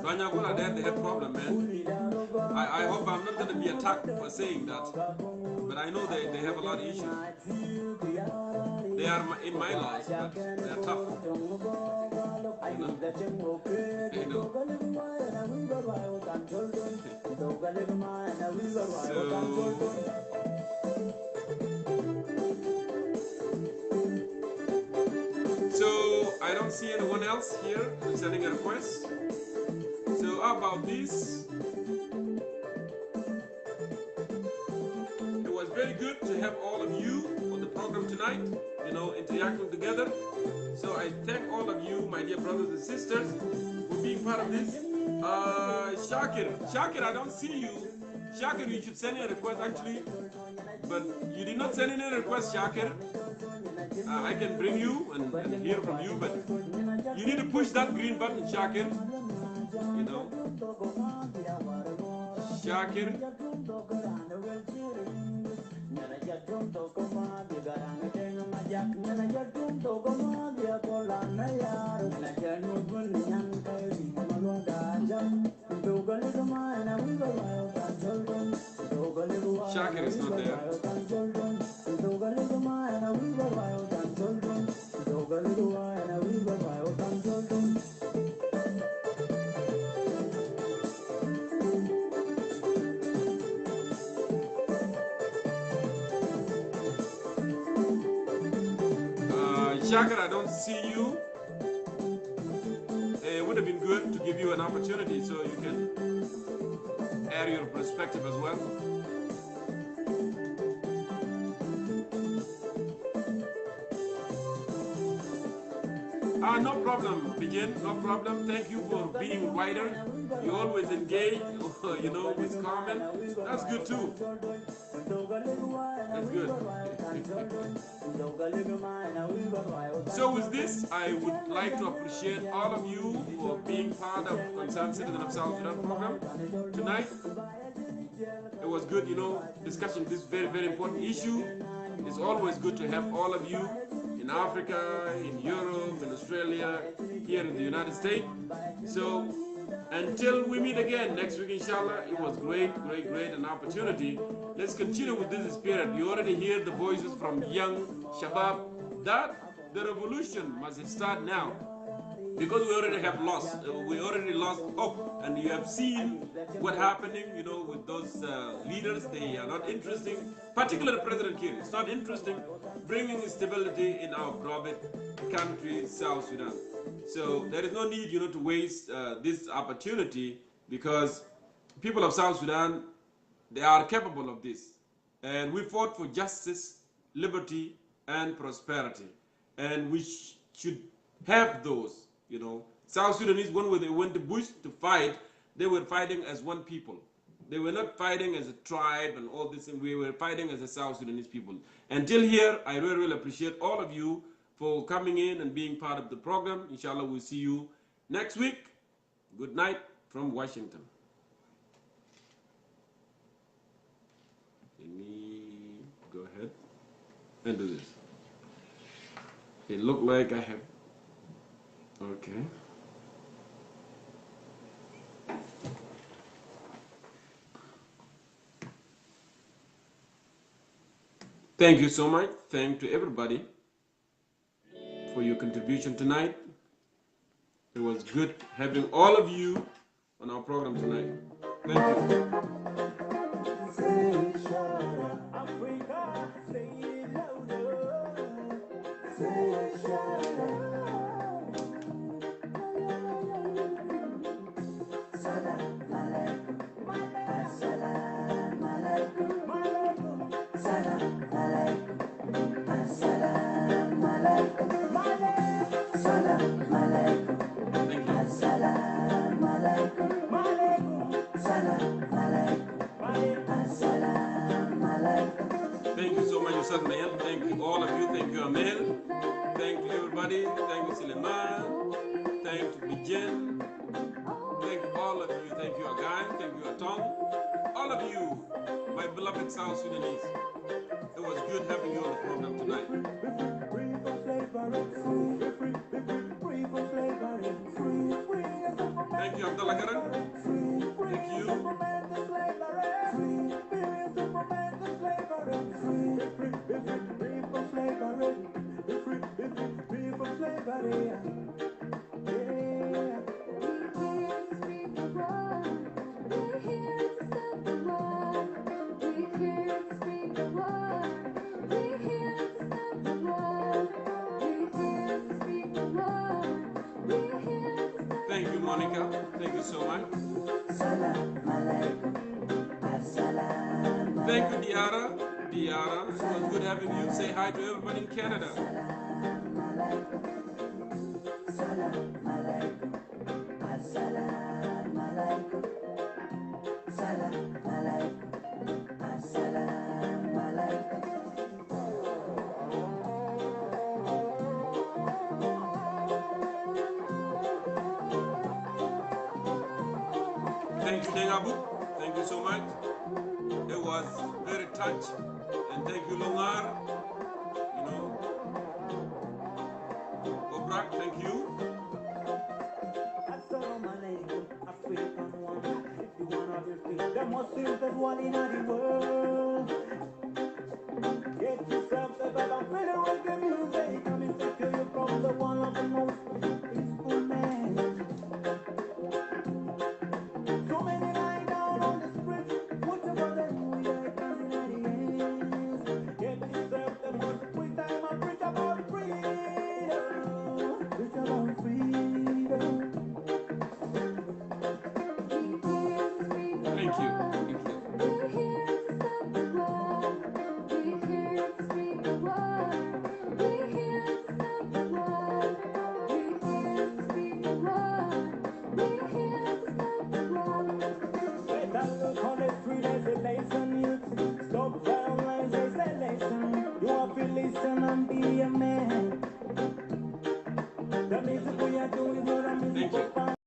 Banyagula, they have problem, man. I hope I'm not going to be attacked for saying that. But I know they have a lot of issues. They are in my laws, but they are tough. So I don't see anyone else here sending a request. So how about this? It was very good to have all of you on the program tonight, interacting together. So I thank all of you, my dear brothers and sisters, for being part of this. Shakir, I don't see you. Shakir, you should send in a request actually, but you did not send in a request, Shakir. I can bring you and hear from you, but you need to push that green button, Shakir. Shakir. Shakir is not there. Shakir, I don't see you. It would have been good to give you an opportunity so you can air your perspective as well. No problem, Begin. No problem. Thank you for being wider. You always engage, with comment. That's good too. That's good. So with this, I would like to appreciate all of you for being part of Concerned Citizen of South Sudan program tonight. It was good, discussing this very, very important issue. It's always good to have all of you in Africa, in Europe, in Australia, here in the United States. So until we meet again next week, inshallah, it was great, an opportunity. Let's continue with this spirit. You already hear the voices from young Shabab that the revolution must start now. Because we already have lost, we already lost hope, and you have seen what happening, with those leaders. They are not interesting, particularly President Kiir. It's not interesting bringing stability in our beloved country, South Sudan. So there is no need, to waste this opportunity, because people of South Sudan, they are capable of this, and we fought for justice, liberty, and prosperity, and we should have those. South Sudanese, when they went to bush to fight, they were fighting as one people. They were not fighting as a tribe and all this, and we were fighting as a South Sudanese people. Until here, I really, really appreciate all of you for coming in and being part of the program. Inshallah, we'll see you next week. Good night from Washington. Let me go ahead and do this. It looked like I have. Okay. Thank you so much. Thank to everybody for your contribution tonight. It was good having all of you on our program tonight. Thank you. Thank you so much, Ustaz Mayol. Thank you, all of you. Thank you, Amel. Thank you, everybody. Thank you, Suleiman. Thank you, Bijen. Thank you, all of you. Thank you, Agan. Thank you, Atong. All of you, my beloved South Sudanese. It was good having you on the program tonight. Thank you, Abdullah Garan. Thank you. Thank you, Monica. Thank you so much. Thank you, Diara. Diara, it was good having you. Say hi to everybody in Canada. Thank you, Dengabu. Thank you so much. It was very touched. And thank you, Longar. You know, Obrak, thank you. The most simple one in the world. Get yourself a better